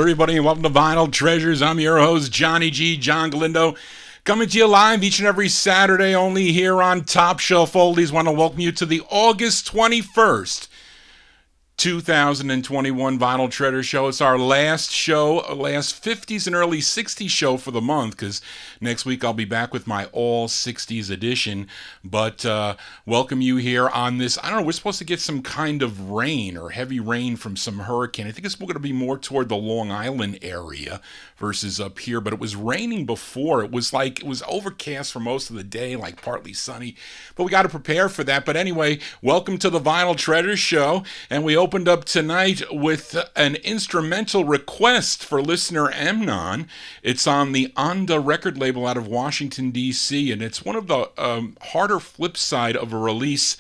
everybody, and welcome to Vinyltreasures. I'm your host, Johnny G, John Galindo, coming to you live each and every Saturday, only here on TopShelfOlides. Want to welcome you to the August 21st, 2021 Vinyltreasure show. It's our last show, last 50's and early 60's show for the month, because next week I'll be back with my all 60's edition. But welcome you here on this. I don't know, we're supposed to get some kind of rain or heavy rain from some hurricane. I think it's going to be more toward the Long Island area versus up here, but it was raining before. It was overcast for most of the day, like partly sunny, but we got to prepare for that. But anyway, welcome to the Vinyltreasure show, and we opened up tonight with an instrumental request for listener Emnon. It's on the Onda record label out of Washington, D.C., and it's one of the harder flip side of a release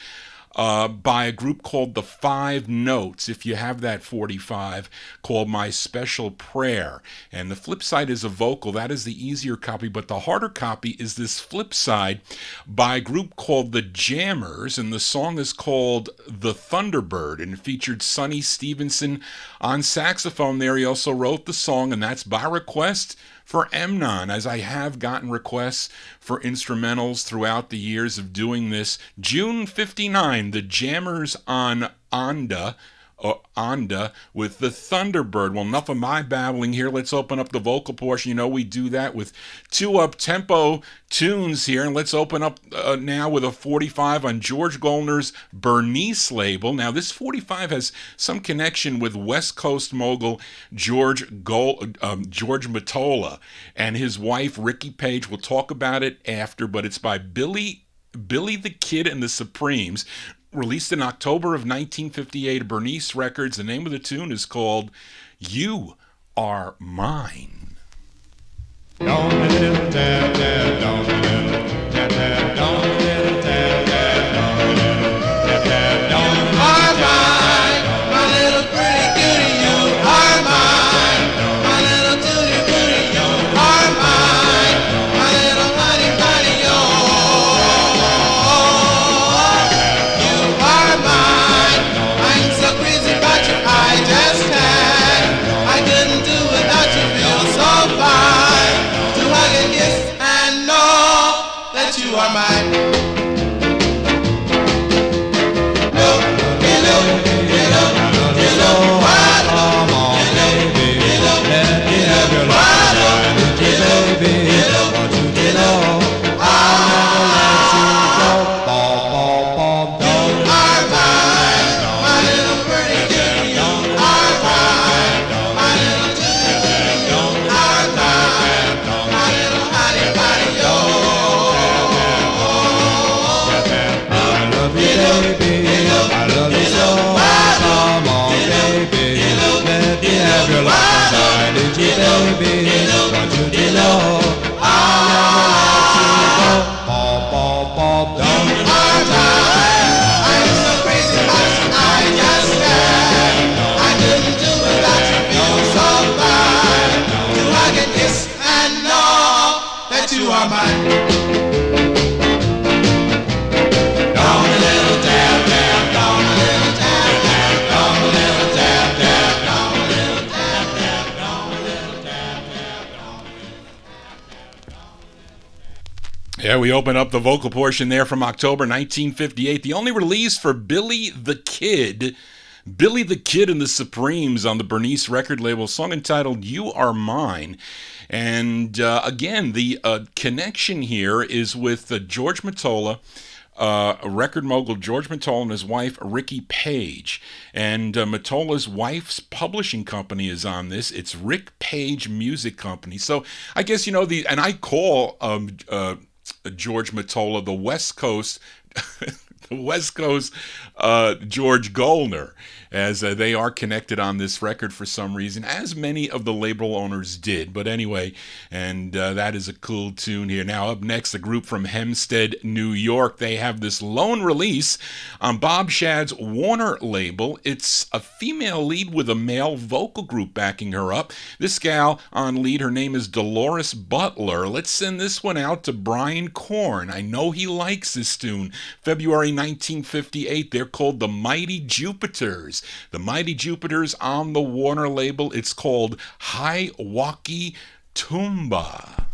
by a group called the 5 Notes, if you have that 45, called My Special Prayer. And the flip side is a vocal. That is the easier copy, but the harder copy is this flip side by a group called the Jammers, and the song is called The Thunderbird, and it featured Sonny Stevenson on saxophone there. He also wrote the song, and that's by request for Emnon, as I have gotten requests for instrumentals throughout the years of doing this. June 59, the Jammers on Onda with the Thunderbird. Well, enough of my babbling here. Let's open up the vocal portion. You know, we do that with 2 up-tempo tunes here, and let's open up now with a 45 on George Goldner's Bernice label. Now, this 45 has some connection with West Coast mogul George Mottola and his wife Ricky Page. We'll talk about it after, but it's by Billy the Kid and the Supremes, released in October of 1958, Bernice Records. The name of the tune is called You Are Mine. You are mine. You are mine. Yeah, we open up the vocal portion there from October 1958. The only release for Billy the Kid and the Supremes on the Bernice record label, song entitled You Are Mine. And again, the connection here is with George Mottola, record mogul George Mottola and his wife Ricky Page. And Mottola's wife's publishing company is on this. It's Rick Page Music Company. So I guess, you know, and I call George Mottola the West Coast George Goldner, as they are connected on this record for some reason, as many of the label owners did. But anyway, and that is a cool tune here. Now up next, a group from Hempstead, New York. They have this lone release on Bob Shad's Warner label. It's a female lead with a male vocal group backing her up. This gal on lead, her name is Dolores Butler. Let's send this one out to Brian Korn. I know he likes this tune. February 1958. They're called the Mighty Jupiters. The Mighty Jupiters on the Warner label. It's called High Walkie Tumba.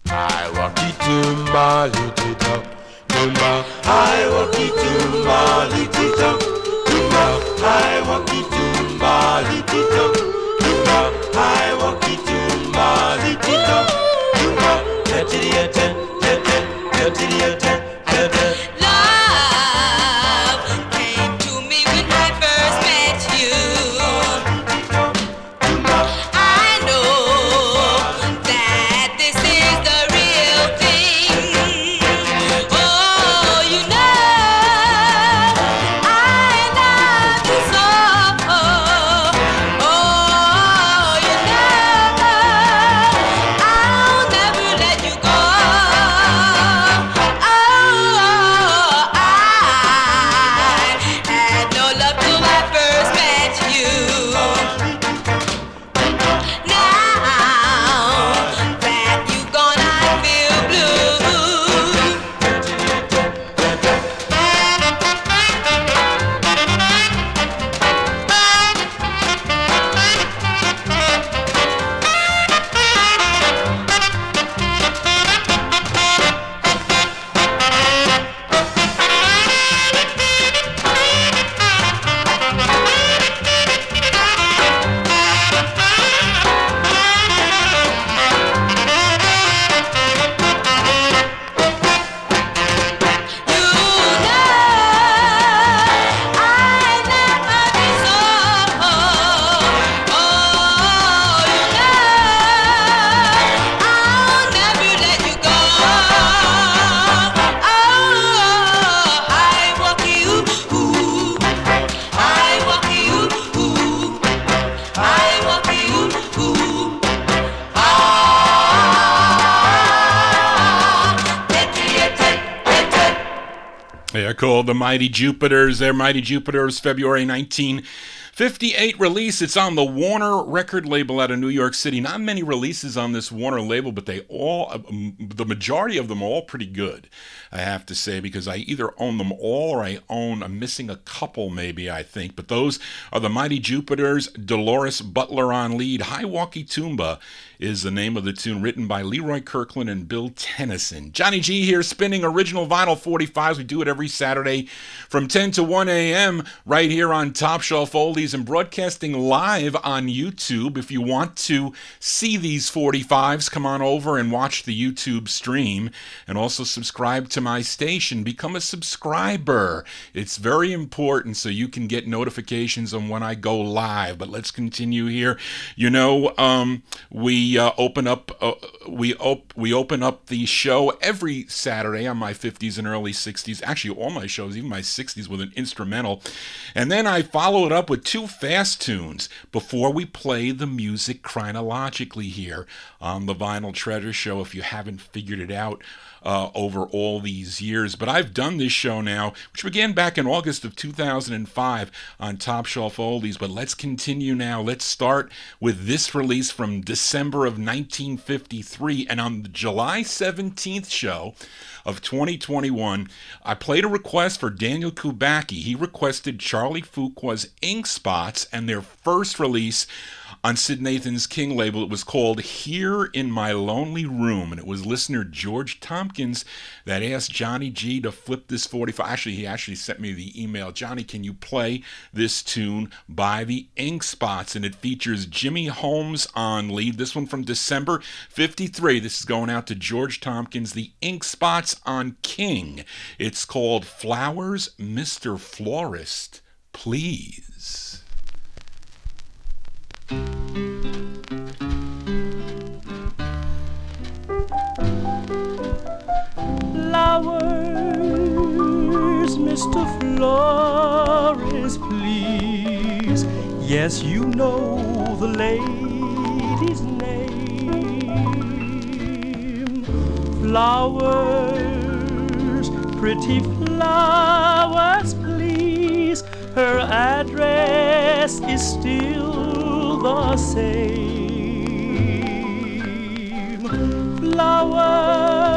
I walkie tumba, little top, tumba. I walkie tumba, little top, tumba. I walkie tumba, little top, tumba. I walkie tumba, little top, tumba. Love came to me when I first met you. I know that this is the real thing. Oh, you know, I love you so. Oh, you know, I'll never let you go. Oh, I had no love till I first met you. Now that you've gone, I feel blue. They're called the Mighty Jupiters. They're Mighty Jupiters, February 1958 release. It's on the Warner record label out of New York City. Not many releases on this Warner label, but they all, the majority of them are all pretty good, I have to say, because I either own them all or I'm missing a couple maybe, I think. But those are the Mighty Jupiters, Dolores Butler on lead. High Walkie Tumba is the name of the tune, written by Leroy Kirkland and Bill Tennyson. Johnny G here, spinning original vinyl 45s. We do it every Saturday from 10 to 1 a.m. right here on Top Shelf Oldies, and broadcasting live on YouTube. If you want to see these 45s, come on over and watch the YouTube stream, and also subscribe to my station. Become a subscriber. It's very important so you can get notifications on when I go live. But let's continue here. You know, we open up the show every Saturday on my 50s and early 60s. Actually, all my shows, even my 60s, with an instrumental. And then I follow it up with two fast tunes before we play the music chronologically here on the Vinyltreasure show, if you haven't figured it out over all these years. But I've done this show now, which began back in August of 2005 on Top Shelf Oldies. But let's continue now. Let's start with this release from December of 1953. And on the July 17th show of 2021, I played a request for Daniel Kubacki. He requested Charlie Fuqua's Ink Spots and their first release on Sid Nathan's King label. It was called Here in My Lonely Room, and it was listener George Tompkins that asked Johnny G to flip this 45. Actually, he actually sent me the email, Johnny, can you play this tune by the Ink Spots? And it features Jimmy Holmes on lead. This one from December 53. This is going out to George Tompkins, the Ink Spots on King. It's called Flowers, Mr. Florist, Please. Flowers, Mr. Florist, please. Yes, you know the lady's name. Flowers, pretty flowers, please. Her address is still the same. Flowers,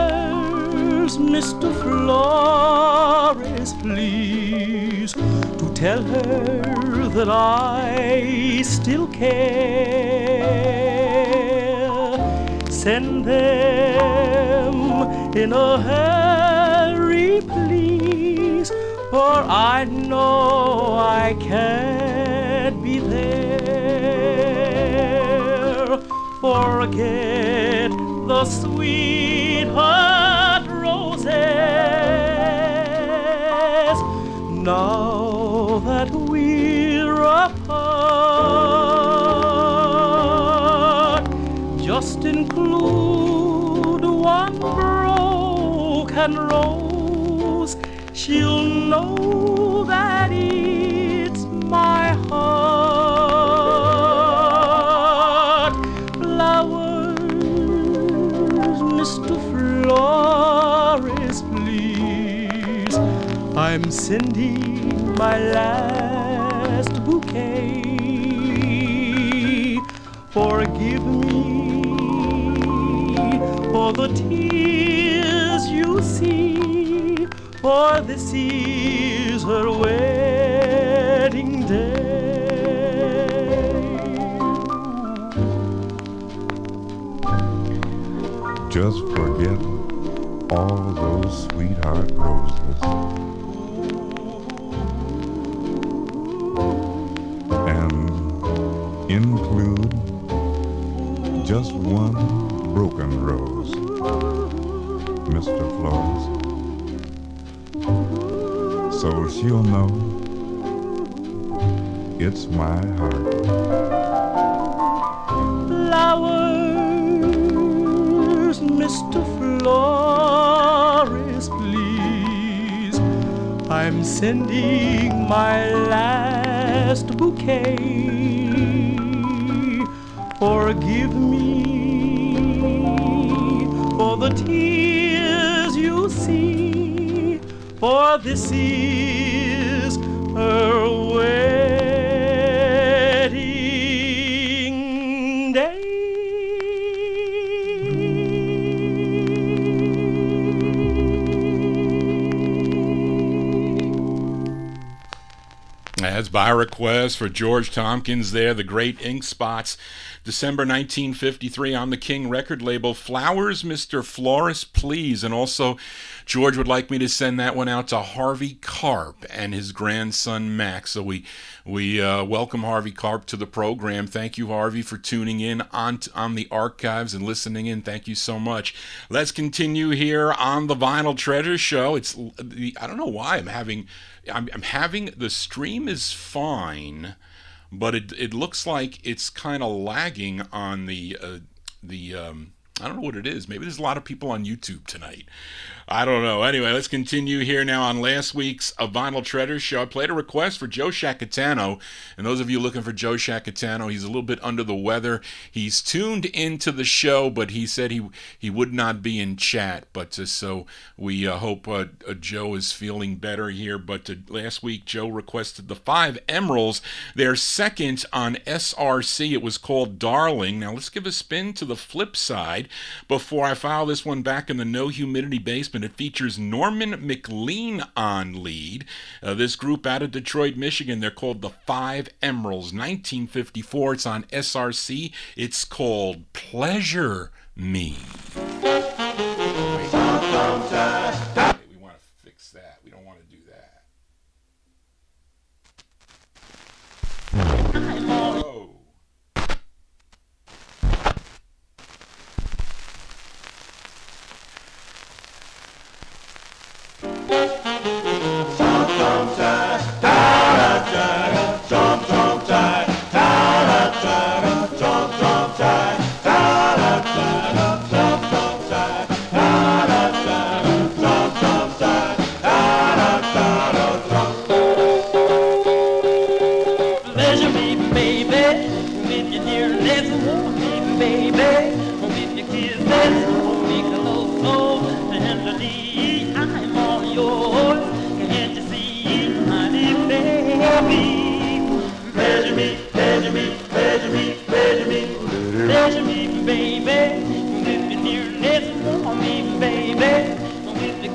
Mr. Flores, please, to tell her that I still care. Send them in a hurry, please, for I know I can't be there. Forget the sweetheart roses now that we're apart. Just include one broken rose. She'll know that it's my heart. Flowers, Mr. Flores, please, I'm sending my last bouquet. Forgive me for the tears you see, for this is her wedding day. Just forget all those sweetheart roses and include just one broken rose, Mr. Flores, so she'll know it's my heart. Flowers, Mr. Flores, please, I'm sending my last bouquet. Forgive me for the tears you see, for this is her wedding day. That's by request for George Tompkins there, the great Ink Spots, December 1953 on the King record label. Flowers, Mr. Flores, please. And also, George would like me to send that one out to Harvey Karp and his grandson Max. So we welcome Harvey Karp to the program. Thank you, Harvey, for tuning in on the archives and listening in. Thank you so much. Let's continue here on the Vinyltreasure show. I don't know why I'm having the stream is fine, but it looks like it's kind of lagging on the I don't know what it is. Maybe there's a lot of people on YouTube tonight. I don't know. Anyway, let's continue here now on last week's Vinyltreasure show. I played a request for Joe Shacatano, and those of you looking for Joe Shacatano, he's a little bit under the weather. He's tuned into the show, but he said he would not be in chat. But so we hope Joe is feeling better here. But last week, Joe requested the 5 Emeralds, their second on SRC. It was called Darling. Now let's give a spin to the flip side before I file this one back in the No Humidity basement. It features Norman McLean on lead. This group out of Detroit, Michigan, they're called the 5 Emeralds, 1954. It's on SRC. It's called Pleasure Me. Wait, we want to fix that. We don't want to do that. Oh. Pleasure me, baby, with your nearness, warm me, baby, with the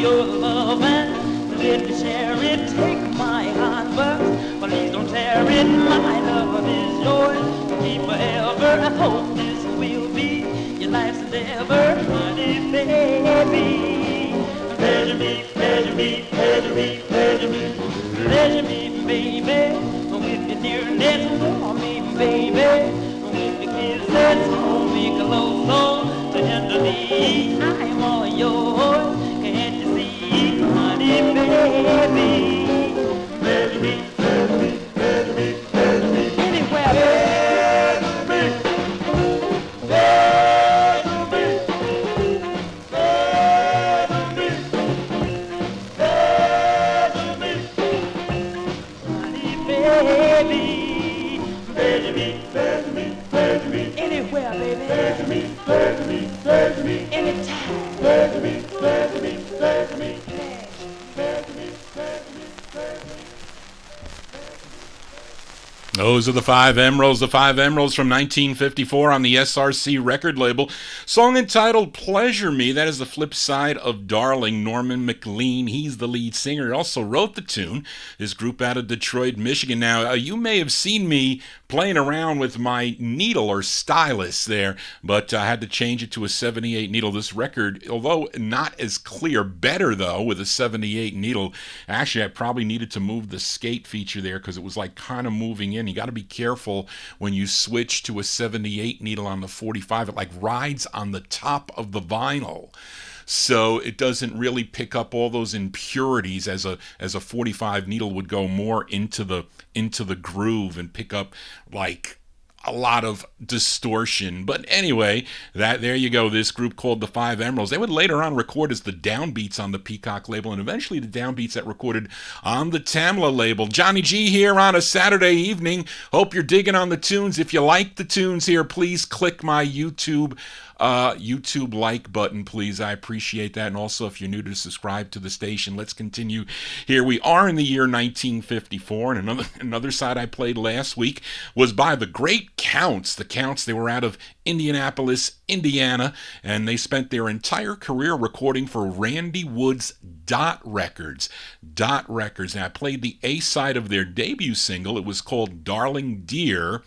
your love and let me share it. Take my hand, but please don't tear it. My love is yours to keep forever. I hope this will be your life's endeavor, honey, baby. Pleasure me, pleasure me, pleasure me, pleasure me, pleasure me, baby. With your nearness, warm me, baby. With your kisses, hold me close, so tenderly. I'm all yours, can't you see, honey, baby? Pleasure me, pleasure me, pleasure me, pleasure me. Anywhere, pleasure me, pleasure me, pleasure me, pleasure me, honey, baby. Pleasure me, pleasure me, pleasure me. Anywhere, baby. Pleasure me, pleasure me, pleasure me. Anytime. Pleasure me, pleasure me, pleasure me. Pleasure me, pleasure me, pleasure me. Those are the Five Emeralds from 1954 on the SRC record label. Song entitled Pleasure Me. That is the flip side of Darling. Norman McLean, he's the lead singer. He also wrote the tune. This group out of Detroit, Michigan. Now, you may have seen me playing around with my needle or stylus there, but I had to change it to a 78 needle. This record, although not as clear, better though with a 78 needle. Actually, I probably needed to move the skate feature there because it was like kind of moving in. You got to be careful when you switch to a 78 needle on the 45. It like rides on the top of the vinyl, so it doesn't really pick up all those impurities as a 45 needle would go more into the groove and pick up like a lot of distortion. But anyway, there you go. This group called the Five Emeralds. They would later on record as the Downbeats on the Peacock label, and eventually the Downbeats that recorded on the Tamla label. Johnny G here on a Saturday evening. Hope you're digging on the tunes. If you like the tunes here, please click my YouTube like button, please. I appreciate that. And also, if you're new to subscribe to the station, let's continue. Here we are in the year 1954, and another side I played last week was by the Great Counts. The Counts, they were out of Indianapolis, Indiana, and they spent their entire career recording for Randy Wood's Dot Records. And I played the A-side of their debut single. It was called Darling Dear,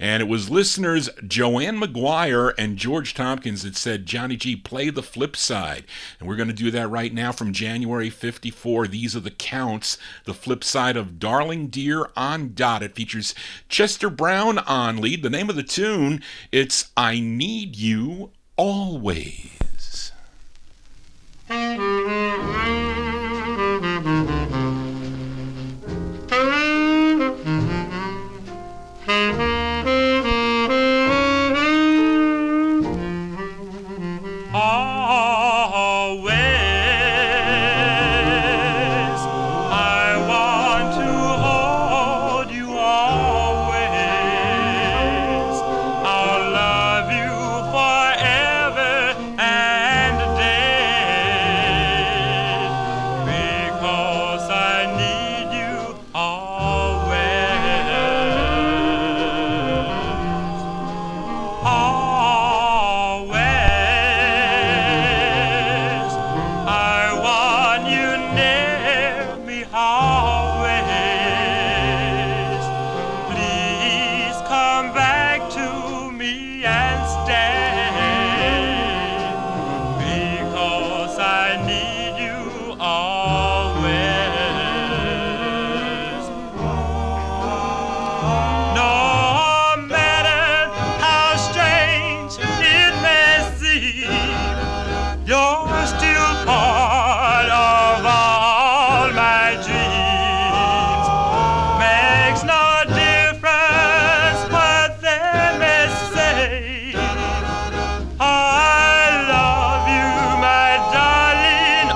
and it was listeners Joanne McGuire and George Tompkins that said, Johnny G, play the flip side. And we're going to do that right now from January 54. These are the Counts, the flip side of Darling Dear on Dot. It features Chester Brown on lead. The name of the tune, it's I Need You Always. I love you, my darling,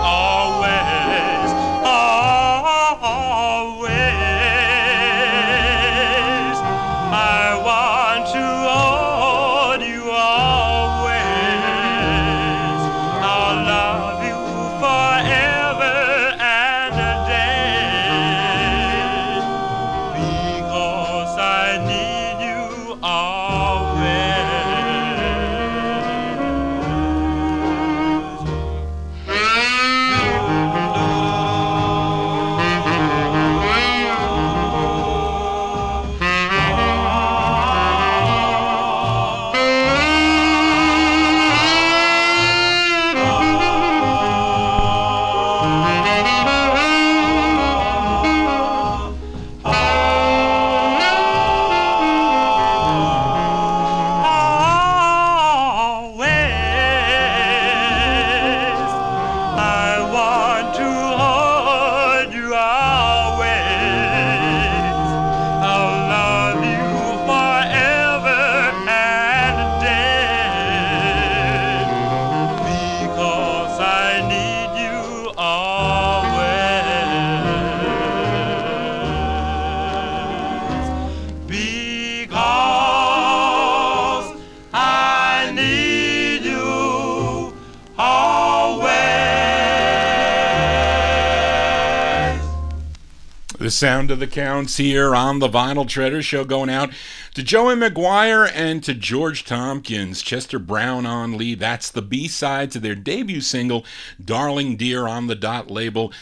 The sound of the counts here on the Vinyltreasure Show, going out to Joey McGuire and to George Tompkins. Chester Brown on lead. That's the B-side to their debut single, Darling Dear, on the Dot label.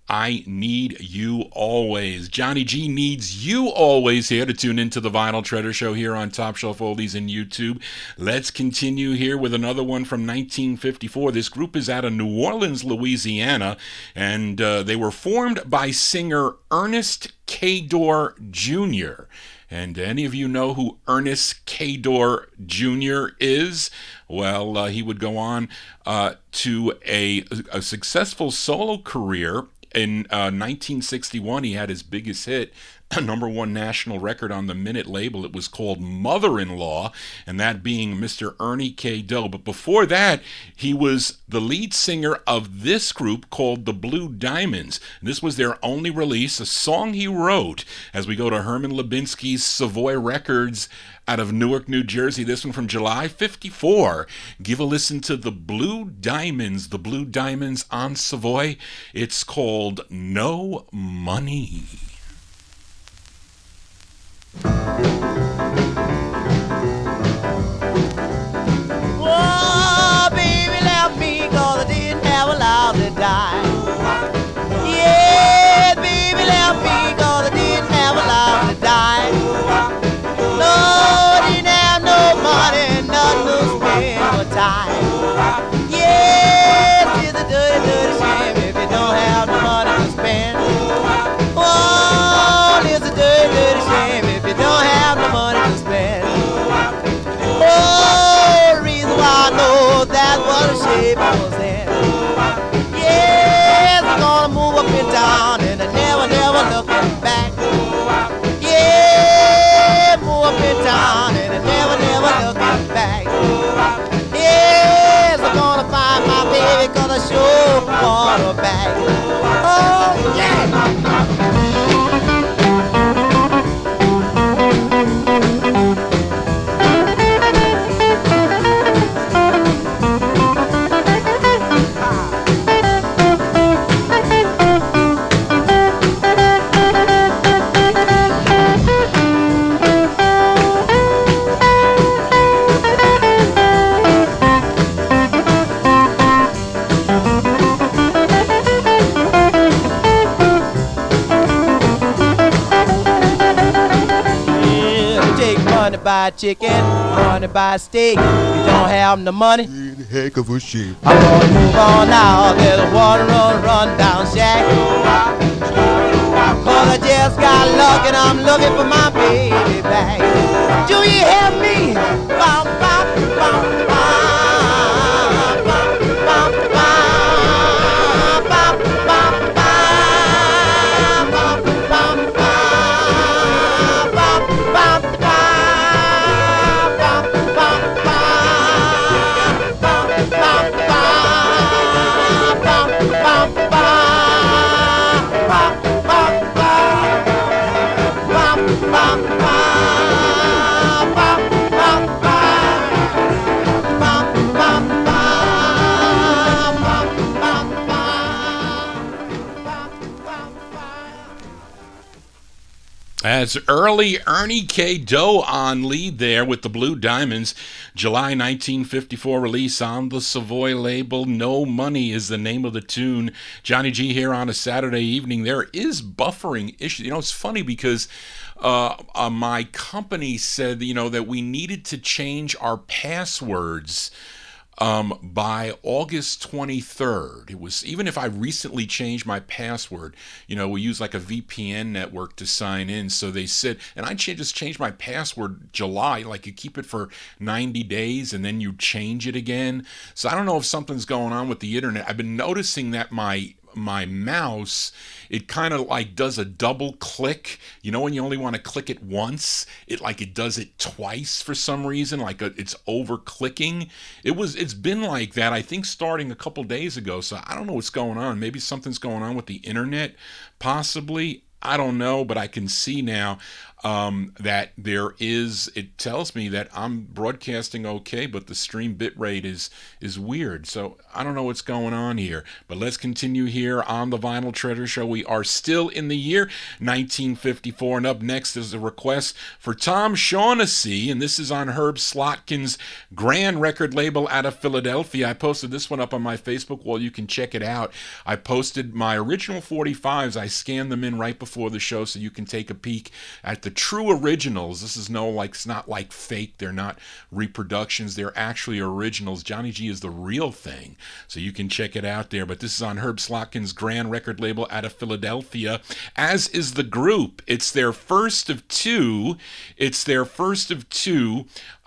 I Need You Always. Johnny G needs you always here to tune into the Vinyltreasure Show here on TopShelfOlides and YouTube. Let's continue here with another one from 1954. This group is out of New Orleans, Louisiana, and they were formed by singer Ernest Cador Jr. And any of you know who Ernest Cador Jr. is? Well, he would go on to a successful solo career. In 1961, he had his biggest hit, a #1 national record on the Minute label. It was called Mother-in-Law, and that being Mr. Ernie K. Doe. But before that, he was the lead singer of this group called the Blue Diamonds. And this was their only release, a song he wrote, as we go to Herman Lubinsky's Savoy Records out of Newark, New Jersey. This one from July 54. Give a listen to the Blue Diamonds on Savoy. It's called No Money. Oh, baby left me 'cause I didn't have a lot to die. Yeah, baby left me 'cause I didn't have a lot to die. No, didn't have no money, nothing to spend for time. Yes, it's a dirty, dirty shame if you don't have no money to spend. Oh, it's a dirty, dirty shame if you don't have no money to spend. Oh, the reason why I know that's what the shape I was in. Yes, I'm gonna move up and down and I never, never looking back. Yeah, move up and down and I never, never looking back. Yes, I'm gonna find my baby 'cause I sure want her back. Oh, yeah. Buy chicken, money buy steak. You don't have no money, Heck of a shape. I'm gonna move on now. There's a water run down shack. 'Cause I just got luck and I'm looking for my baby back. Do you hear me? Bum, bum, bum, bum, bum, bum, bum, bum, bum, bum, bum, bum, bum, bum. That's early Ernie K. Doe on lead there with the Blue Diamonds. July 1954 release on the Savoy label. No Money is the name of the tune. Johnny G here on a Saturday evening. There is buffering issues. You know, it's funny because my company said, that we needed to change our passwords by August 23rd. It was, even if I recently changed my password, we use like a VPN network to sign in. So they said, and I just changed my password July, like you keep it for 90 days and then you change it again. So I don't know if something's going on with the internet. I've been noticing that my mouse, it kind of like does a double click. When you only want to click it once, it does it twice for some reason, it's over clicking. It's been like that, I think, starting a couple days ago. So I don't know what's going on. Maybe something's going on with the internet, possibly. I don't know, but I can see now. that it tells me that I'm broadcasting okay, but the stream bit rate is weird. So I don't know what's going on here. But let's continue here on the Vinyl Treasure Show. We are still in the year 1954, and up next is a request for Tom Shaughnessy, and this is on Herb Slotkin's Grand record label out of Philadelphia. I posted this one up on my Facebook wall. You can check it out. I posted my original 45's. I scanned them in right before the show so you can take a peek at the true originals. This is it's not like fake. They're not reproductions. They're actually originals. Johnny G is the real thing. So you can check it out there. But this is on Herb Slotkin's Grand record label out of Philadelphia, as is the group. It's their first of two.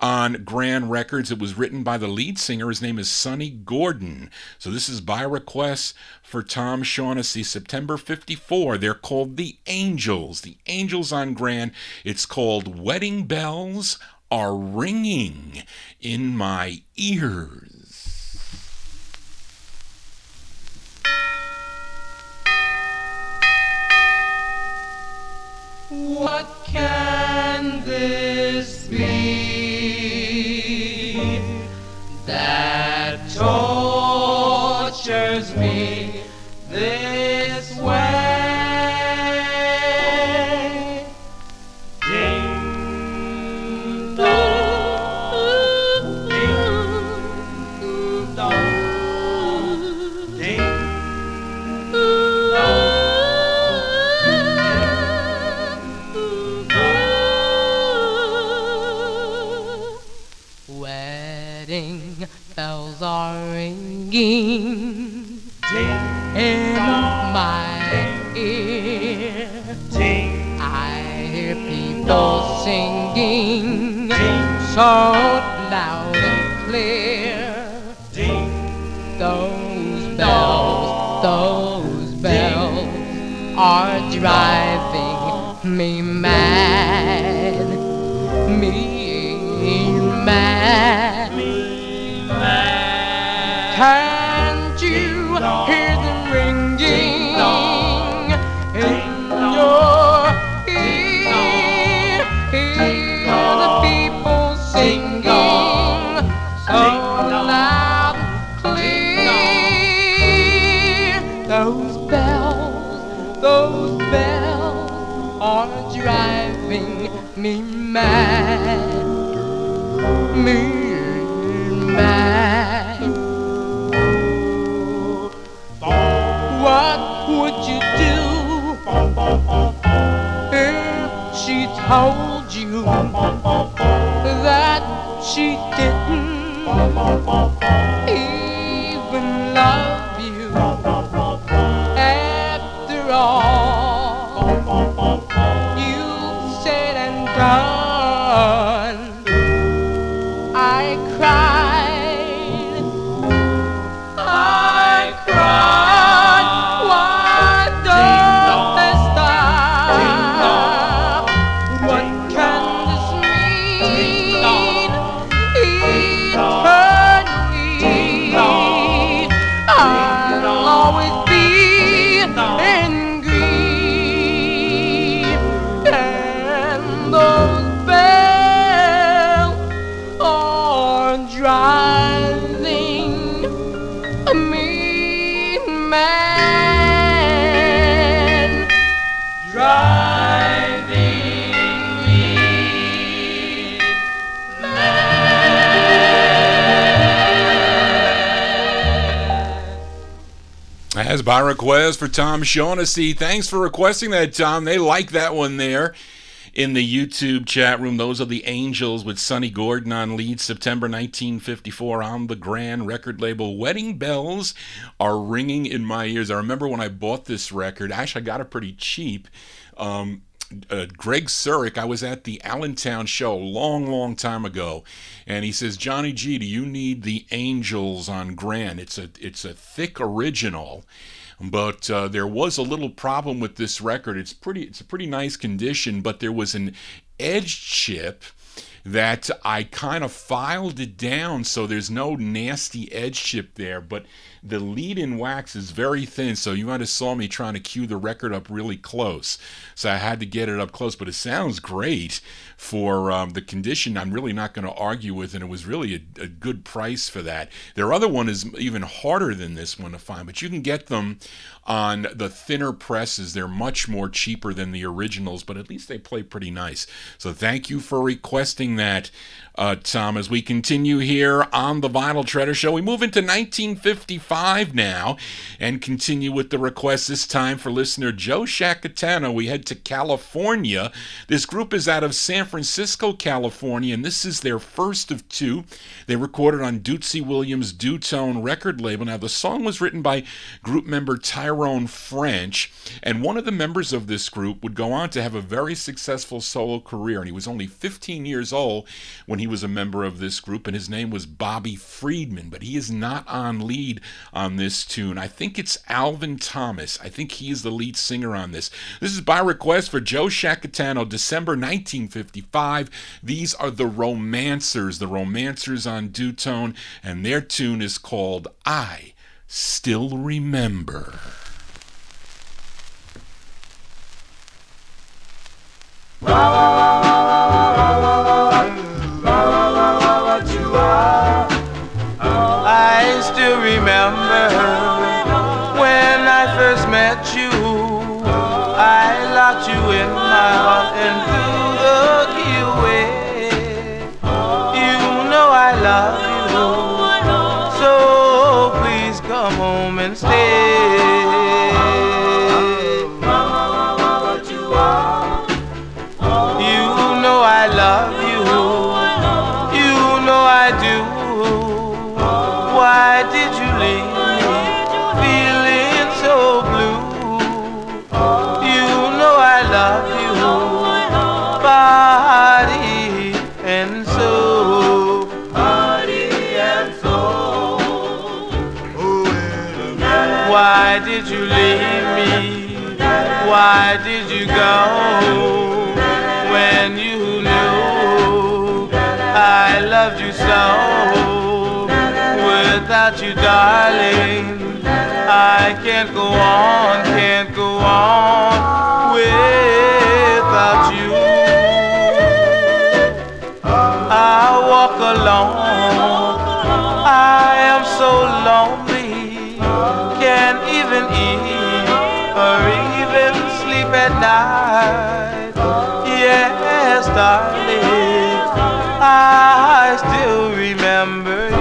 On Grand Records. It was written by the lead singer. His name is Sonny Gordon. So this is by request for Tom Shaughnessy, September 54. They're called The Angels. The Angels on Grand. It's called Wedding Bells Are Ringing in My Ears. What can this be that tortures me this way? Ding dong, ding dong, ding Wedding bells are ringing in my ear. I hear people singing so loud and clear. Those bells are driving me mad. Can't you hear them ringing in your ear? Hear the people singing so loud and clear. Those bells are driving me mad. What would you do if she told you that she didn't even love you after all you said and done? I cried, why don't they stop? What can this mean? Eternally, I'll always be in grief, and those bells are driving me mad, driving me mad. As by request for Tom Shaughnessy. Thanks for requesting that, Tom. They like that one there in the YouTube chat room. Those are the Angels with Sonny Gordon on lead, September 1954 on the Grand record label. Wedding Bells Are Ringing in My Ears. I remember when I bought this record. Actually, I got it pretty cheap. Greg Surik, I was at the Allentown show a long time ago, and he says, Johnny G, do you need the Angels on Grand? It's a thick original, but there was a little problem with this record. It's a pretty nice condition, but there was an edge chip that I kind of filed it down so there's no nasty edge chip there, but the lead-in wax is very thin, so you might have saw me trying to cue the record up really close. So I had to get it up close, but it sounds great for the condition. I'm really not going to argue with, and it was really a good price for that. Their other one is even harder than this one to find, but you can get them on the thinner presses. They're much more cheaper than the originals, but at least they play pretty nice. So thank you for requesting that, Tom. As we continue here on the Vinyltreasure Show, we move into 1955 now and continue with the request, this time for listener Joe Shacatano. We head to California. This group is out of San Francisco, California, and this is their first of two. They recorded on Dootsy Williams' Dutone record label. Now, the song was written by group member Tyrone French, and one of the members of this group would go on to have a very successful solo career, and he was only 15 years old when he was a member of this group, and his name was Bobby Friedman, but he is not on lead on this tune. I think it's Alvin Thomas. I think he is the lead singer on this. This is by request for Joe Shacatano, December 1955. These are the Romancers on Dutone, and their tune is called I Still Remember. I still remember when I first met you. I locked you in my heart and threw the key away. You know I love you, so please come home and stay. You know I love you, you know I do. Why did you leave me feeling so blue? You know I love you, body and soul, body and soul. Why did you leave me? Why did you go when you knew I loved you so? Without you, darling, I can't go on without you. I walk alone, I am so lonely, can't even eat or even sleep at night. Yes, darling, I still remember you.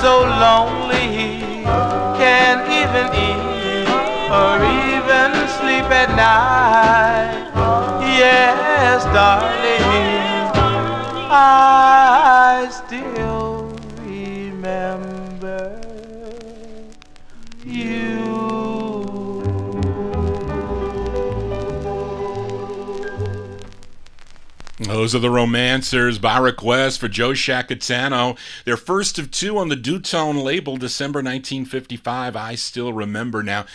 So lonely, can't even eat or even sleep at night. Yes, darling, I still remember you. Those are the Romancers by request for Joe Shacatano. Their first of two on the Dutone label, December 1955. I still remember. Now,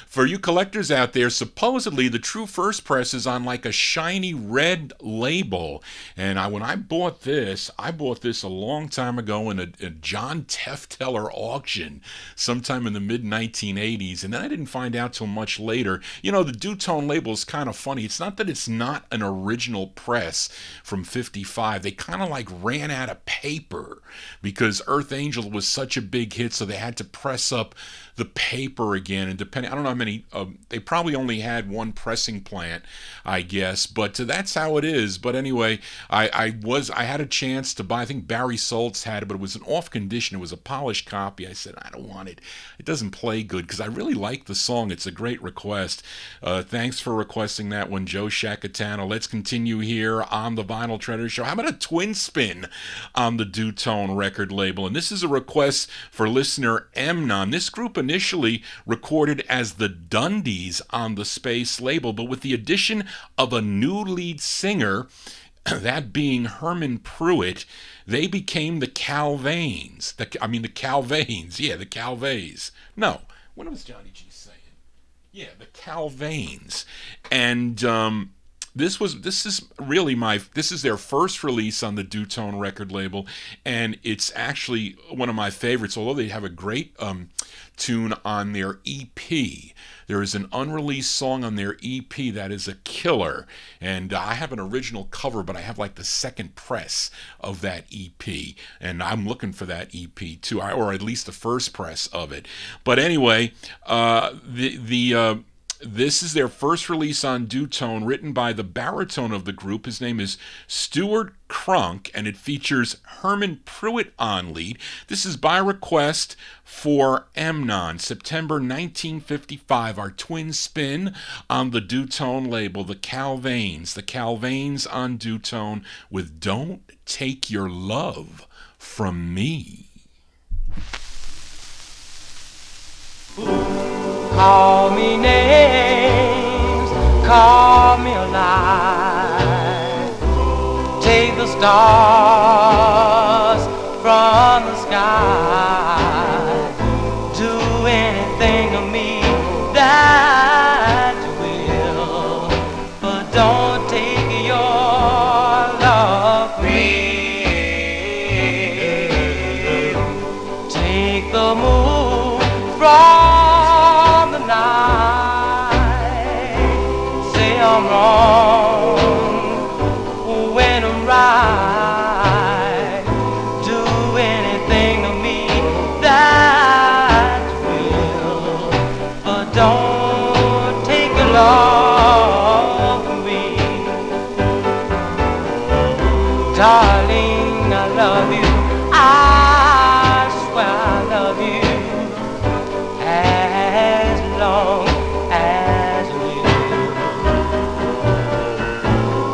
for you collectors out there, supposedly the true first press is on like a shiny red label. And when I bought this a long time ago in a John Tefteller auction sometime in the mid-1980s. And then I didn't find out till much later. You know, the Dutone label is kind of funny. It's not that it's not an original press from 55. They kind of like ran out of paper because Earth Angel was such a big hit, so they had to press up the paper again, and depending, I don't know how many, they probably only had one pressing plant, I guess, but that's how it is. But anyway, I had a chance to buy, I think Barry Soltz had it, but it was an off condition. It was a polished copy. I said, I don't want it. It doesn't play good, because I really like the song. It's a great request. Thanks for requesting that one, Joe Shacatano. Let's continue here on the Vinyltreasure show. How about a twin spin on the Dutone record label? And this is a request for listener Emnon. This group initially recorded as the Dundies on the Space label, but with the addition of a new lead singer, that being Herman Pruitt, they became the Calvains. The Calvains. Yeah, the Calvays. No, what was Johnny G saying? Yeah, the Calvains. And this is their first release on the Dutone record label, and it's actually one of my favorites, although they have a great tune on their EP. There is an unreleased song on their EP that is a killer, and I have an original cover, but I have like the second press of that EP, and I'm looking for that EP too, or at least the first press of it. But anyway, this is their first release on Dutone, written by the baritone of the group. His name is Stuart Crunk, and it features Herman Pruitt on lead. This is by request for Emnon, September 1955, our twin spin on the Dutone label, the Calvains. The Calvains on Dutone with Don't Take Your Love From Me. Call me names, call me a lie. Take the stars from the sky. Do anything to me that you will, but don't take your love from me. Take the moon from the night. Say I'm wrong when I'm right. Do anything to me that will, but don't take your love from me. Darling, I love you. I swear I love you. As long as we live,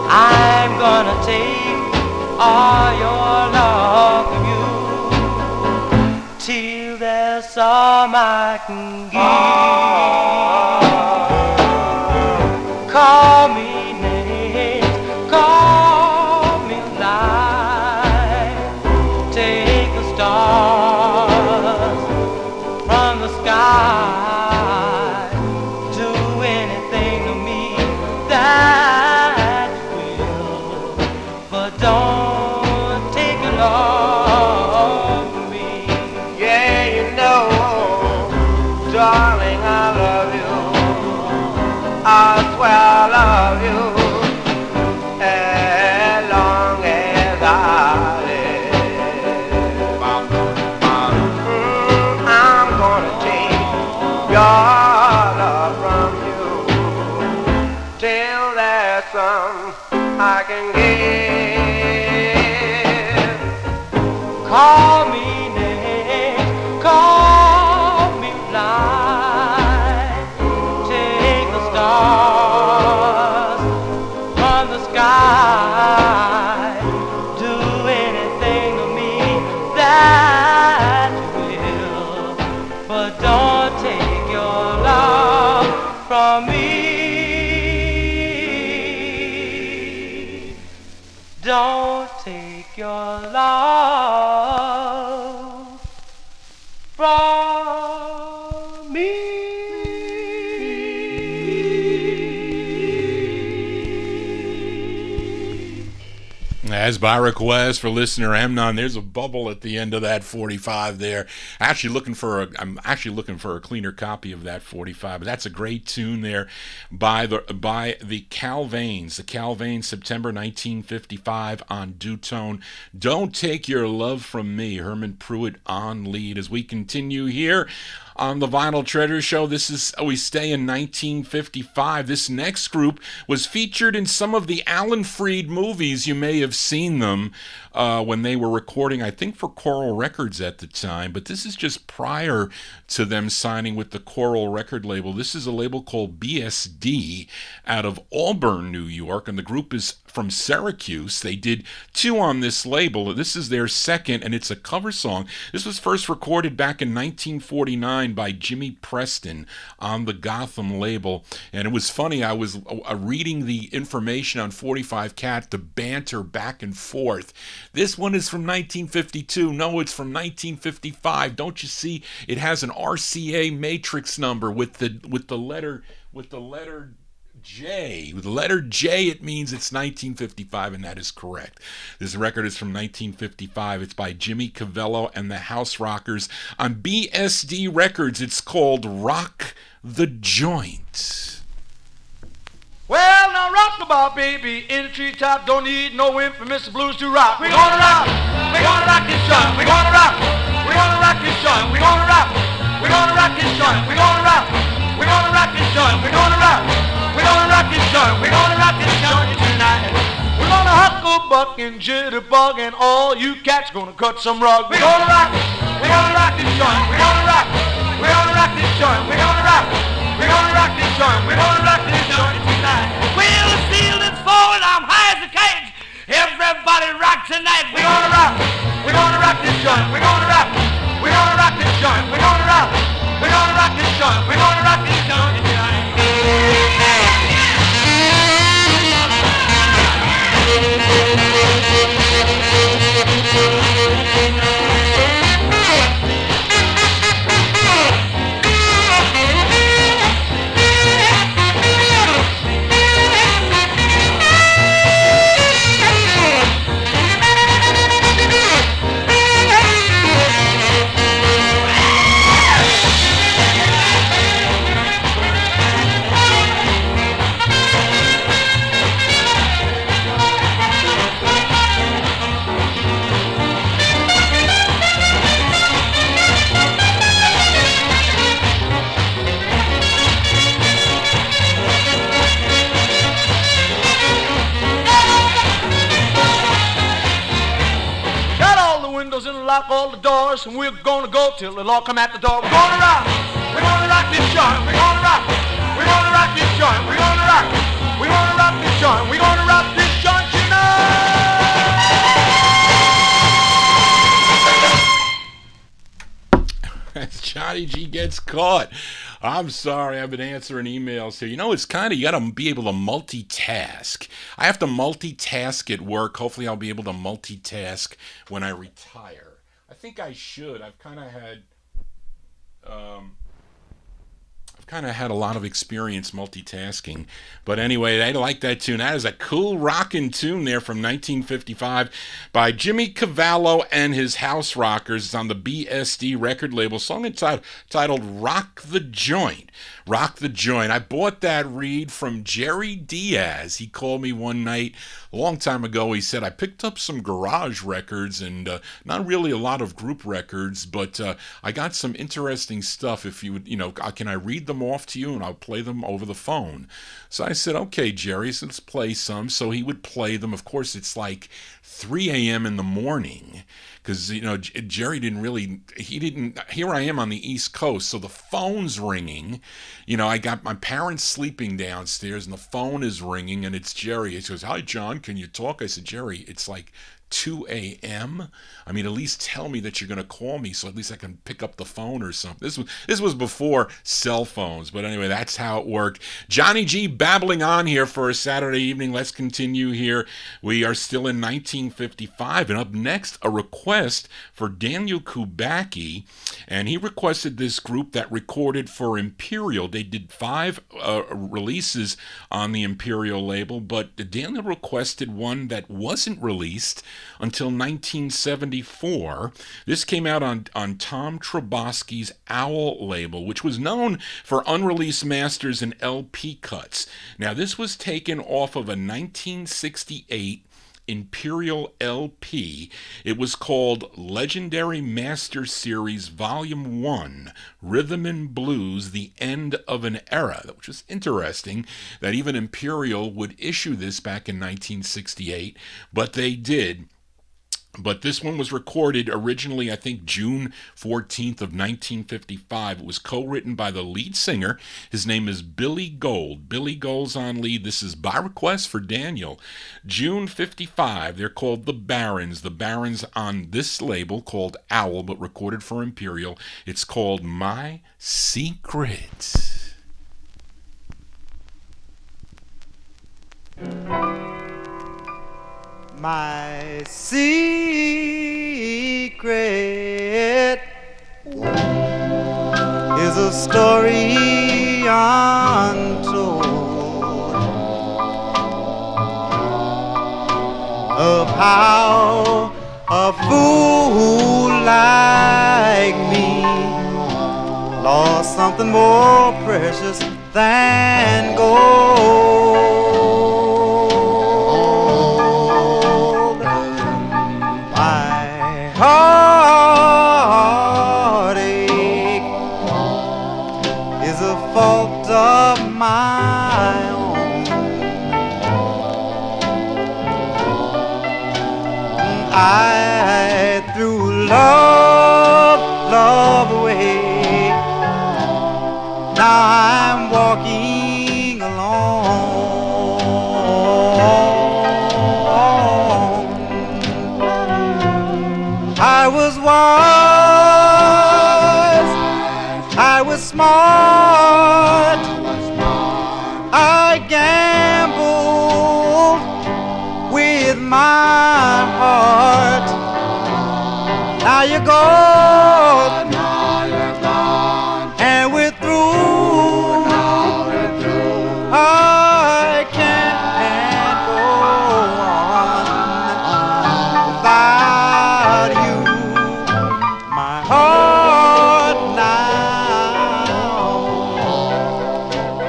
I'm gonna take all your love from you till there's some I can give. Call me names, call me lies. Take the stars from the sky. Do anything to me that will, but don't take your love from me. Yeah, you know, darling, I love you. I swear I love you as long as I live. I'm gonna take your love from you till there's some I can give. Call me names, call me lies. Take the stars from the sky. Do anything to me that will, but don't take your love from me. Don't take your love from me. As by request for listener Emnon, there's a bubble at the end of that 45 there. I'm actually looking for a cleaner copy of that 45, but that's a great tune there by the Calvains. The Calvains, September 1955 on Dutone. Don't Take Your Love From Me. Herman Pruitt on lead. As we continue here on the Vinyltreasure show, we stay in 1955. This next group was featured in some of the Alan Freed movies you may have seen. seen them when they were recording, I think, for Coral Records at the time, but this is just prior to them signing with the Coral record label. This is a label called BSD out of Auburn, New York, and the group is from Syracuse. They did 2 on this label. This is their second, and it's a cover song. This was first recorded back in 1949 by Jimmy Preston on the Gotham label. And it was funny, I was reading the information on 45 Cat, the banter back and forth. This one is from 1952. No, it's from 1955. Don't you see? It has an RCA matrix number with the letter J. With the letter J, it means it's 1955, and that is correct. This record is from 1955. It's by Jimmy Cavello and the House Rockers on BSD Records. It's called Rock the Joint. Well, now rock the bar, baby, in the treetop. Don't need no wind for Mr. Blues to rock. We're gonna rock. We're gonna rock this joint. We're gonna rock. We're gonna rock this joint. We're gonna rock. We're gonna rock this joint. We're gonna rock. We're gonna rock this joint. We're gonna rock. We're gonna rock this joint. We're gonna rock this joint tonight. We're gonna huckle, buck, and jitterbug, and all you cats gonna cut some rug. We're gonna rock. We're gonna rock this joint. We're gonna rock. We're gonna rock this joint. We're gonna rock. We're gonna rock this joint. We're gonna rock this joint tonight. Wheel the ceiling's forward. I'm high as a cage. Everybody rock tonight. We're gonna rock. We're gonna rock this joint. We're gonna rock. We're gonna rock this joint. We're gonna rock. We're gonna rock this joint. We're gonna rock this joint tonight. Lock all the doors, and we're gonna go till the law come at the door. We're gonna rock. We're gonna rock this joint. We're gonna rock. We're gonna rock this joint. We're gonna rock. We're gonna rock this joint. We're gonna rock this joint tonight. As Johnny G gets caught. I'm sorry, I've been answering emails here. You know, it's kind of, you got to be able to multitask. I have to multitask at work. Hopefully I'll be able to multitask when I retire. I think I should. I've kind of had a lot of experience multitasking. But anyway, I like that tune. That is a cool rockin' tune there from 1955 by Jimmy Cavello and his House Rockers. It's on the BSD record label. Song titled Rock the Joint. Rock the Joint. I bought that reed from Jerry Diaz. He called me one night a long time ago. He said, I picked up some garage records and not really a lot of group records, but I got some interesting stuff. If you would, can I read them off to you and I'll play them over the phone? So I said, okay, Jerry, so let's play some. So he would play them. Of course, it's like 3 a.m. in the morning because, Jerry here I am on the East Coast, so the phone's ringing. I got my parents sleeping downstairs and the phone is ringing and it's Jerry. He goes, hi, John, can you talk? I said, Jerry, it's like 2 a.m. I mean, at least tell me that you're going to call me so at least I can pick up the phone or something. This was before cell phones, but anyway, that's how it worked. Johnny G babbling on here for a Saturday evening. Let's continue here. We are still in 1955, and up next, a request for Daniel Kubacki, and he requested this group that recorded for Imperial. They did 5 releases on the Imperial label, but Daniel requested one that wasn't released until 1974. This came out on Tom Trabosky's Owl label, which was known for unreleased masters and LP cuts. Now, this was taken off of a 1968 Imperial LP. It was called Legendary Master Series Volume 1, Rhythm and Blues, The End of an Era, which is interesting that even Imperial would issue this back in 1968, but they did. But this one was recorded originally, I think, June 14th of 1955. It was co-written by the lead singer. His name is Billy Gold. Billy Gold's on lead. This is by request for Daniel. June 55. They're called the Barons. The Barons on this label called Owl, but recorded for Imperial. It's called My Secret. My secret is a story untold of how a fool like me lost something more precious than gold. Heartache is a fault of my own. I threw love away. Now I'm walking alone. I was wise, I was smart, I gambled with my heart. Now you're gone, and we're through. I can't go on without you. My heart now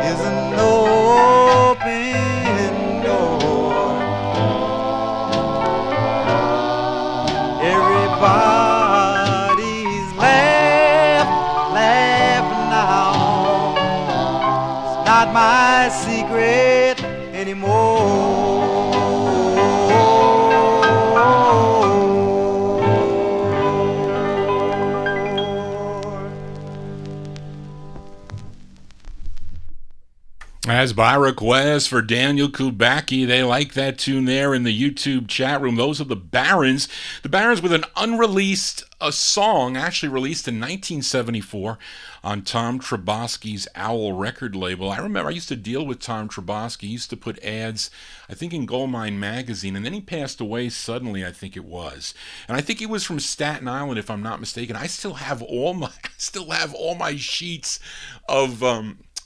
is an open door. Everybody's laughing now. It's not my secret anymore. As by request for Daniel Kubacki, they like that tune there in the YouTube chat room. Those are the Barons. The Barons with an unreleased song, actually released in 1974 on Tom Trebosky's Owl record label. I remember I used to deal with Tom Trebosky. He used to put ads, I think, in Goldmine magazine, and then he passed away suddenly, I think it was. And I think he was from Staten Island, if I'm not mistaken. I still have all my sheets of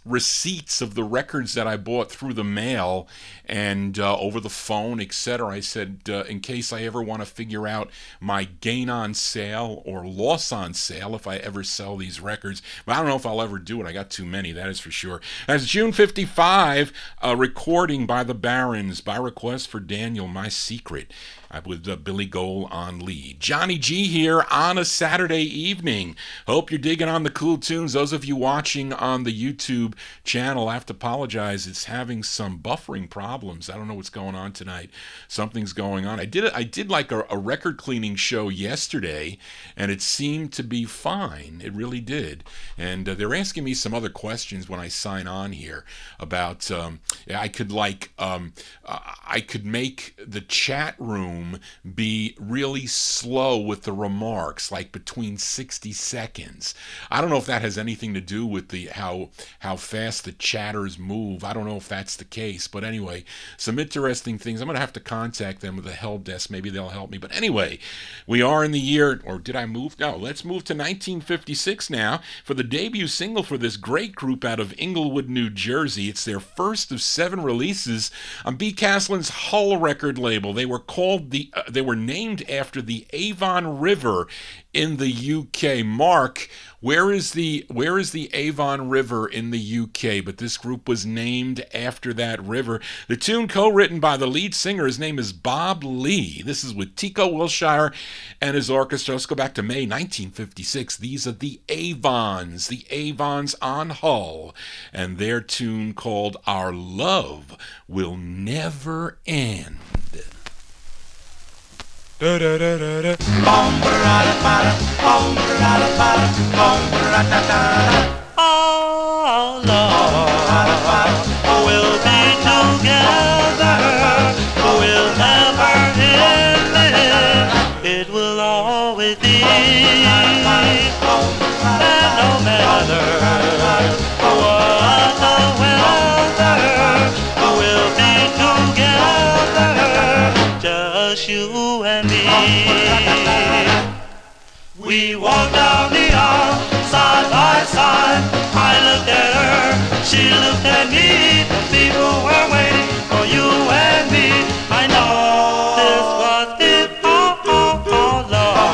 receipts of the records that I bought through the mail and over the phone, etc. I said, in case I ever want to figure out my gain on sale or loss on sale if I ever sell these records. But I don't know if I'll ever do it. I got too many, that is for sure. That's June 55, recording by the Barons, by request for Daniel, My Secret, with Billy Gold on lead. Johnny G here on a Saturday evening. Hope you're digging on the cool tunes. Those of you watching on the YouTube channel, I have to apologize. It's having some buffering problems. I don't know what's going on tonight. Something's going on. I did like a record cleaning show yesterday, and it seemed to be fine. It really did. And they're asking me some other questions when I sign on here about I could make the chat room be really slow with the remarks, like between 60 seconds. I don't know if that has anything to do with how fast the chatters move. I don't know if that's the case, but anyway, some interesting things. I'm going to have to contact them with the help desk. Maybe they'll help me. But anyway, we are in the year, or did I move? No, let's move to 1956 now for the debut single for this great group out of Englewood, New Jersey. It's their first of 7 releases on B. Caslin's Hull record label. They were named after the Avon River in the UK. Mark, Where is the Avon River in the UK? But this group was named after that river. The tune co-written by the lead singer. His name is Bob Lee. This is with Tico Wilshire and his orchestra. Let's go back to May 1956. These are the Avons. The Avons on Hull. And their tune called Our Love Will Never End. Da da da da da. Our love will be together, will never end. It will always be, and no matter what the weather, we'll be together, just you and me. We walked down the aisle, side by side. I looked at her, she looked at me. The people were waiting for you and me. I know this was it. Our love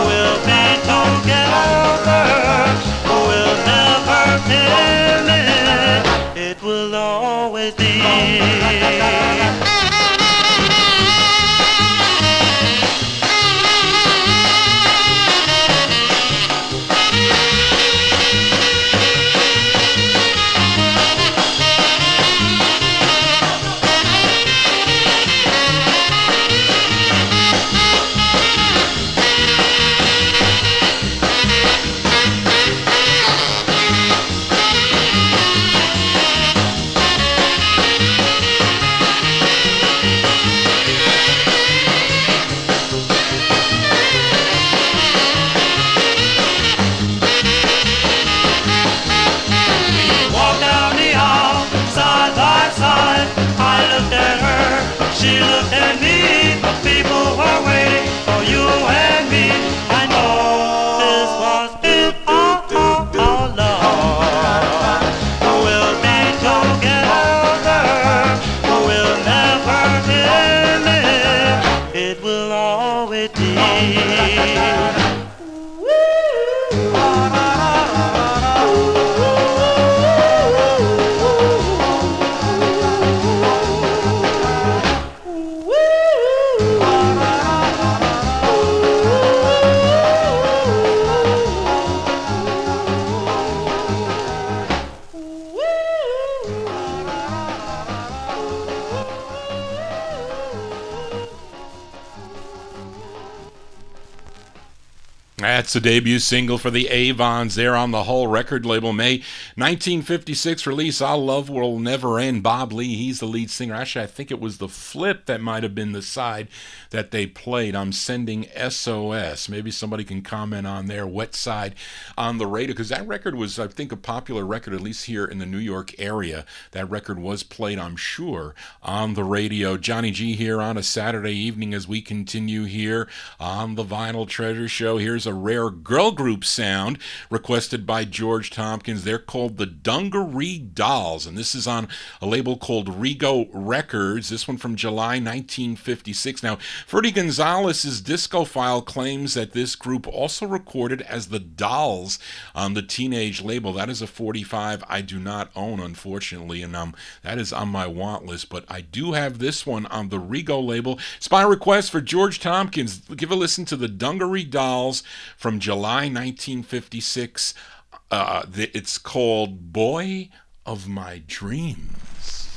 will be together, will never end. It will always be. She looked at me, the people were waiting for you and me. I know this was it. Our love will be together, will never end. It will always be. That's the debut single for the Avons there on the Hull record label. May 1956 release, Our Love Will Never End. Bob Lee, he's the lead singer. Actually, I think it was the flip that might have been the side that they played. I'm Sending SOS. Maybe somebody can comment on their Wet Side on the radio, because that record was, I think, a popular record, at least here in the New York area. That record was played, I'm sure, on the radio. Johnny G here on a Saturday evening as we continue here on the Vinyltreasure Show. Here's a rare girl group sound requested by George Tompkins. They're called the Dungaree Dolls, and this is on a label called Rego Records. This one from July 1956. Now, Ferdy Gonzalez's disco file claims that this group also recorded as the Dolls on the Teenage label. That is a 45 I do not own, unfortunately, and that is on my want list, but I do have this one on the Rego label. It's by request for George Tompkins. Give a listen to the Dungaree Dolls from July 1956. It's called Boy of My Dreams.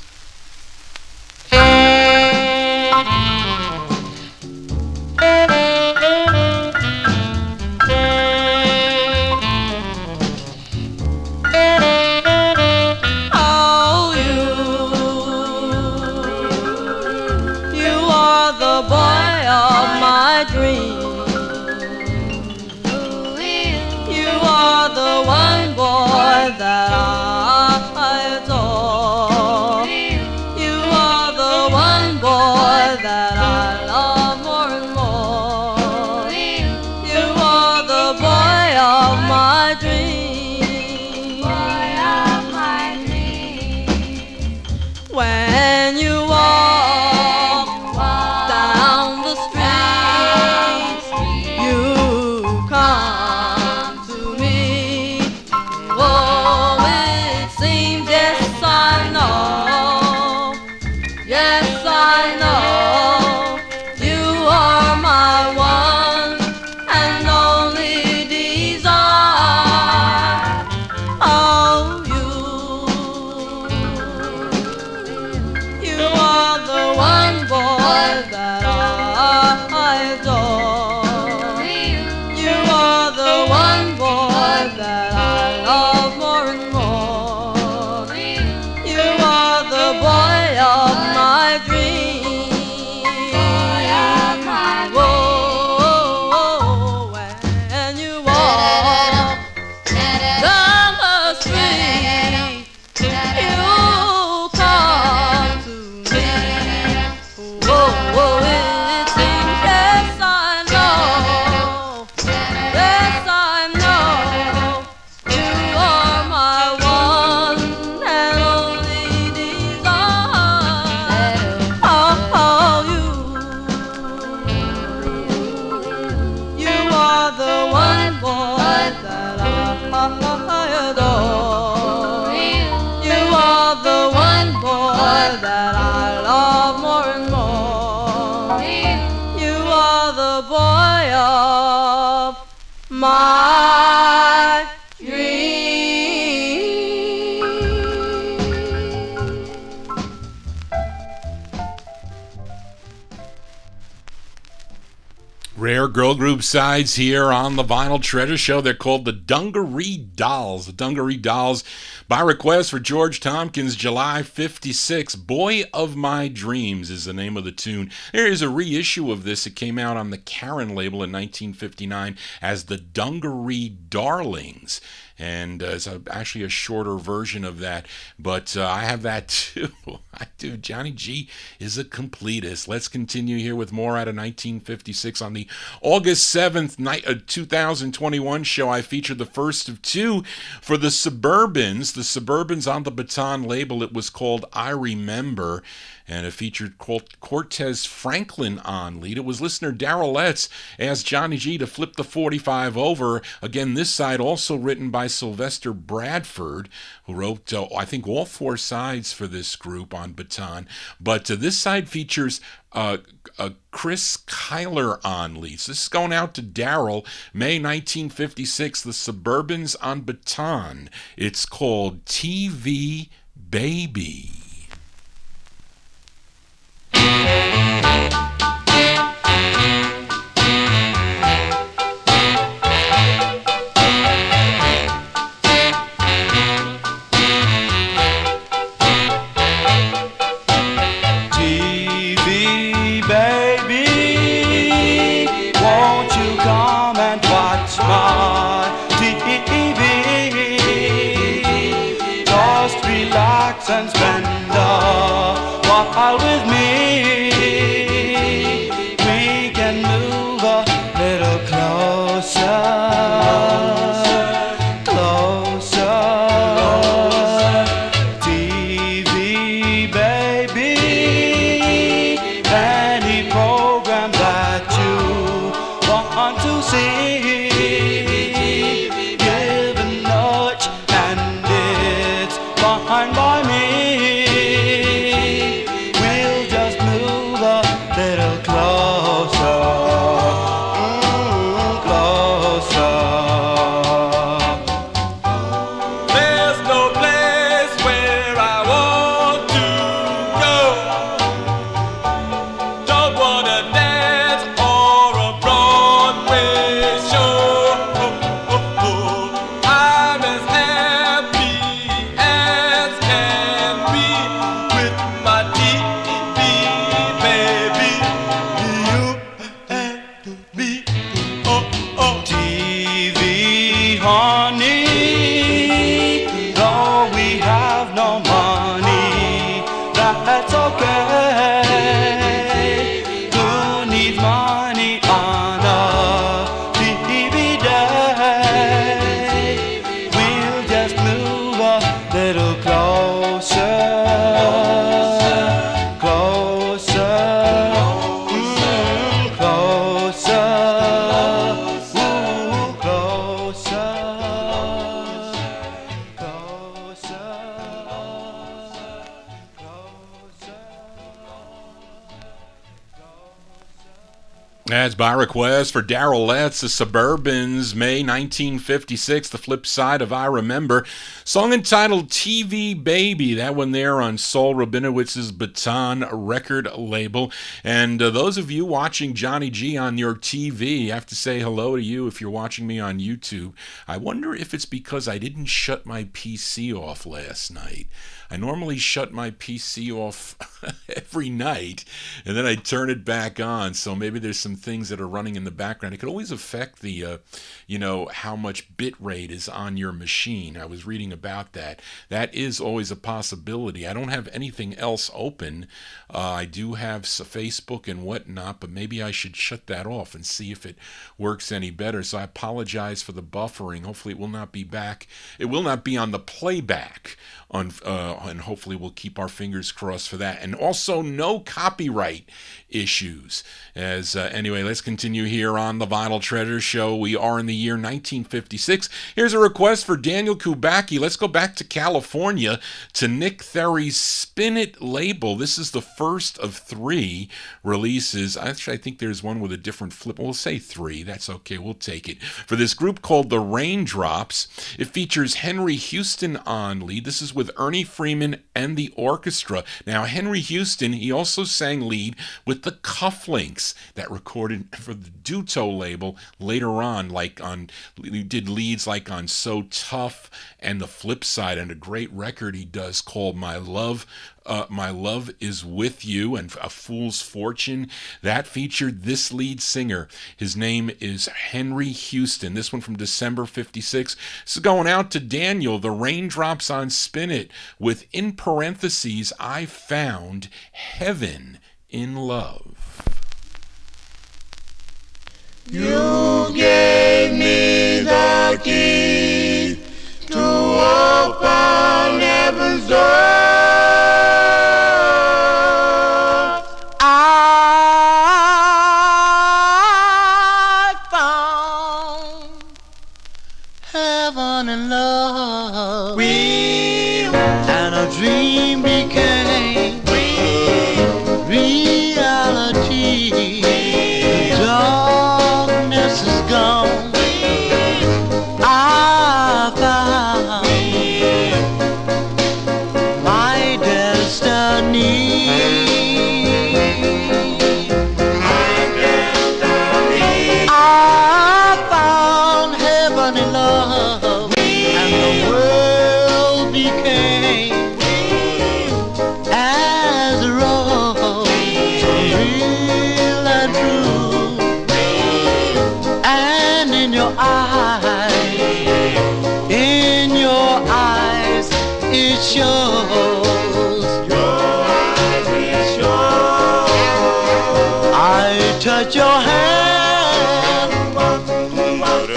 Oh, you are the boy of my dreams. The one boy that I adore. You are the one boy that I love more and more. You are the boy of my dreams. Boy of my dreams. When you walk down the street, you come my dream. Rare girl group sides here on the Vinyltreasure Show. They're called the Dungaree Dolls. The Dungaree Dolls, by request for George Tompkins, July 56. Boy of My Dreams is the name of the tune. There is a reissue of this. It came out on the Karen label in 1959 as the Dungaree Darlings. And it's actually a shorter version of that, but I have that too. I do. Johnny G is a completist. Let's continue here with more out of 1956. On the August 7th, 2021 show, I featured the first of two for the Suburbans. The Suburbans on the Baton label. It was called I Remember, and it featured Cortez Franklin on lead. It was listener Darrell Letts asked Johnny G to flip the 45 over. Again, this side also written by Sylvester Bradford, who wrote, I think, all four sides for this group on Baton. But this side features Chris Kyler on lead. So this is going out to Darrell. May 1956, the Suburbans on Baton. It's called TV Baby. And spend a while with me. We can move a little closer, closer. TV baby, any program that you want to see, give a nudge and it's fine by me. That's by request for Darrell Letts, the Suburbans, May 1956, the flip side of I Remember. Song entitled TV Baby, that one there on Saul Rabinowitz's Baton record label. And those of you watching Johnny G on your TV, I have to say hello to you if you're watching me on YouTube. I wonder if it's because I didn't shut my PC off last night. I normally shut my PC off every night, and then I turn it back on, so maybe there's some things that are running in the background. It could always affect the, how much bit rate is on your machine. I was reading about that. That is always a possibility. I don't have anything else open. I do have Facebook and whatnot, but maybe I should shut that off and see if it works any better. So I apologize for the buffering. Hopefully it will not be back. It will not be on the playback, and hopefully we'll keep our fingers crossed for that. And also no copyright issues. Anyway, Anyway, let's continue here on the Vinyl Treasure Show. We are in the year 1956. Here's a request for Daniel Kubacki. Let's go back to California to Nick Therry's Spin It label. This is the first of 3 releases. Actually, I think there's one with a different flip. We'll say 3. That's okay. We'll take it. For this group called the Raindrops, it features Henry Houston on lead. This is with Ernie Freeman and the orchestra. Now, Henry Houston, he also sang lead with the Cufflinks that recorded for the Duto label later on, he did leads like on So Tough and The Flip Side, and a great record he does called My Love Is With You, and A Fool's Fortune. That featured this lead singer. His name is Henry Houston. This one from December 56. This is going out to Daniel, the Raindrops on Spin It, with in parentheses, I found heaven in love. You gave me the key to open heaven's door. I found heaven in love. And a dream became reality. Darkness is gone. I found my destiny. I found heaven in love, and the world became as a rose, real and true. And in your eyes, it shows. I touch your hand,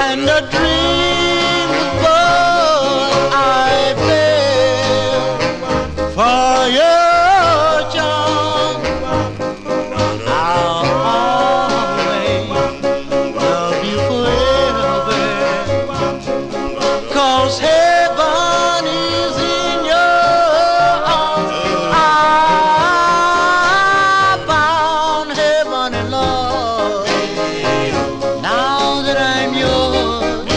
and a dream was born. I fell for your charm. I'll always love you forever, 'cause heaven is in your arms. I found heaven in love. Now that I'm yours,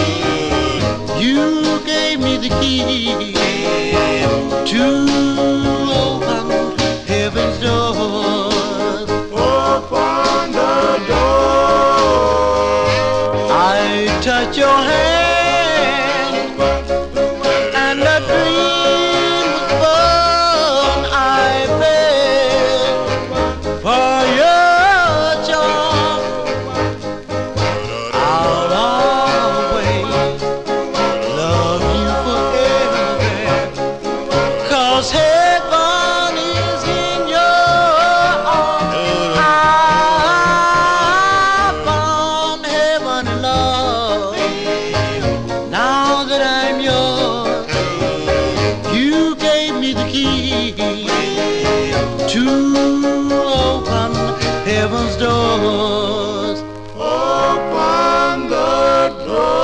you gave me the key to open heaven's doors. Open the door. I touch your hand, and a dream was born. I fell for your charm. I'll always love you forever, 'cause heaven is in your arms. I found heaven in love. Now that I'm yours, you gave me the key to open heaven's doors. Open the door.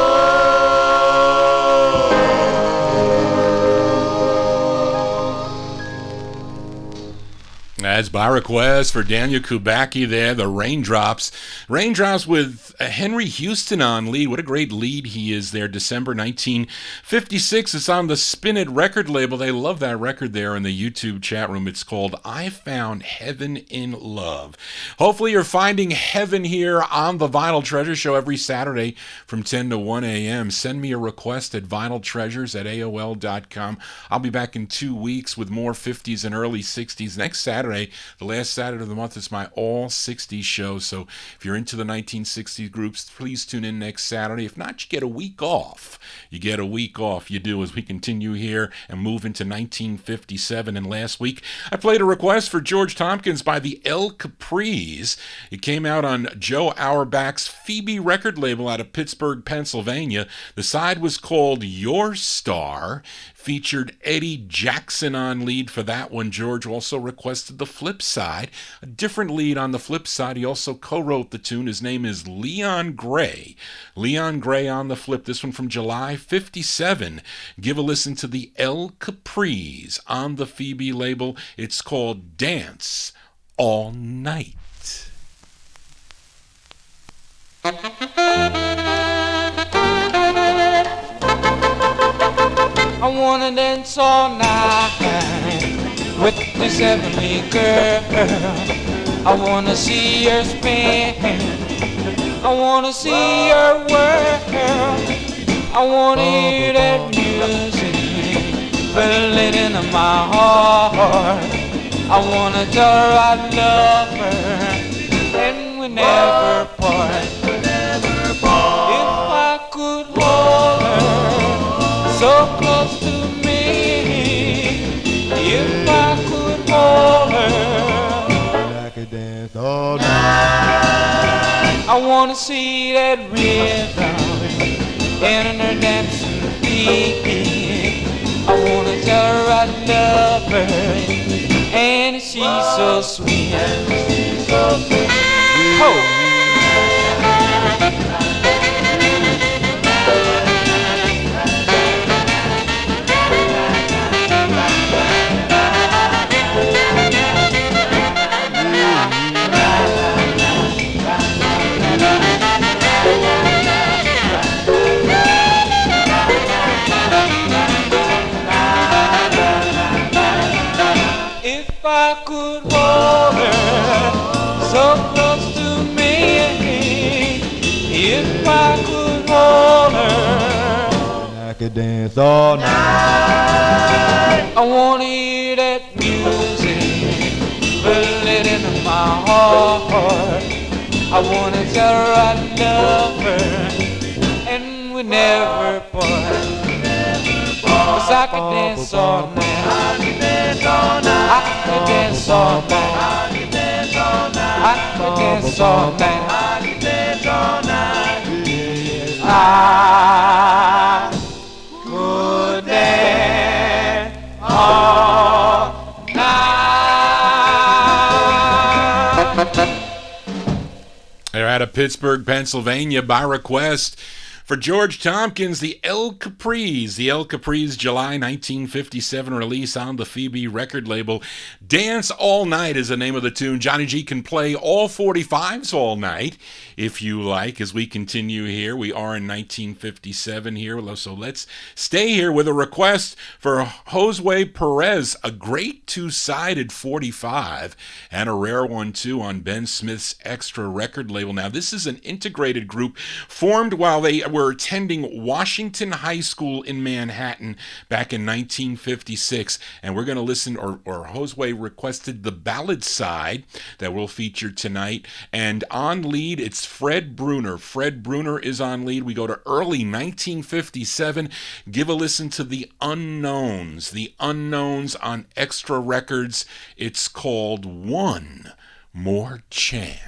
That's by request for Daniel Kubacki there, the Raindrops. Raindrops with Henry Houston on lead. What a great lead he is there. December 1956. It's on the Spin It record label. They love that record there in the YouTube chat room. It's called I Found Heaven in Love. Hopefully you're finding heaven here on the Vinyl Treasure Show every Saturday from 10 to 1 a.m. Send me a request at vinyltreasures@aol.com. I'll be back in 2 weeks with more 50s and early 60s. Next Saturday, the last Saturday of the month, is my all 60s show. So if you're into the 1960s groups, please tune in next Saturday. If not, you get a week off. You get a week off. You do, as we continue here and move into 1957. And last week, I played a request for George Tompkins by the El Capris. It came out on Joe Auerbach's Phoebe record label out of Pittsburgh, Pennsylvania. The side was called Your Star. Featured Eddie Jackson on lead for that one. George also requested the flip side, a different lead on the flip side. He also co-wrote the tune. His name is Leon Gray. Leon Gray on the flip. This one from July 57. Give a listen to the El Capris on the Phoebe label. It's called Dance All Night. I wanna dance all night with this heavenly girl. I wanna see her spin. I wanna see her whirl. I wanna hear that music filling into my heart. I wanna tell her I love her and we never part. If I could hold her so close to me, if I could hold her, I could dance all night. I wanna see that rhythm in her dancing feet. I wanna tell her I love her and she's so sweet. Oh. If I could hold her so close to me, if I could hold her, I could dance all night. I wanna hear that music filling into my heart. I wanna tell her I love her and we never part. 'Cause I could dance all night. I could dance all night. I could dance all night. I could dance all night. I could dance all night. I could dance all night. I could dance all night. They're out of Pittsburgh, Pennsylvania by request. For George Tompkins, the El Capris. The El Capris July 1957 release on the Phoebe record label. Dance All Night is the name of the tune. Johnny G can play all 45's all night, if you like, as we continue here. We are in 1957 here, so let's stay here with a request for Josue Perez, a great two-sided 45, and a rare one, too, on Ben Smith's Extra record label. Now, this is an integrated group formed while they were attending Washington High School in Manhattan back in 1956, and we're going to listen, or Josue requested the ballad side that we'll feature tonight, and on lead it's Fred Bruner. Fred Bruner is on lead. We go to early 1957. Give a listen to the Unknowns on Extra Records. It's called One More Chance.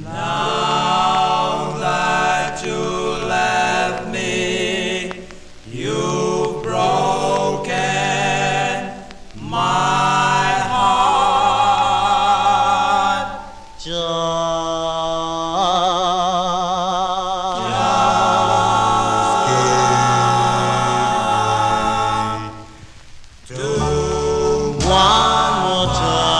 Now that you left me, you've broken my heart. One more chance.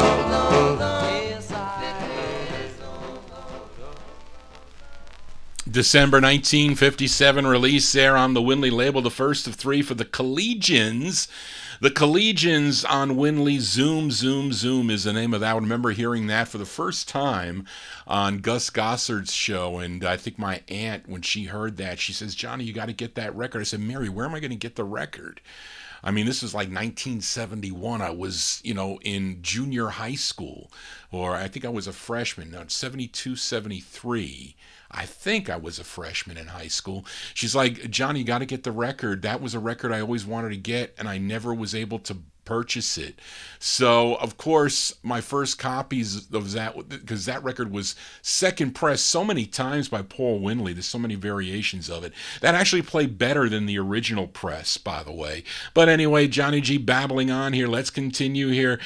December 1957 release there on the Winley label, the first of three for the Collegians. The Collegians on Winley. Zoom, Zoom, Zoom is the name of that one. I remember hearing that for the first time on Gus Gossard's show, and I think my aunt, when she heard that, she says, Johnny, you got to get that record. I said, Mary, where am I going to get the record? I mean, this was like 1971. I was, in junior high school, or I think I was a freshman. No, 72, 73. I think I was a freshman in high school. She's like, Johnny, you got to get the record. That was a record I always wanted to get, and I never was able to purchase it. So, of course, my first copies of that, because that record was second pressed so many times by Paul Winley, there's so many variations of it, that actually played better than the original press, by the way. But anyway, Johnny G babbling on here. Let's continue here.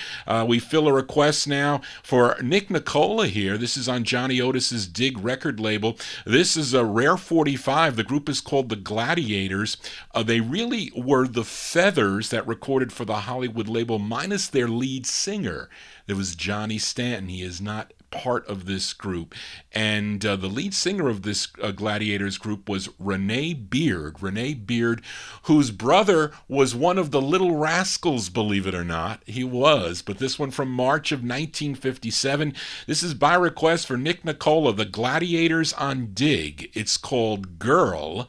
We fill a request now for Nick Nicola here. This is on Johnny Otis's Dig record label. This is a rare 45. The group is called the Gladiators. They really were the Feathers that recorded for the Hollywood label, minus their lead singer. There was Johnny Stanton. He is not part of this group. And the lead singer of this Gladiators group was Renee Beard, whose brother was one of the Little Rascals, believe it or not. He was. But this one from March of 1957. This is by request for Nick Nicola, the Gladiators on Dig. It's called Girl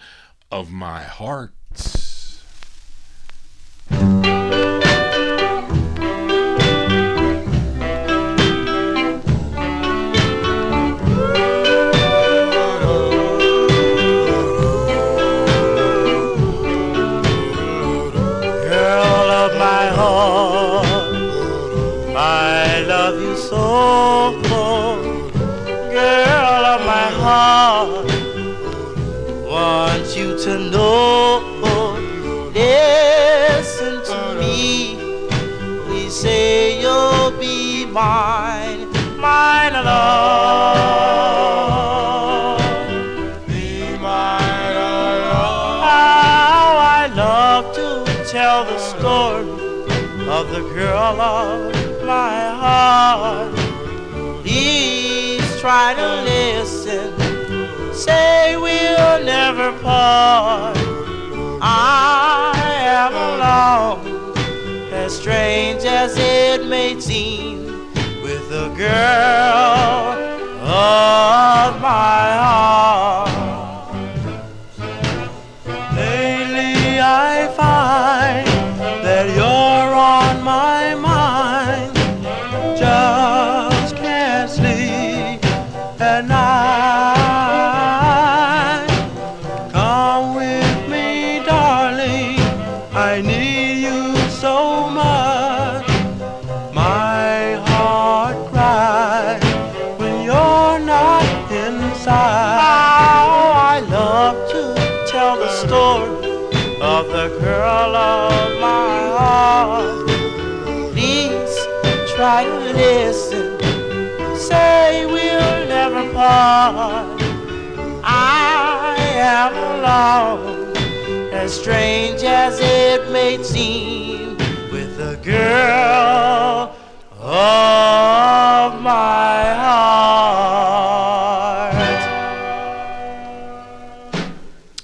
of My Heart. To know, listen to me. Please say you'll be mine, mine alone. Be mine alone. How I love to tell the story of the girl of my heart. Please try to listen. Say we'll never part. I am alone, as strange as it may seem, with the girl of my heart. Lately I find that you're on my mind. Just can't sleep at night. I need you so much. My heart cries when you're not inside. How I love to tell the story of the girl of my heart. Please try to listen. Say we'll never part. I am alone, as strange as it may seem, with the girl of my heart.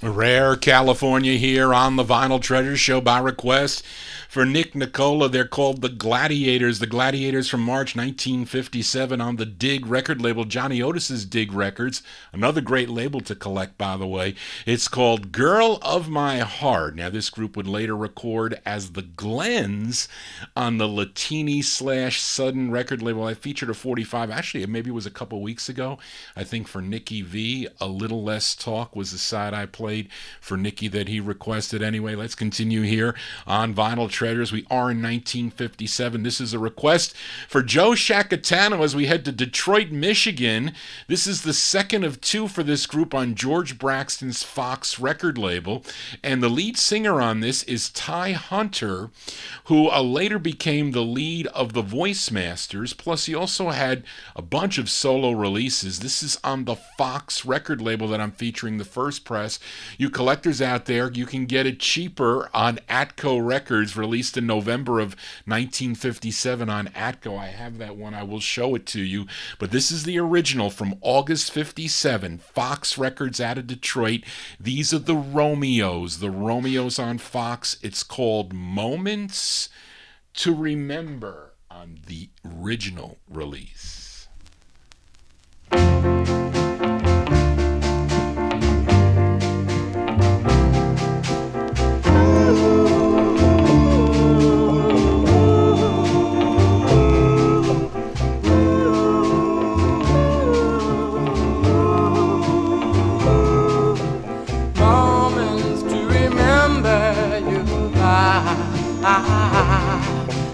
Rare California here on the Vinyltreasure Show by request for Nick Nicola. They're called the Gladiators. The Gladiators from March 1957 on the Dig record label, Johnny Otis's Dig Records. Another great label to collect, by the way. It's called Girl of My Heart. Now, this group would later record as the Glens on the Latini/Sudden record label. I featured a 45. Actually, maybe it was a couple weeks ago. I think for Nicky V, A Little Less Talk was the side I played for Nicky that he requested. Anyway, let's continue here on Vinyltreasure. We are in 1957. This is a request for Joe Shacatano as we head to Detroit, Michigan. This is the second of two for this group on George Braxton's Fox record label. And the lead singer on this is Ty Hunter, who later became the lead of the Voice Masters. Plus, he also had a bunch of solo releases. This is on the Fox record label that I'm featuring, the first press. You collectors out there, you can get it cheaper on Atco Records, released released in November of 1957 on Atco. I have that one. I will show it to you. But this is the original from August 57, Fox Records out of Detroit. These are the Romeos. The Romeos on Fox. It's called Moments to Remember on the original release.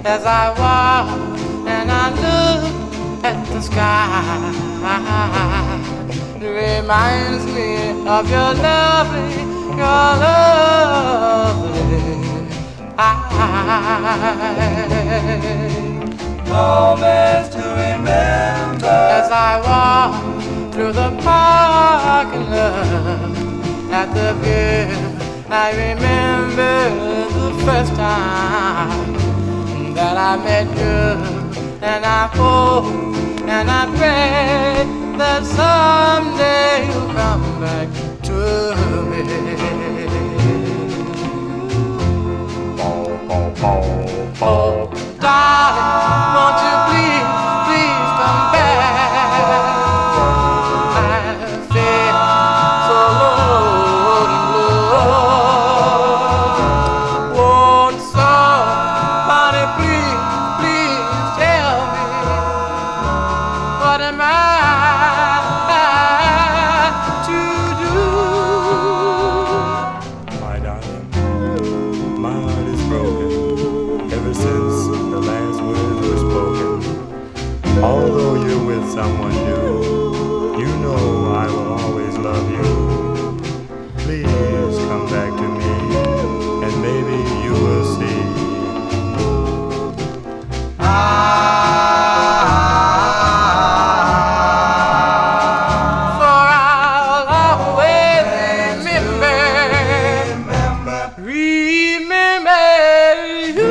As I walk and I look at the sky, it reminds me of your lovely eyes. Moments to remember as I walk through the parking lot at the view. I remember the first time that I met you, and I hope and I pray that someday you'll come back to me. Oh, darling, won't you please, please come back? I feel so low and blue. Won't somebody please tell me, what am I to do? My darling, my heart is broken ever since the last words were spoken. Although you're with someone new, you know I will always love you. Please come back to me, and maybe you will see. For I'll always remember you.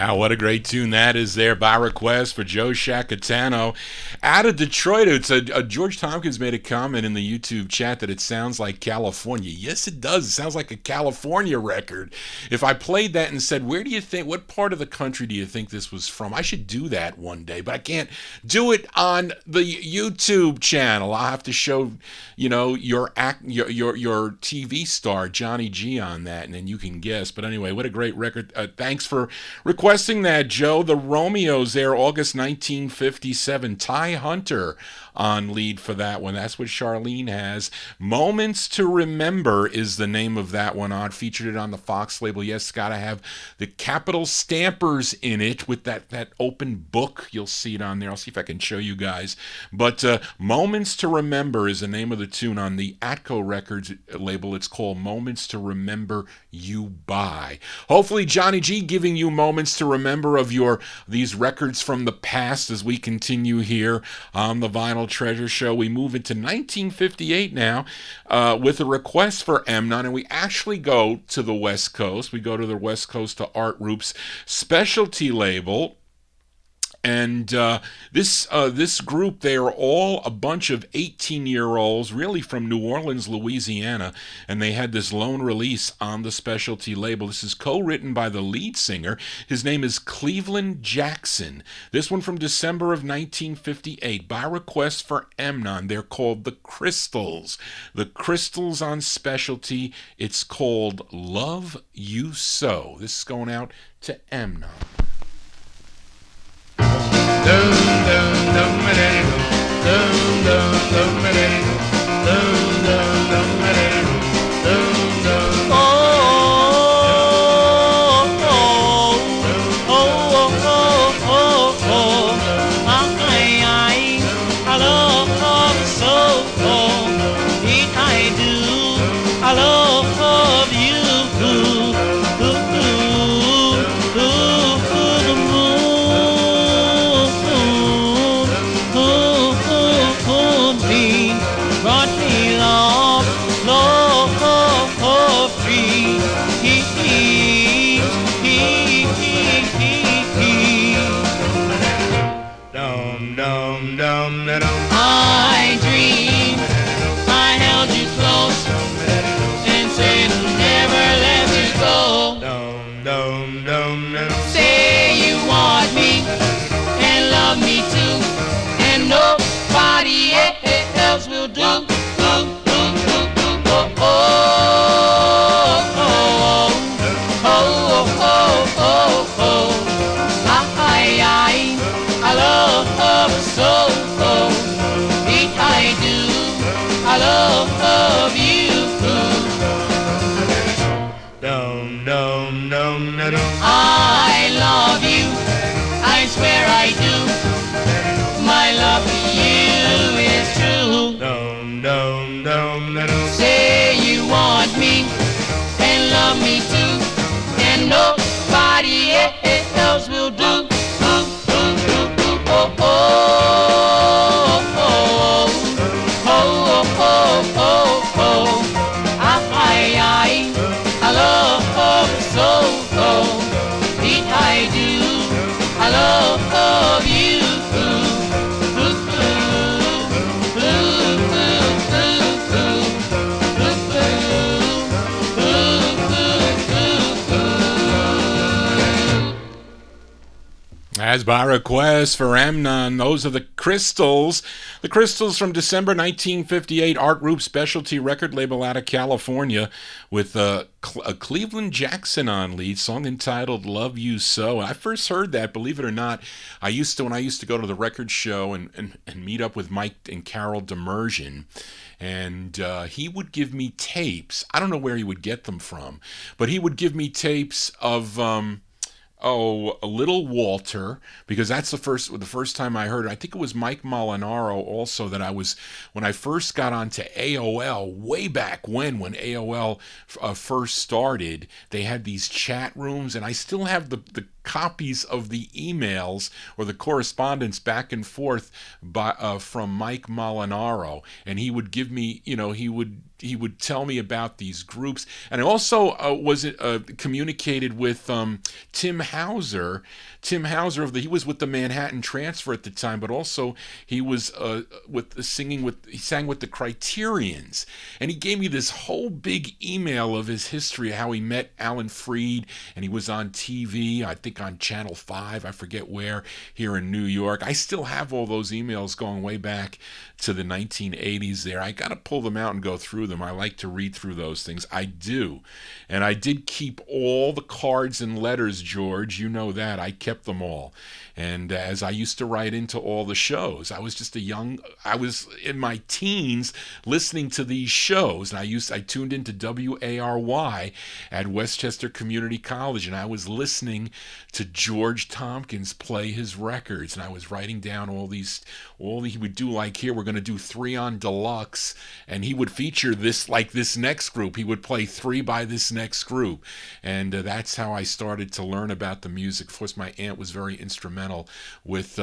What a great tune that is there by request for Joe Shacatano out of Detroit. It's George Tompkins made a comment in the YouTube chat that it sounds like California. Yes, it does. It sounds like a California record. If I played that and said, what part of the country do you think this was from? I should do that one day, but I can't do it on the YouTube channel. I'll have to show, your TV star, Johnny G, on that, and then you can guess. But anyway, what a great record. Thanks for requesting that, Joe. The Romeos there, August 1957. Ty Hunter on lead for that one. That's what Charlene has. Moments to Remember is the name of that one. I featured it on the Fox label. Yes, it's got to have the capital stampers in it with that open book. You'll see it on there. I'll see if I can show you guys. But Moments to Remember is the name of the tune on the Atco Records label. It's called Moments to Remember You By. Hopefully Johnny G giving you moments to remember of these records from the past as we continue here on the Vinyltreasure Show. We move into 1958 now with a request for Emnon, and we actually go to the West Coast. We go to the West Coast to Art Roop's specialty label. And this group, they are all a bunch of 18-year-olds, really from New Orleans, Louisiana, and they had this lone release on the specialty label. This is co-written by the lead singer. His name is Cleveland Jackson. This one from December of 1958, by request for Emnon. They're called the Crystals. The Crystals on specialty. It's called Love You So. This is going out to Emnon. Dum dum da dum. I dreamed I held you close and said never let you go. Dum dum dum da dum. Say you want me and love me too, and nobody else will do. I love so, I do. I love you. Dum dum dum da dum. I love you. I swear I do. My love for you is true. Dum dum dum da dum. Say you want me and love me too, and nobody else will do. I love so, I do. I love you. As by request for Amnon, those are the Crystals. The Crystals from December 1958, art group specialty record label out of California, with a Cleveland Jackson on lead, song entitled Love You So. I first heard that, believe it or not, when I used to go to the record show and meet up with Mike and Carol Demersion. And he would give me tapes. I don't know where he would get them from, but he would give me tapes of a Little Walter, because that's the first time I heard it. I think it was Mike Molinaro also that when I first got onto AOL, way back when AOL first started, they had these chat rooms, and I still have the copies of the emails or the correspondence back and forth from Mike Molinaro, and he would give me, he would tell me about these groups. And I also communicated with Tim Hauser. Tim Hauser he was with the Manhattan Transfer at the time, but also he was he sang with the Criterions, and he gave me this whole big email of his history, how he met Alan Freed, and he was on TV, I think on Channel 5, I forget where, here in New York. I still have all those emails going way back to the 1980s there. I got to pull them out and go through them. I like to read through those things. I do. And I did keep all the cards and letters, George. You know that. I kept them all. And as I used to write into all the shows, I was in my teens listening to these shows. And I tuned into WARY at Westchester Community College, and I was listening to George Tompkins play his records, and I was writing down all he would do, like here, we're going to do 3 on Deluxe, and he would feature this next group. He would play 3 by this next group, and that's how I started to learn about the music. Of course, my aunt was very instrumental with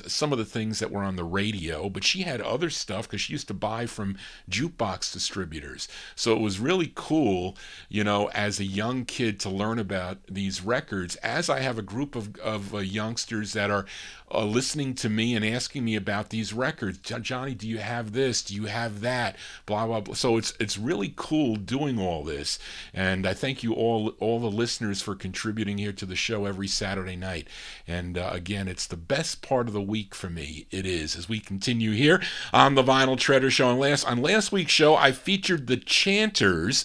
some of the things that were on the radio, but she had other stuff because she used to buy from jukebox distributors. So it was really cool, as a young kid, to learn about these records, as I have a group of youngsters that are listening to me and asking me about these records. Johnny, do you have this? Do you have that? Blah, blah, blah. So it's really cool doing all this. And I thank you all the listeners for contributing here to the show every Saturday night. And again, it's the best part of the week for me. It is, as we continue here on the Vinyltreasure Show. On last week's show, I featured the Chanters,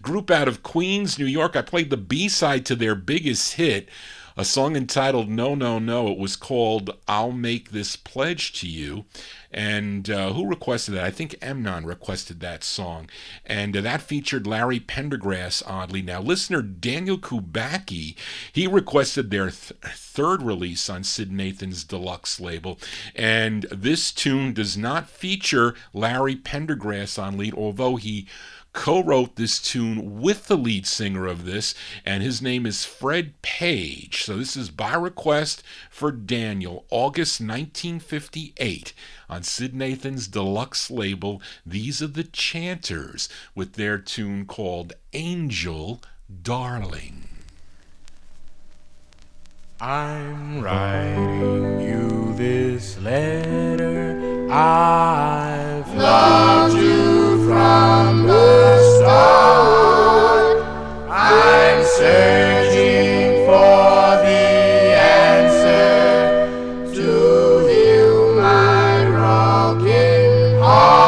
group out of Queens, New York. I played the B-side to their biggest hit, a song entitled No, No, No. It was called I'll Make This Pledge to You. And who requested that? I think Amnon requested that song. And that featured Larry Pendergrass, oddly. Now, listener Daniel Kubacki, he requested their third release on Sid Nathan's Deluxe label. And this tune does not feature Larry Pendergrass on lead, although he co-wrote this tune with the lead singer of this, and his name is Fred Page. So this is by request for Daniel, August 1958, on Sid Nathan's Deluxe label. These are the Chanters with their tune called Angel Darling. I'm writing you this letter. I've loved you from the start. I'm searching for the answer to heal my broken heart.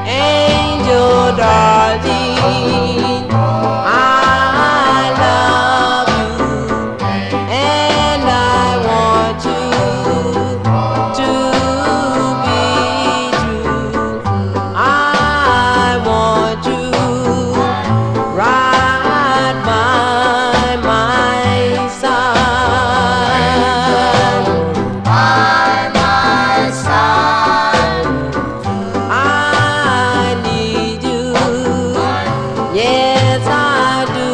Angel darling, I love you, and I want you to be true. I want you right by my side. By my side. I need you. Yes, I do.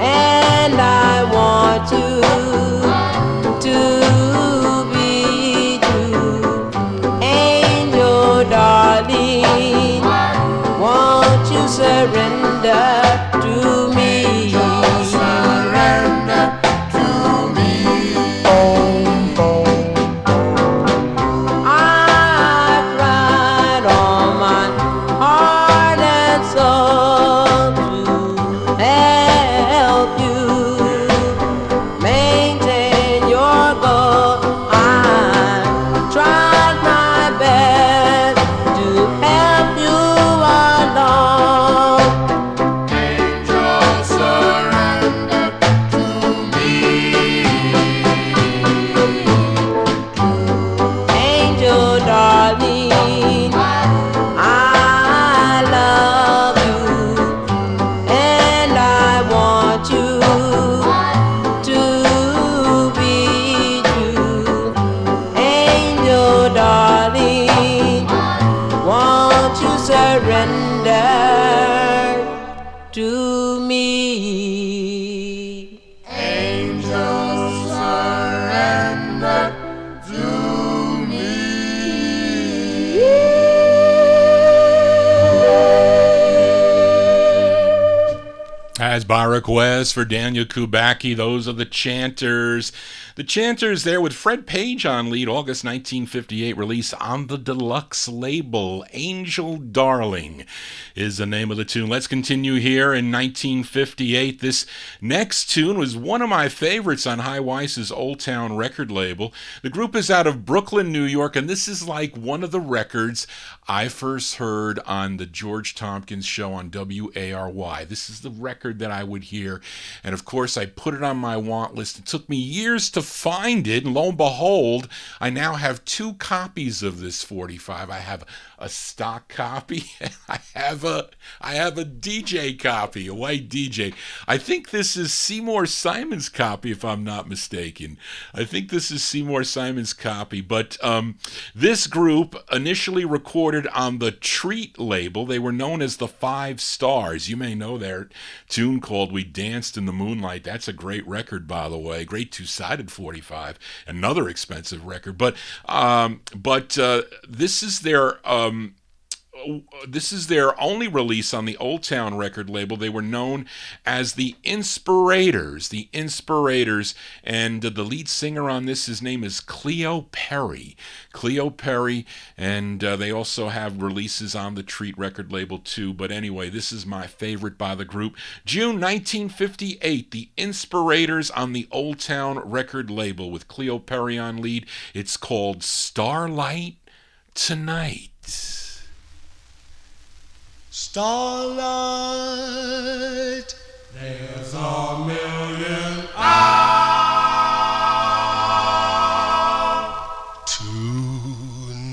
And I want you to be true. Angel darling, won't you surrender to me? Surrender to me. I cried all my heart and soul to help you maintain your goal. I tried my best to help you along. Angel, surrender to me. Angel darling, I love you, and I want you to be true. Angel darling, won't you surrender to me? Angel, surrender to me. As by request for Daniel Kubacki, those are the Chanters. The Chanters there with Fred Page on lead, August 1958, released on the deluxe label. Angel Darling is the name of the tune. Let's continue here in 1958. This next tune was one of my favorites on High Weiss's Old Town record label. The group is out of Brooklyn, New York, and this is like one of the records I first heard on the George Tompkins show on WARY. This is the record that I would hear, and of course I put it on my want list. It took me years to find it, and lo and behold, I now have 2 copies of this 45. I have a stock copy, and I have a DJ copy, a white DJ. I think this is Seymour Simon's copy, if I'm not mistaken. I think this is Seymour Simon's copy, but this group initially recorded on the Treat label. They were known as the 5 Stars. You may know their tune called We Danced in the Moonlight. That's a great record, by the way. Great two-sided 45. Another expensive record. But this is their only release on the Old Town record label. They were known as the Inspirators. The Inspirators, and the lead singer on this, his name is Cleo Perry. Cleo Perry, and they also have releases on the Treat record label too. But anyway, this is my favorite by the group. June 1958, the Inspirators on the Old Town record label with Cleo Perry on lead. It's called Starlight Tonight. Starlight, there's a million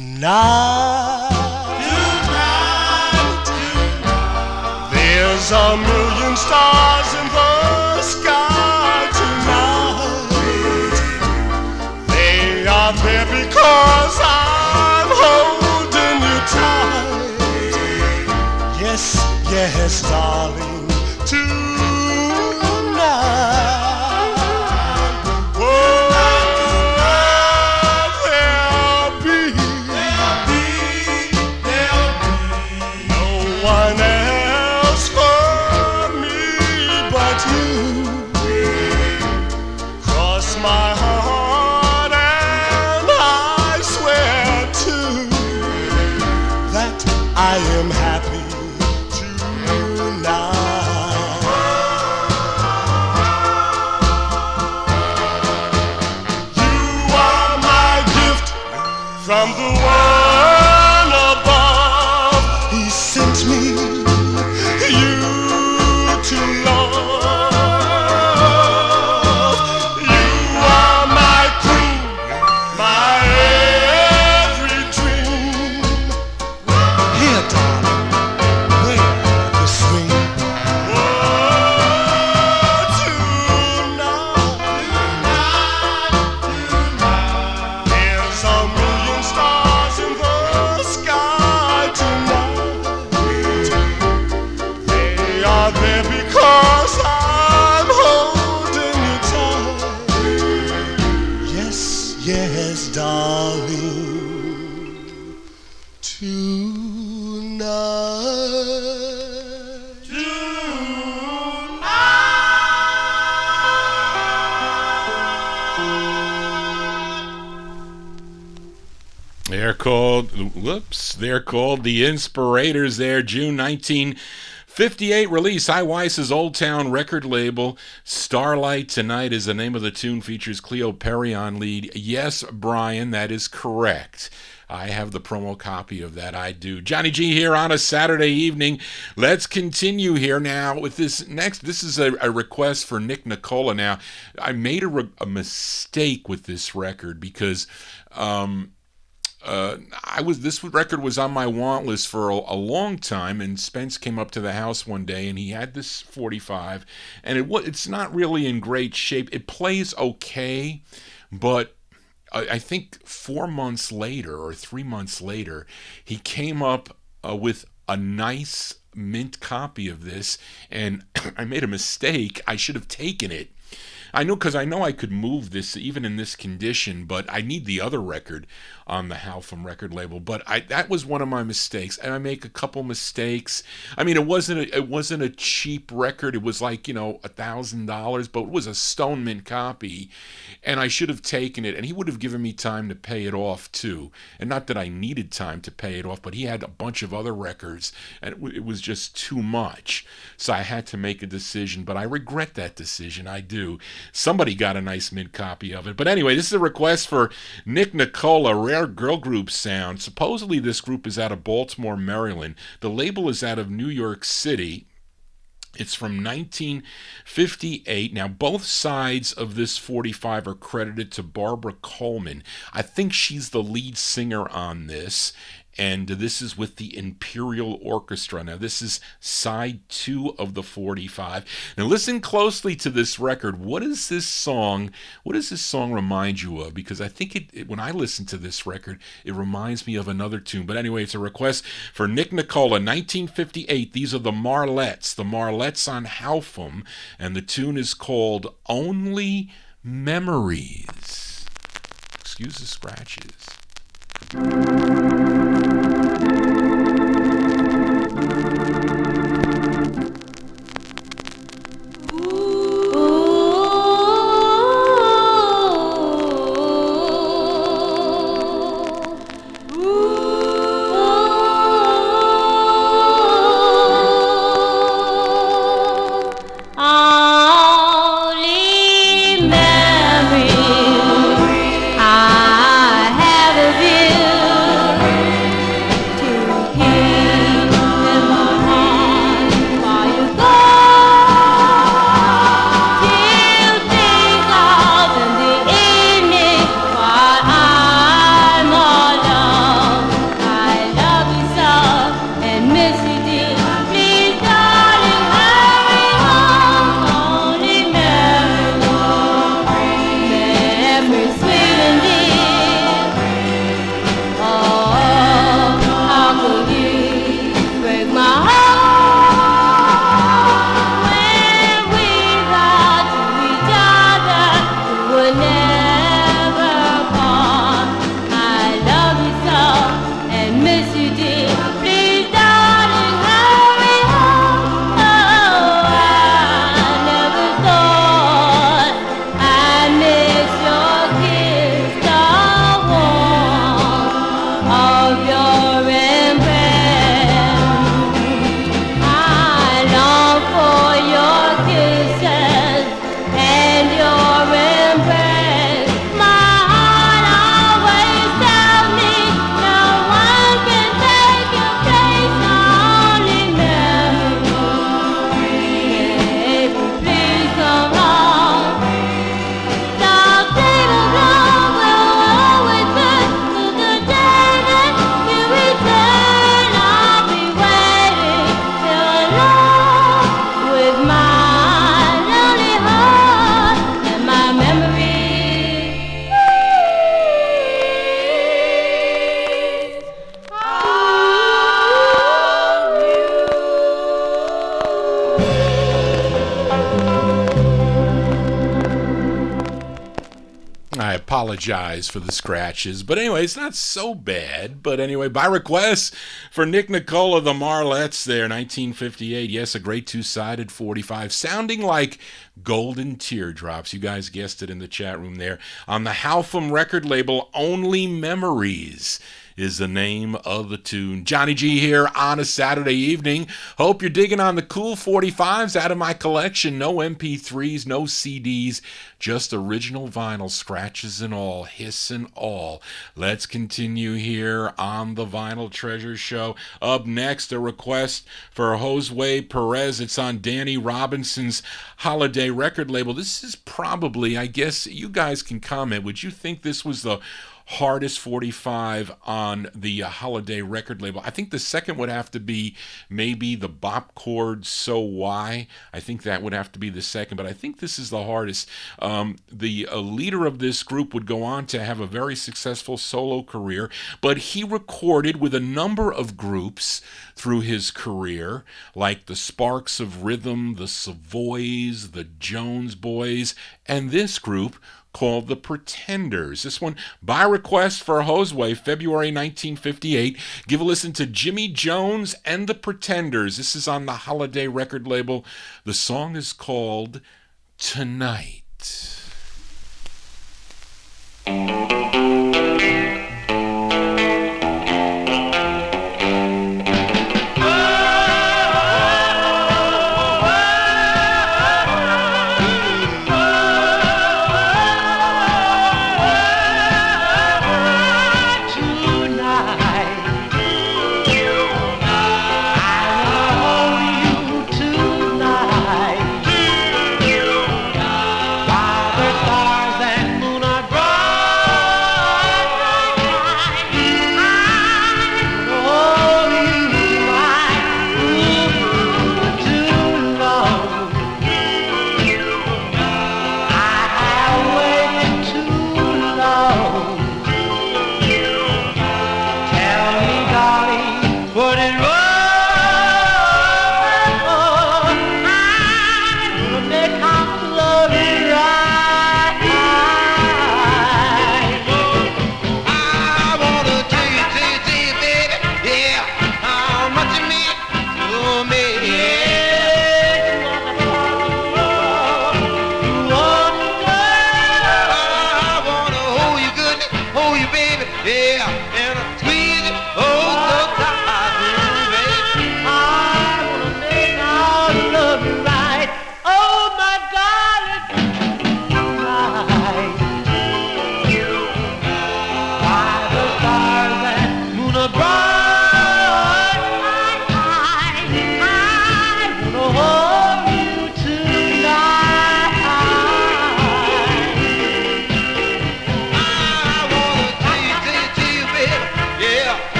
tonight. There's a million stars in the sky tonight. They are there because I'm holding you tight. Yes, yes, darling, tonight. There'll be no one else for me but From the one above, he sent me you to love. You are my queen, my every dream. Here, darling, wear the swing. Oh, tonight, there's a million stars in the sky tonight. They are there because I'm holding you tight. Yes, yes, darling, tonight. They're called the Inspirators there, June 1958 release, Iweiss's Old Town record label. Starlight Tonight is the name of the tune, features Cleo Perry on lead. Yes, Brian, that is correct. I have the promo copy of that, I do. Johnny G here on a Saturday evening. Let's continue here now with this next. This is a request for Nick Nicola. Now, I made a mistake with this record because this record was on my want list for a long time, and Spence came up to the house one day and he had this 45, and it's not really in great shape. It plays okay, but I think 4 months later or 3 months later, he came up with a nice mint copy of this, and I made a mistake. I should have taken it. I know, because I know I could move this even in this condition, but I need the other record on the Halfum record label. But that was one of my mistakes, and I make a couple mistakes. I mean, it wasn't a cheap record. It was like, $1,000, but it was a stone mint copy, and I should have taken it. And he would have given me time to pay it off too. And not that I needed time to pay it off, but he had a bunch of other records, and it was just too much. So I had to make a decision, but I regret that decision. I do. Somebody got a nice mint copy of it. But anyway, this is a request for Nick Nicola, Rare Girl Group sound. Supposedly this group is out of Baltimore, Maryland. The label is out of New York City. It's from 1958. Now, both sides of this 45 are credited to Barbara Coleman. I think she's the lead singer on this. And this is with the Imperial Orchestra. Now, this is side 2 of the 45. Now, listen closely to this record. What does this song remind you of? Because I think when I listen to this record, it reminds me of another tune. But anyway, it's a request for Nick Nicola, 1958. These are the Marlettes. The Marlettes on Halfum. And the tune is called Only Memories. Excuse the scratches. Memories I have of you. I apologize for the scratches, but anyway, it's not so bad. But anyway, by request for Nick Nicola, the Marlettes there, 1958. Yes, a great two-sided 45, sounding like Golden Teardrops. You guys guessed it in the chat room there. On the Halfam record label, Only Memories is the name of the tune. Johnny G here on a Saturday evening. Hope you're digging on the cool 45s out of my collection. No MP3s, no CDs, just original vinyl, scratches and all, hiss and all. Let's continue here on the Vinyltreasure Show. Up next, a request for Josue Perez. It's on Danny Robinson's Holiday record label. This is probably, I guess you guys can comment, would you think this was the hardest 45 on the Holiday record label? I think the second would have to be maybe the Bop Chord So Why. I think that would have to be the second, but I think this is the hardest. The leader of this group would go on to have a very successful solo career, but he recorded with a number of groups through his career, like the Sparks of Rhythm, the Savoys, the Jones Boys, and this group called The Pretenders. This one by request for Josue, February 1958. Give a listen to Jimmy Jones and The Pretenders. This is on the Holiday record label. The song is called Tonight.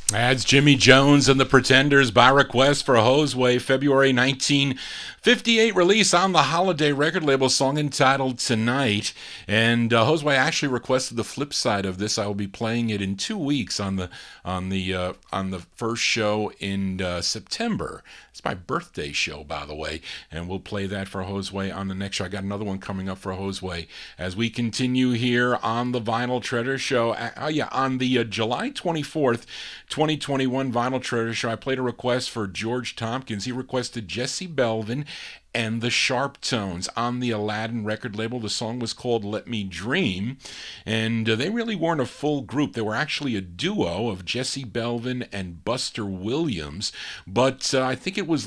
That's Jimmy Jones and the Pretenders by request for Josue, February 1958 release on the Holiday record label, song entitled Tonight. And Josue actually requested the flip side of this. I will be playing it in 2 weeks on the first show in September. It's my birthday show, by the way, and we'll play that for Josue on the next show. I got another one coming up for Josue as we continue here on the Vinyltreasure Show. On the July 24th, 2021 Vinyltreasure Show, I played a request for George Tompkins. He requested Jesse Belvin and the Sharp Tones on the Aladdin record label. The song was called Let Me Dream, and they really weren't a full group. They were actually a duo of Jesse Belvin and Buster Williams, but I think it was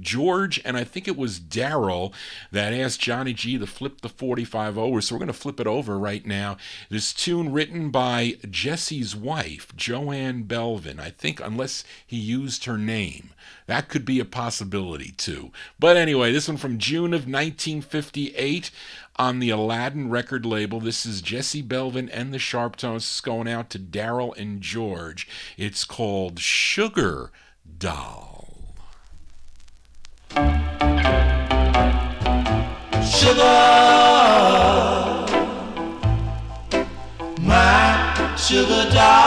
George and I think it was Daryl that asked Johnny G to flip the 45 over, so we're going to flip it over right now. This tune written by Jesse's wife, Joanne Belvin, I think, unless he used her name. That could be a possibility, too. But anyway, this one from June of 1958 on the Aladdin record label. This is Jesse Belvin and the Sharp Tones. It's going out to Daryl and George. It's called Sugar Doll. Sugar, my sugar darling,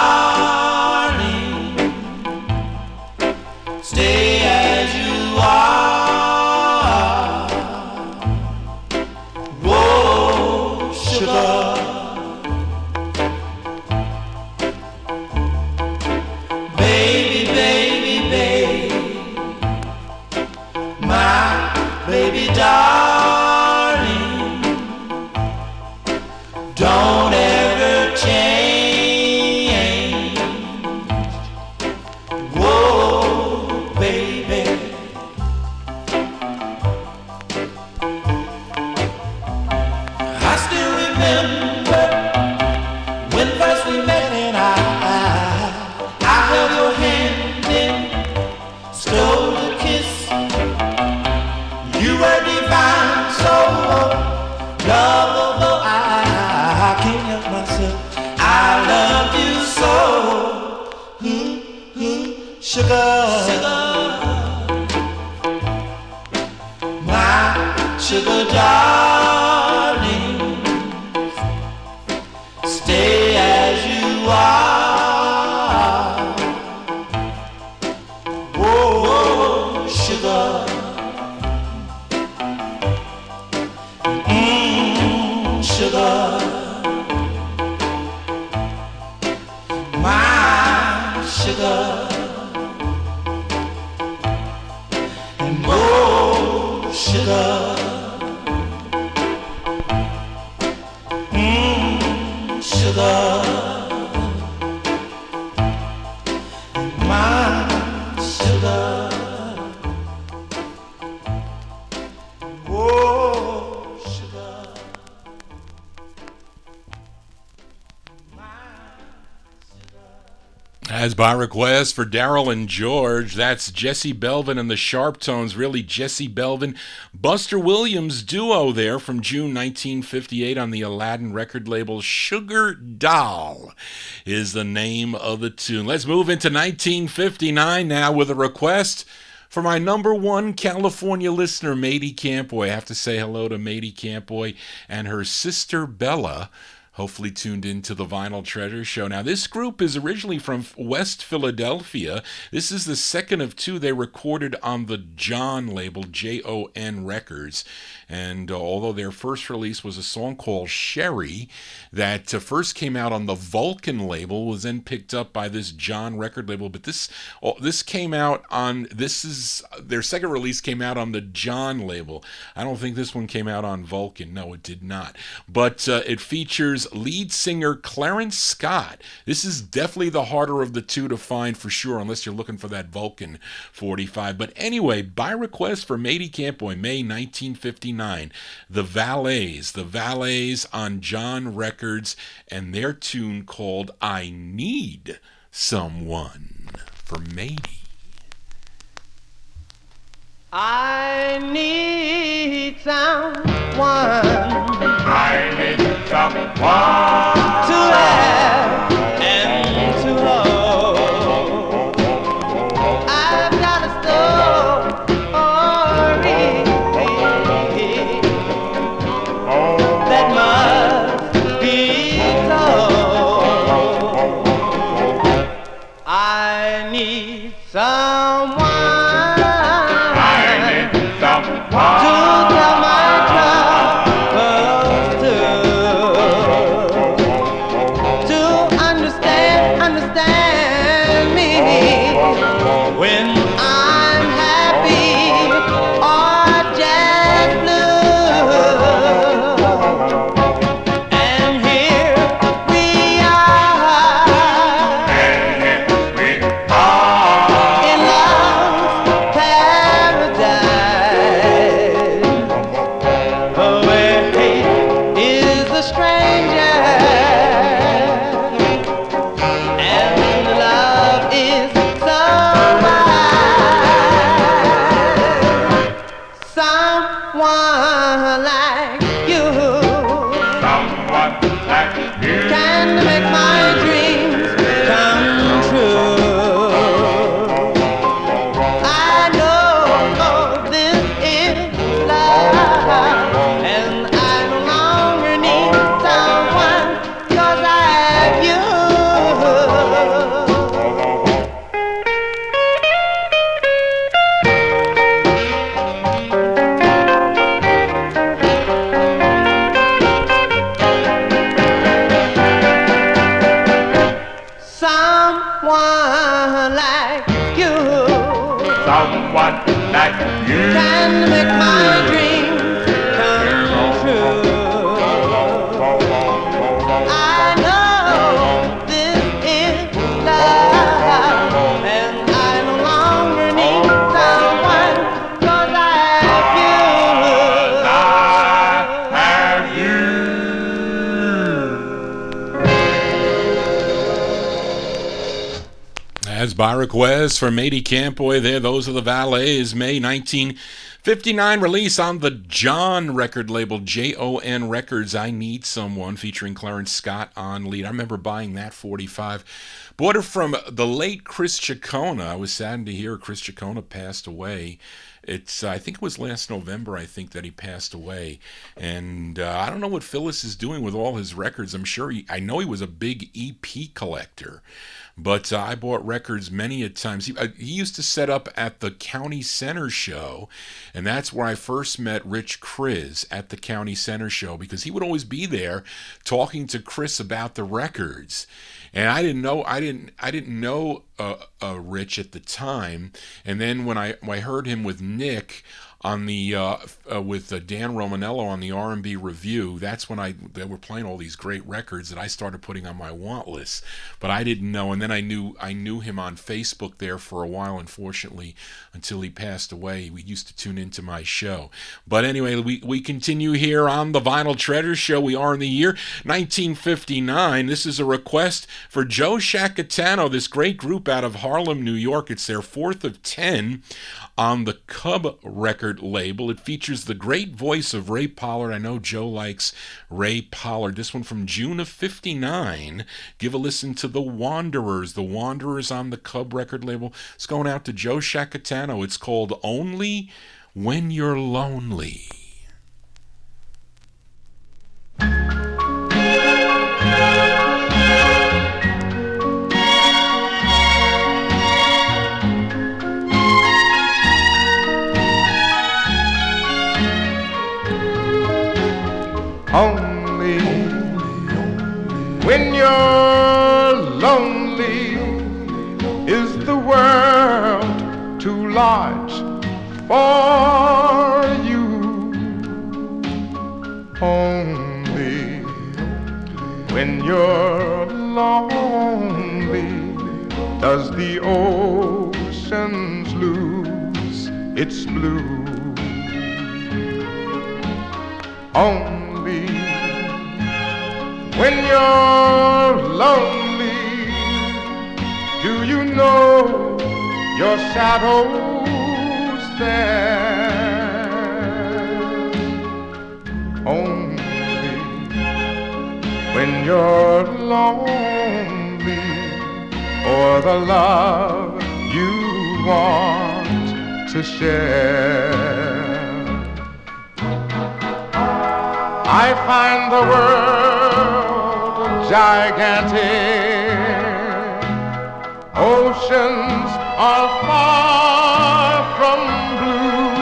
stay as you are. Whoa, sugar, baby, baby, baby, my baby darling, don't ever change. Whoa, baby, I still remember when first we met and I held your hand and stole a kiss. You were divine, so lovable, I can't help myself. I love you so, sugar, my sugar darling, stay as you are. Whoa, sugar, sugar, my sugar, and more sugar, sugar, my sugar, oh, sugar. As by request for Daryl and George, that's Jesse Belvin and the Sharp Tones, really Jesse Belvin, Buster Williams duo there from June 1958 on the Aladdin record label. Sugar Doll is the name of the tune. Let's move into 1959 now with a request for my number one California listener, Mady Campoy. I have to say hello to Mady Campoy and her sister Bella, hopefully tuned into the Vinyltreasure show. Now, this group is originally from West Philadelphia. This is the second of two they recorded on the John label, Jon Records. And although their first release was a song called Sherry, that first came out on the Vulcan label, was then picked up by this John record label. But this came out on, their second release came out on the John label. I don't think this one came out on Vulcan. No, it did not. But it features lead singer Clarence Scott. This is definitely the harder of the two to find for sure, unless you're looking for that Vulcan 45. But anyway, by request for Mady Campoy, May 1959, The Valets on John Records, and their tune called I Need Someone for Mady. I need someone. I need someone to have and to hold. I've got a story that must be told. I need someone to tell my troubles to understand me when I'm happy or someone like you. Someone like you Can make my dreams come true. I know this is love, and I no longer need someone 'cause I have you. As by request from Matey Campoy there, those are the Valets, May 1959 release on the John record label, Jon Records, I Need Someone, featuring Clarence Scott on lead. I remember buying that 45. Bought it from the late Chris Ciccona. I was saddened to hear Chris Ciccona passed away. I think it was last November, I think, that he passed away. And I don't know what Phyllis is doing with all his records. I know he was a big EP collector. But I bought records many a times. He used to set up at the County Center show, and that's where I first met Rich Chris at the County Center show, because he would always be there talking to Chris about the records. And I didn't know Rich at the time. And then when I heard him with Nick on the with Dan Romanello on the R&B Review, that's when they were playing all these great records that I started putting on my want list. But I didn't know, and then I knew him on Facebook there for a while, unfortunately, until he passed away. We used to tune into my show. But anyway, we continue here on the Vinyltreasure Show. We are in the year 1959. This is a request for Joe Shacatano, this great group out of Harlem, New York. It's their 4th of 10 on the Cub record label. It features the great voice of Ray Pollard. I know Joe likes Ray Pollard. This one from June of 59. Give a listen to The Wanderers. The Wanderers on the Cub record label. It's going out to Joe Shacatano. It's called Only When You're Lonely. Only when you're lonely is the world too large for you. Only when you're lonely does the oceans lose its blue. Only when you're lonely do you know your shadow's there. Only when you're lonely for the love you want to share. I find the world gigantic. Oceans are far from blue.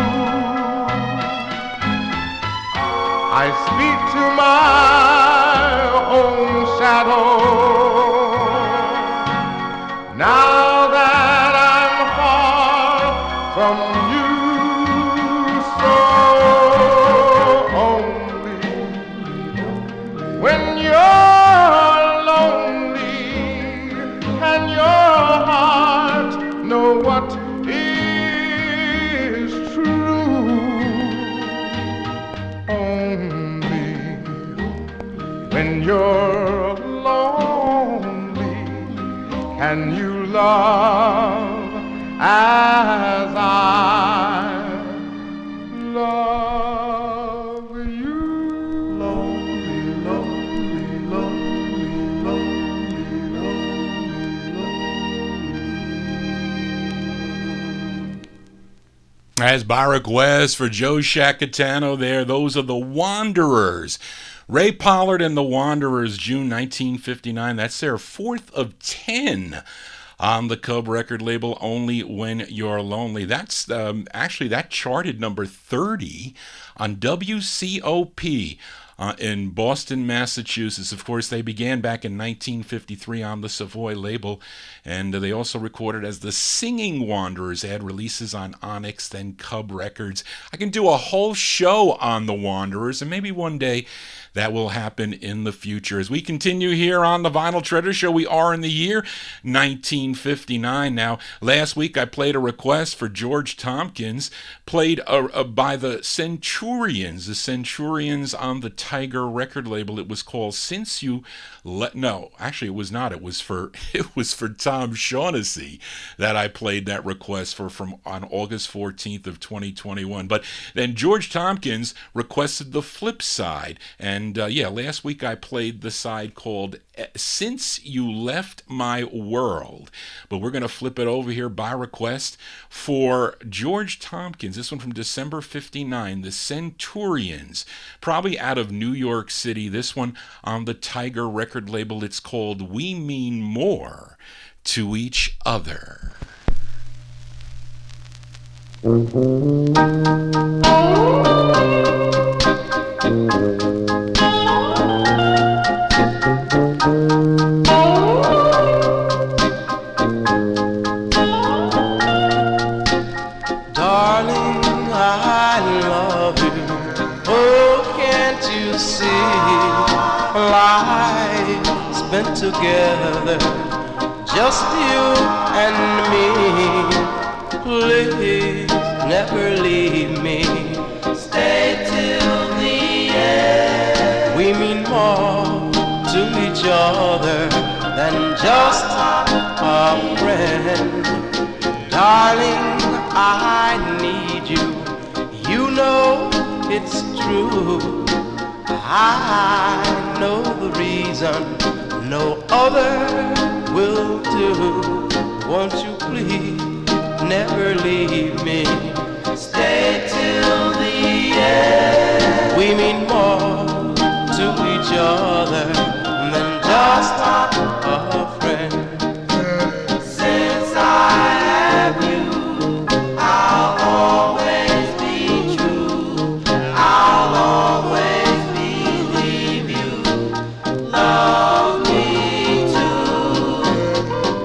I speak to my own shadow now that I'm far from you. When you're lonely, can your heart know what is true? Only when you're lonely can you love as I love you. As by request for Joe Shacatano there, those are the Wanderers. Ray Pollard and the Wanderers, June 1959. That's their 4th of 10 on the Cub record label, Only When You're Lonely. That's actually, that charted number 30 on WCOP. in Boston, Massachusetts. Of course, they began back in 1953 on the Savoy label, and they also recorded as the Singing Wanderers. They had releases on Onyx, then Cub Records. I can do a whole show on the Wanderers, and maybe one day that will happen in the future. As we continue here on the Vinyltreasure Show, we are in the year 1959. Now, last week I played a request for George Tompkins, played by the Centurions. The Centurions on the Tiger record label. It was called Since You No, actually it was not. It was for Tom Shaughnessy that I played that request for on August 14th of 2021. But then George Tompkins requested the flip side, and last week I played the side called Since You Left My World. But we're going to flip it over here by request for George Tompkins. This one from December 59, the Centurions, probably out of New York City. This one on the Tiger record label. It's called We Mean More to Each Other. Spent together, just you and me. Please never leave me. Stay till the end. We mean more to each other than just a friend. Darling, I need you. You know it's true. I know the reason no other will do. Won't you please never leave me? Stay till the end. We mean more to each other than just a friend. Since I have you, I'll always be true. I'll always believe you. Love me too.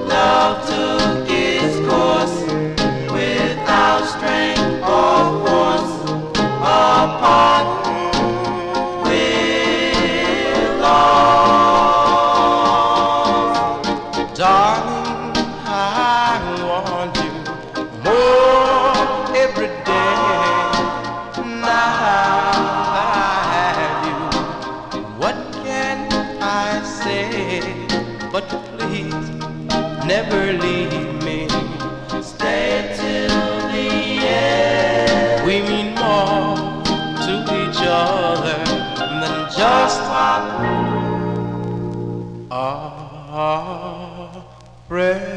Love took its course without strength or force. Apart we're lost. Darling, I want you more every day. Now that I have you, what can I say? But please never leave me. Stay till the end. We mean more to each other than just a friend.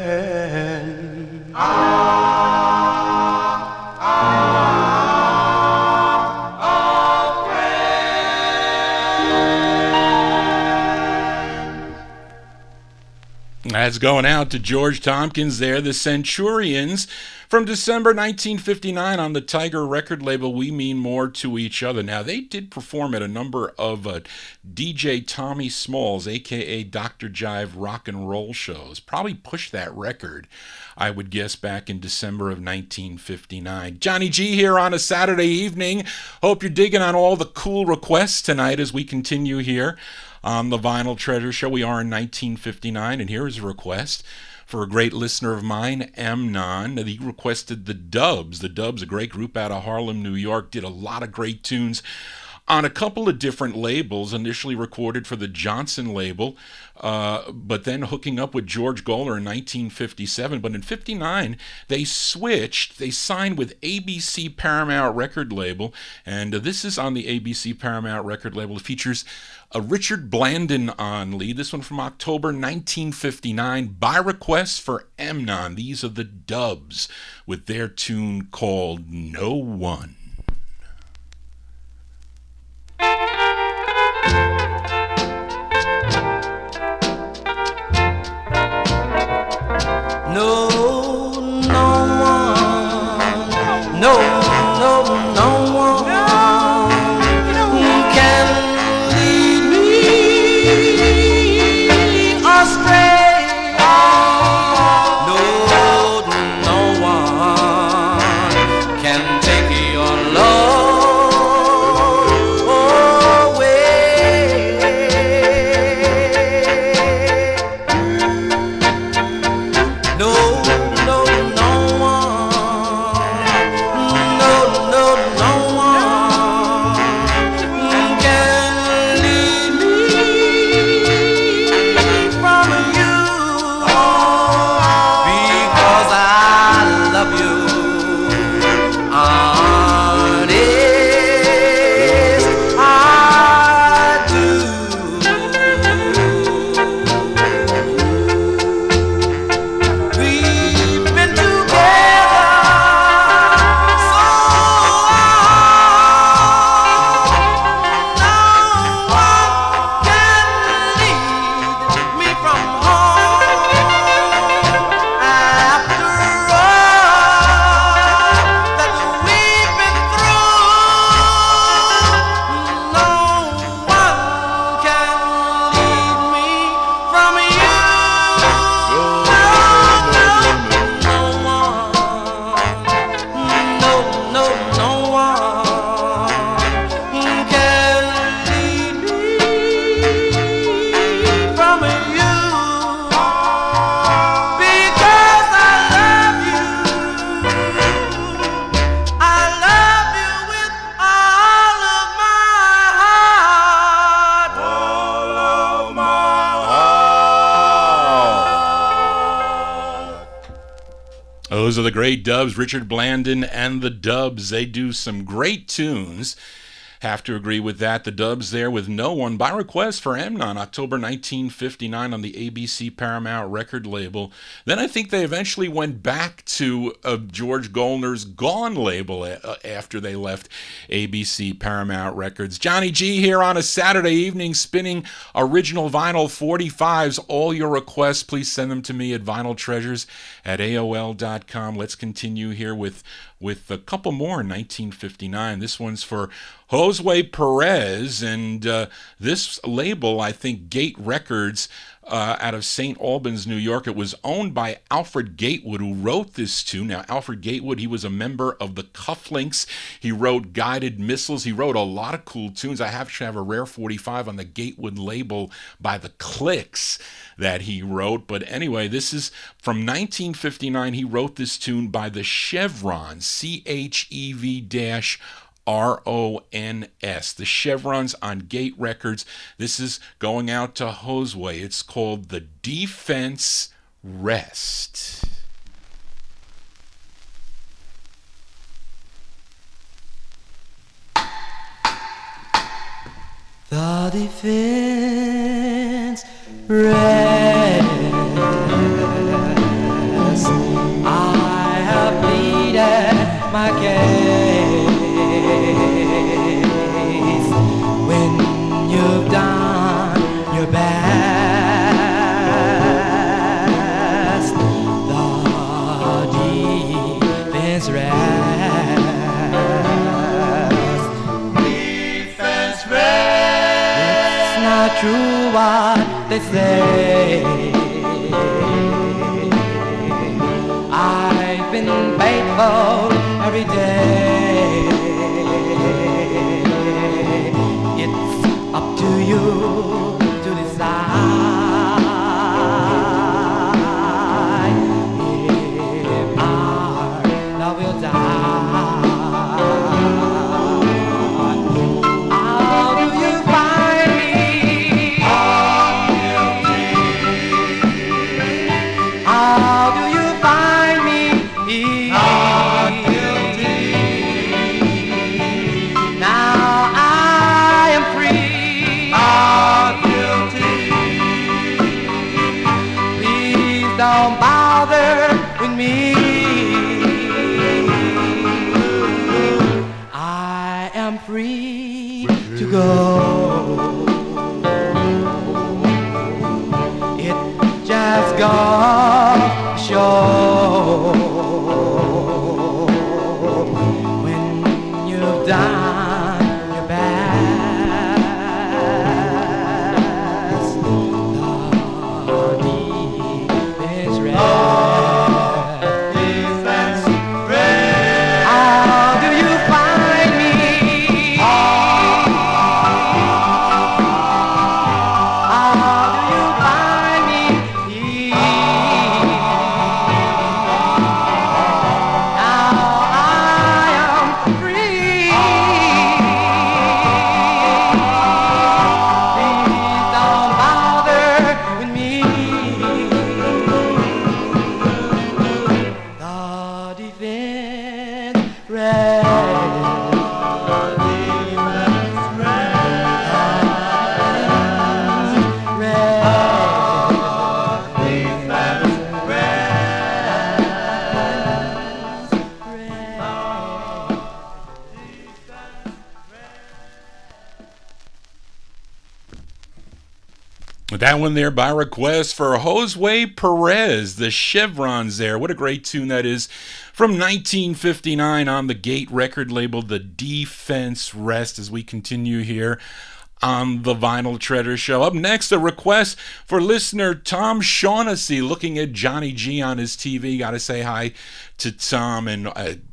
That's going out to George Tompkins there, the Centurions, from December 1959 on the Tiger record label, We Mean More to Each Other. Now, they did perform at a number of DJ Tommy Smalls, a.k.a. Dr. Jive rock and roll shows. Probably pushed that record, I would guess, back in December of 1959. Johnny G here on a Saturday evening. Hope you're digging on all the cool requests tonight as we continue here on the Vinyltreasure Show. We are in 1959, and here is a request for a great listener of mine, Amnon. He requested the Dubs. The Dubs, a great group out of Harlem, New York, did a lot of great tunes on a couple of different labels, initially recorded for the Johnson label, but then hooking up with George Goller in 1957. But in 59, they switched. They signed with ABC Paramount record label, and this is on the ABC Paramount record label. It features Richard Blandon on lead. This one from October 1959, by request for Amnon. These are the Dubs with their tune called No One. No, no one, no one can Those are the great Dubs, Richard Blandon and the Dubs. They do some great tunes. Have to agree with that. The Dubs there with No One by request for Amnon, October 1959 on the ABC Paramount record label. Then I think they eventually went back to George Goldner's Gone label after they left ABC Paramount Records. Johnny G here on a Saturday evening spinning original vinyl 45's. All your requests, please send them to me at vinyltreasures@aol.com. Let's continue here with a couple more in 1959. This one's for Josue Perez, and this label, I think Gate Records, out of St. Albans, New York. It was owned by Alfred Gatewood, who wrote this tune. Now, Alfred Gatewood, he was a member of the Cufflinks. He wrote Guided Missiles. He wrote a lot of cool tunes. I actually have a rare 45 on the Gatewood label by the Clicks that he wrote. But anyway, this is from 1959. He wrote this tune by the Chevrons, CHEV-RONS, the Chevrons on Gate Records. This is going out to Josue. It's called The Defense Rest. The defense rest. I have pleaded my case. When you've done your best, the defense rest. Defense rest. Not true what they say. I've been faithful every day. It's up to you to decide if our love will die. Don't bother with me. I am free to go. It just goes to show when you've done your best. That one there by request for Josue Perez, the Chevrons there. What a great tune that is. From 1959 on the Gate record label, The Defense Rest, as we continue here on the Vinyl Treasure Show. Up next, a request for listener Tom Shaughnessy, looking at Johnny G on his TV. Got to say hi to Tom and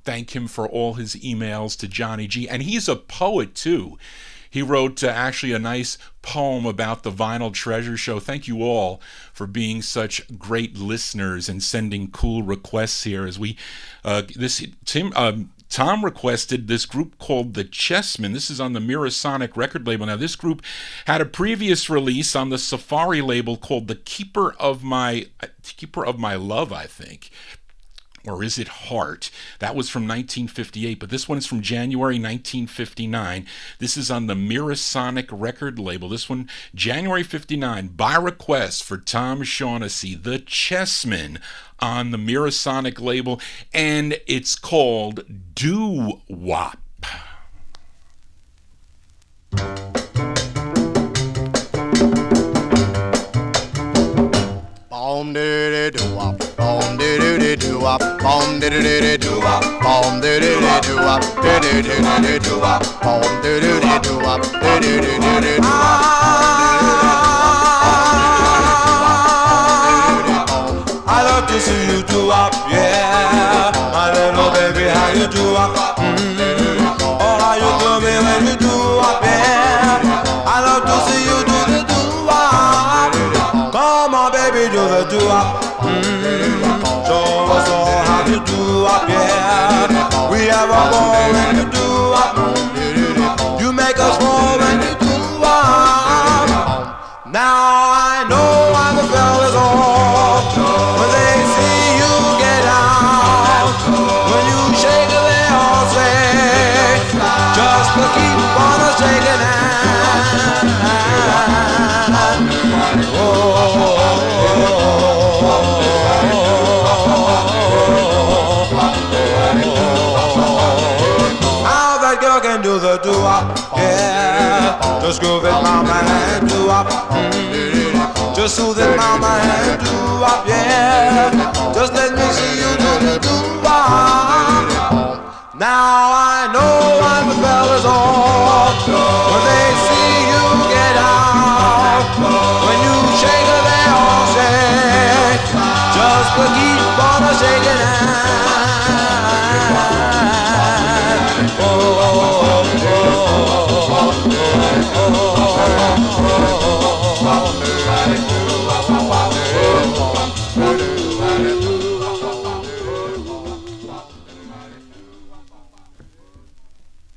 thank him for all his emails to Johnny G. And he's a poet, too. He wrote actually a nice poem about the Vinyl Treasure Show. Thank you all for being such great listeners and sending cool requests here. As we, Tom requested this group called the Chessmen. This is on the Mirasonic record label. Now, this group had a previous release on the Safari label called The Keeper of My Love, I think. or is it Heart? That was from 1958, but this one is from January 1959. This is on the Mirasonic record label. This one, January 59, by request for Tom Shaughnessy, the Chessman, on the Mirasonic label, and it's called Doo Wop. Boom diddy doo wop, boom diddy doo wop, boom diddy doo wop, boom diddy doo wop, diddy diddy doo wop, boom diddy doo wop, diddy diddy doo wop. I love to see you do up, yeah. My little baby, how you do up? Oh, how you do me when you do up, yeah. I love to see you do the do up. Come on, baby, do the do up. Show us all how you do up, yeah. We have a ball when you do up. You make us roll when you do up. Now I know why the bell is off. When they see you get out, when you shake it, they all say, just to keep on a shaking hand. How that girl can do the doo-wop, yeah. Just groove it, mama, and doo-wop. Just soothe it, mama, and doo-wop, yeah. Just let me see you do the doo-wop. Now I know why the bell is off. When they see you get out, when you shake it, they all say, just to keep on a shaking hand.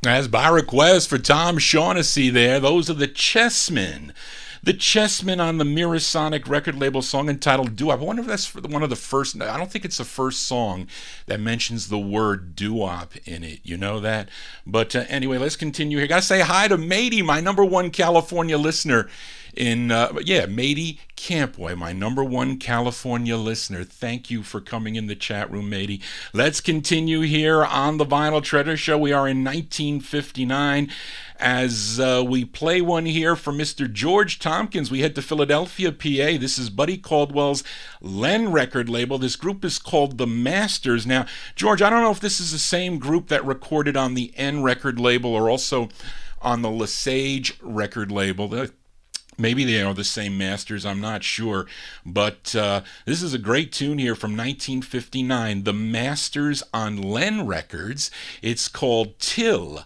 As by request for Tom Shaughnessy there, those are the Chessmen. The Chessmen on the Mirasonic record label, song entitled Doo-Wop. I wonder if that's one of the first, I don't think it's the first song that mentions the word doo-wop in it. You know that? But anyway, let's continue here. Gotta say hi to Matey, my number one California listener in, Matey Campway, my number one California listener. Thank you for coming in the chat room, Matey. Let's continue here on the Vinyl Treasure Show. We are in 1959. As we play one here for Mr. George Tompkins, we head to Philadelphia, PA. This is Buddy Caldwell's Len record label. This group is called The Masters. Now, George, I don't know if this is the same group that recorded on the N record label or also on the Lesage record label. Maybe they are the same Masters, I'm not sure. But this is a great tune here from 1959, The Masters on Len Records. It's called Till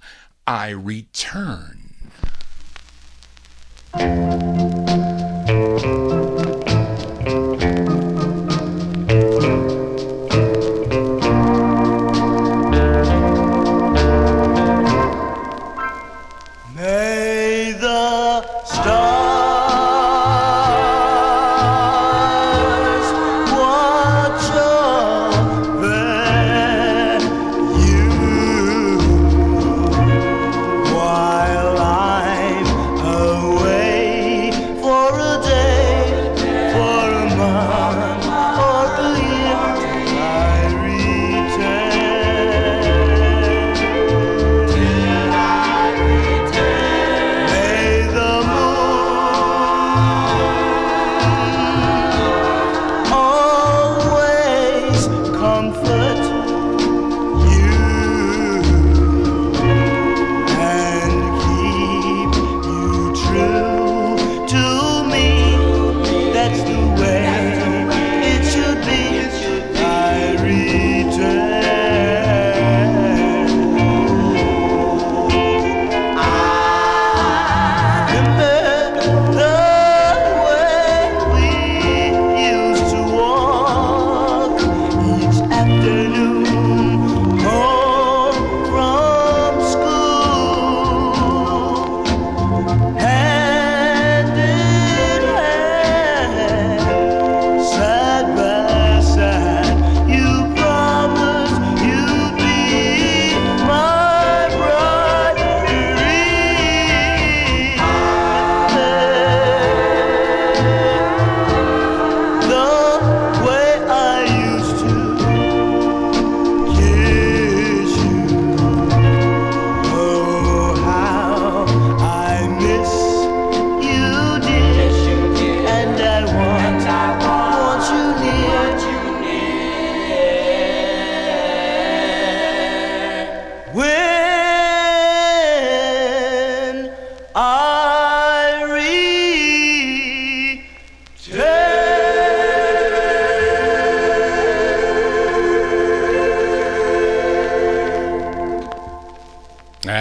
I Return. May the stars watch over you while I'm away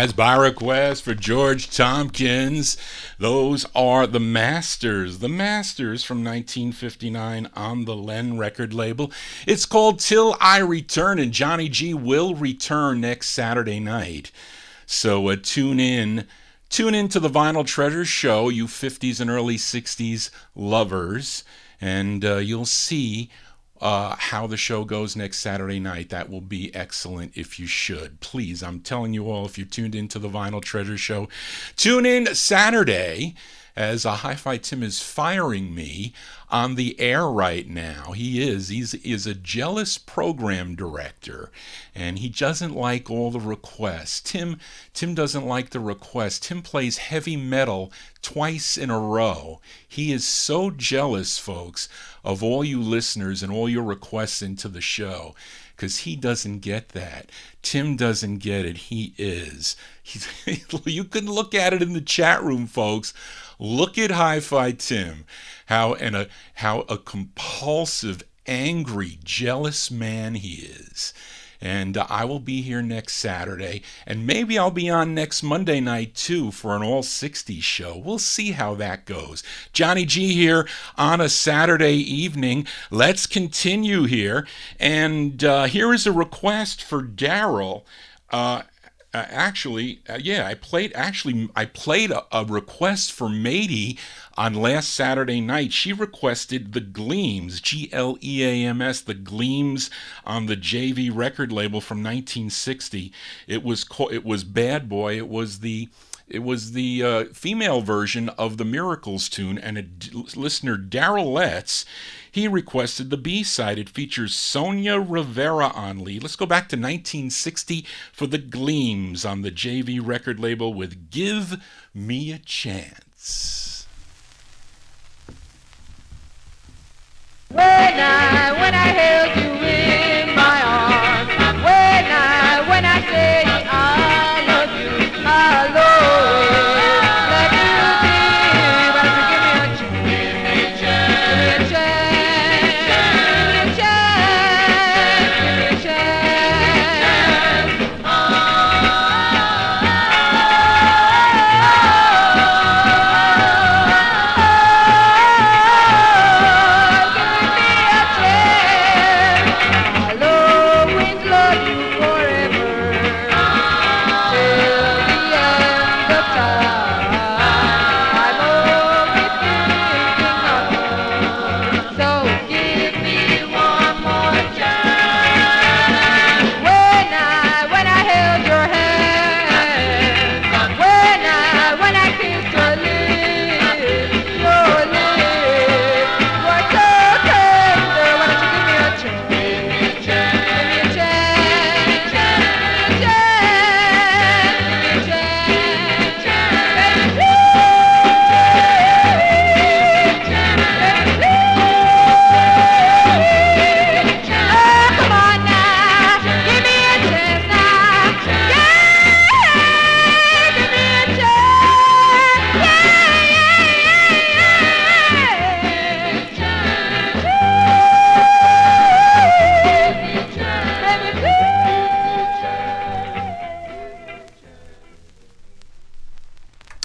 As by request for George Tompkins, those are the Masters from 1959 on the Len record label. It's called Till I Return, and Johnny G will return next Saturday night. So tune in to the Vinyltreasure show, you 50s and early 60s lovers, and you'll see how the show goes next Saturday night. That will be excellent if you should. Please, I'm telling you all, if you're tuned into the Vinyltreasure show, tune in Saturday, as Hi-Fi Tim is firing me on the air right now. He's a jealous program director, and he doesn't like all the requests. Tim doesn't like the requests. Tim plays heavy metal twice in a row. He is so jealous, folks, of all you listeners and all your requests into the show, because he doesn't get that. Tim doesn't get it. You can look at it in the chat room, folks. Look at Hi-Fi Tim, how a compulsive, angry, jealous man he is. And I will be here next Saturday, and maybe I'll be on next Monday night too for an all 60s show. We'll see how that goes. Johnny G here on a Saturday evening. Let's continue here, and here is a request for Daryl. I played a request for Matey on last Saturday night. She requested the Gleams, Gleams, the Gleams on the JV record label from 1960. It was Bad Boy. It was the female version of the Miracles tune, and listener Daryl Letts, he requested the B-side. It features Sonia Rivera on lead. Let's go back to 1960 for the Gleams on the JV record label with Give Me a Chance. When I held you in my arms, when I say I love you, I love you.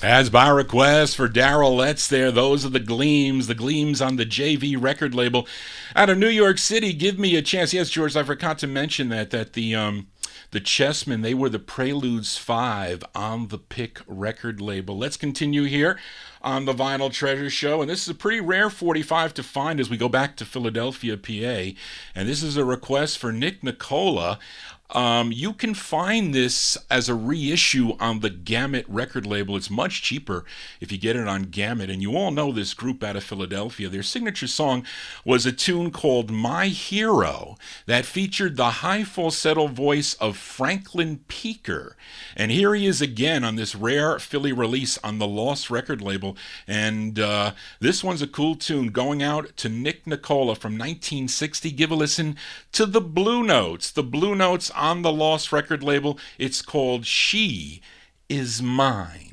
As by request for Daryl Letts there, those are the Gleams on the JV record label out of New York City. Give Me a Chance. Yes, George, I forgot to mention that the Chessmen, they were the Preludes 5 on the Pick record label. Let's continue here on the Vinyltreasure show, and this is a pretty rare 45 to find as we go back to Philadelphia, PA, and this is a request for Nick Nicola. You can find this as a reissue on the Gamut record label. It's much cheaper if you get it on Gamut. And you all know this group out of Philadelphia. Their signature song was a tune called My Hero that featured the high falsetto voice of Franklin Peaker. And here he is again on this rare Philly release on the Lost record label. And this one's a cool tune going out to Nick Nicola from 1960. Give a listen to the Blue Notes. The Blue Notes on the Lost record label. It's called She Is Mine.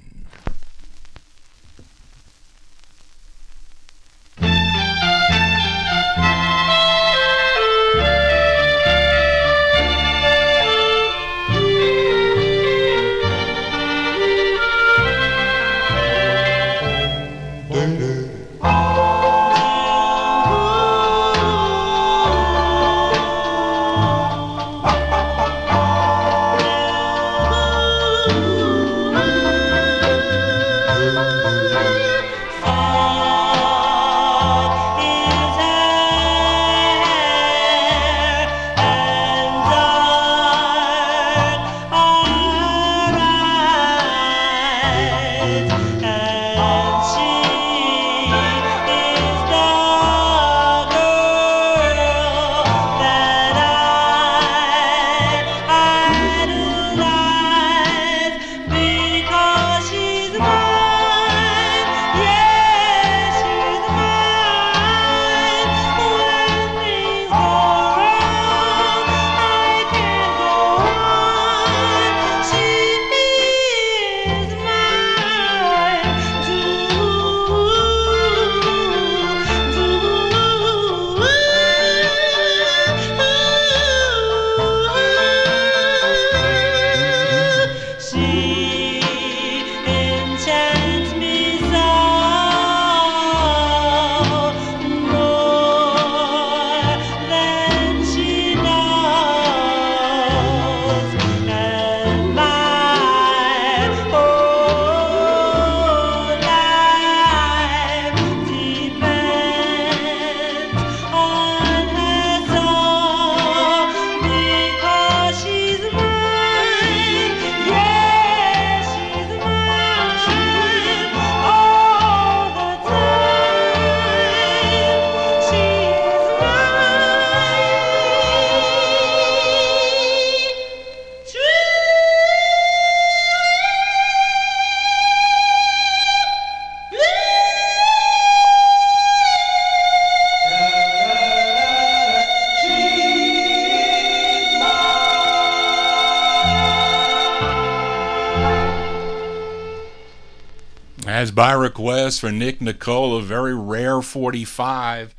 As by request for Nick Nicole, a very rare 45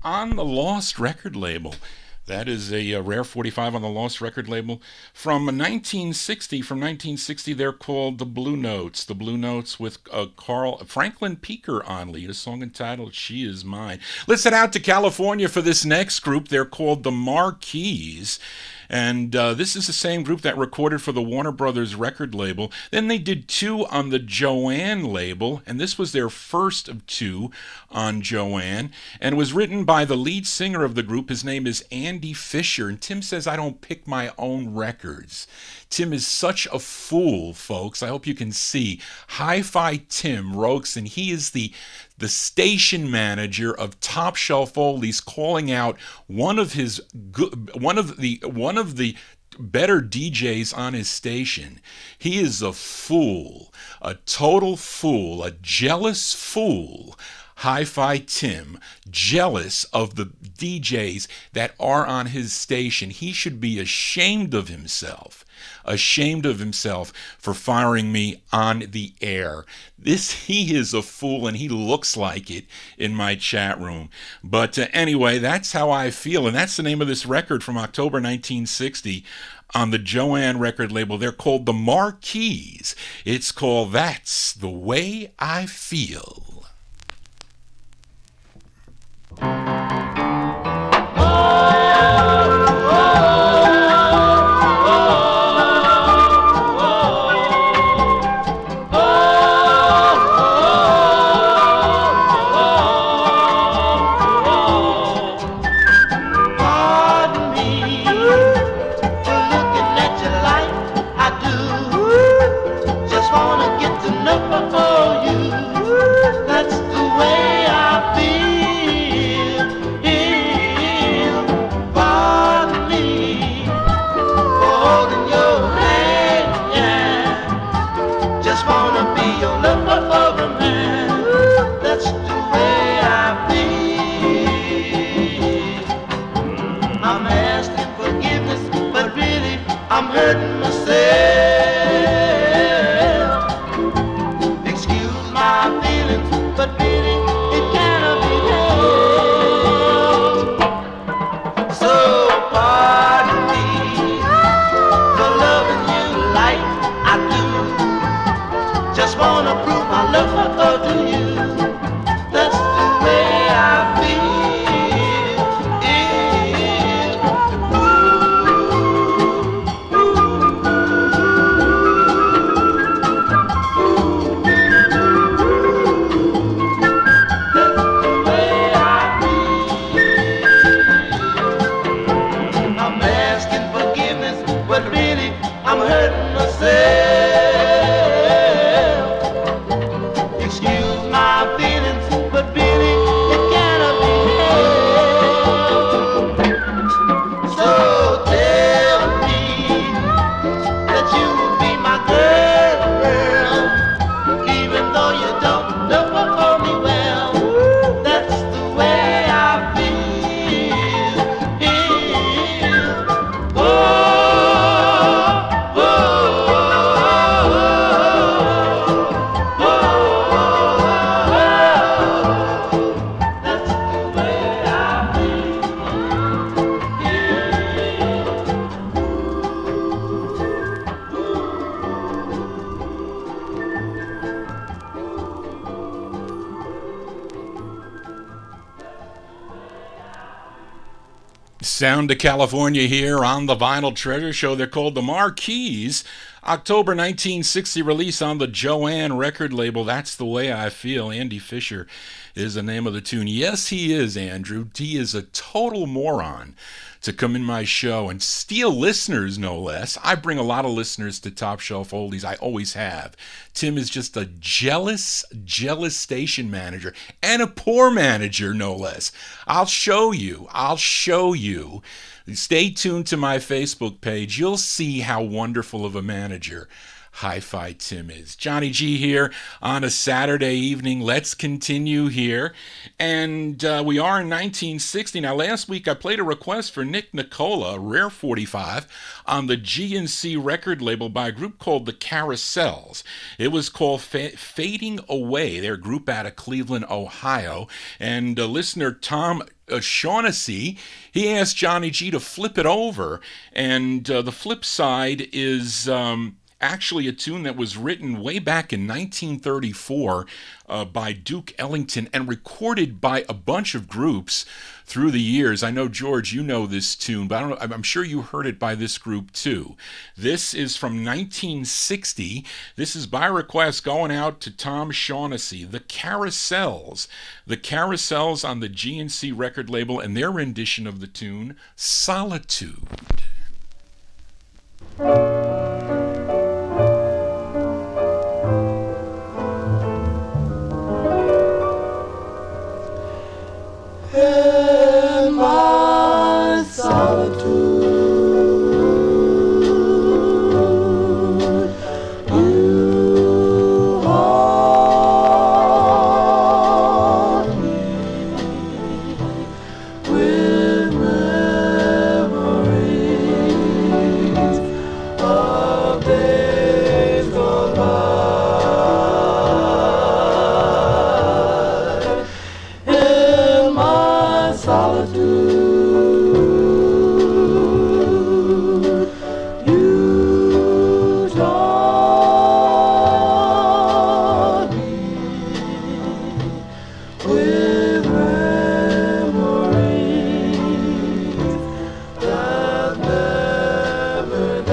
on the Lost record label. That is a rare 45 on the Lost record label from 1960. From 1960, they're called the Blue Notes. The Blue Notes with Franklin Peaker on lead, a song entitled She Is Mine. Let's head out to California for this next group. They're called the Marquis. And this is the same group that recorded for the Warner Brothers record label. Then they did 2 on the Joanne label, and this was their first of 2 on Joanne. And it was written by the lead singer of the group. His name is Andy Fisher. And Tim says, I don't pick my own records. Tim is such a fool, folks. I hope you can see. Hi-Fi Tim Rogson, he is the station manager of TopShelfOlides, calling out one of the better DJs on his station. He is a fool, a total fool, a jealous fool. Hi-Fi Tim, jealous of the DJs that are on his station. He should be ashamed of himself for firing me on the air. He is a fool, and he looks like it in my chat room. But anyway, that's how I feel, and that's the name of this record from October 1960 on the Joanne record label. They're called the Marquis. It's called That's the Way I Feel. Sound to California here on the Vinyltreasure Show. They're called the Marquis. October 1960 release on the Joanne record label. That's the Way I Feel. Andy Fisher is the name of the tune. Yes, he is, Andrew. He is a total moron to come in my show and steal listeners, no less. I bring a lot of listeners to TopShelfOlides. I always have. Tim is just a jealous station manager, and a poor manager, no less. I'll show you. Stay tuned to my Facebook page. You'll see how wonderful of a manager Hi-Fi Tim is. Johnny G here on a Saturday evening. Let's continue here. And we are in 1960. Now, last week I played a request for Nick Nicola, a rare 45, on the G&C record label by a group called the Carousels. It was called Fading Away. They're a group out of Cleveland, Ohio. And listener Tom Shaughnessy, he asked Johnny G to flip it over. And the flip side is actually a tune that was written way back in 1934 by Duke Ellington and recorded by a bunch of groups through the years. I know, George, you know this tune, but I don't know, I'm sure you heard it by this group too. This is from 1960. This is by request going out to Tom Shaughnessy, the Carousels. The Carousels on the G&C record label and their rendition of the tune, Solitude. In my solitude, you haunt me with memories of days gone by. In my solitude, you taught me with memories that never died.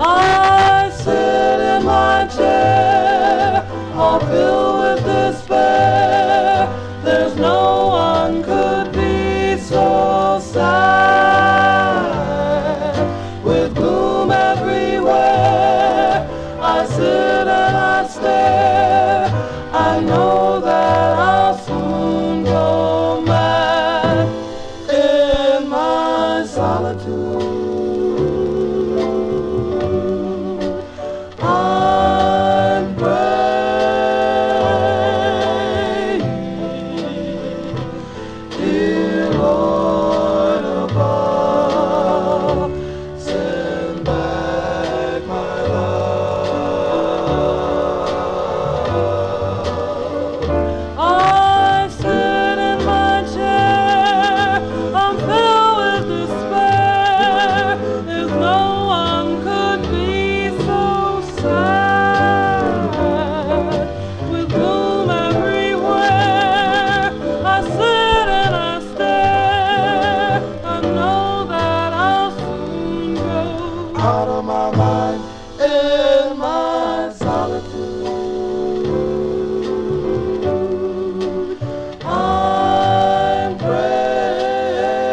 I sit in my chair, all filled with despair. There's no one could be so sad. With gloom everywhere, I sit and I stare. I know that I'll soon go mad in my solitude. I'm praying, dear Lord above, send back my love. I sit in my chair, I'm filled with despair. There's no one could be so sad. With gloom everywhere, I sit and I stare. I know that I'll soon go out of my mind in my solitude. I'm praying,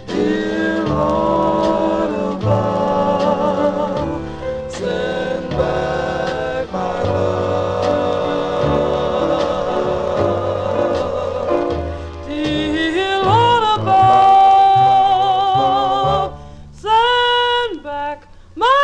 dear Lord above, send back my love. Dear Lord above, send back my love.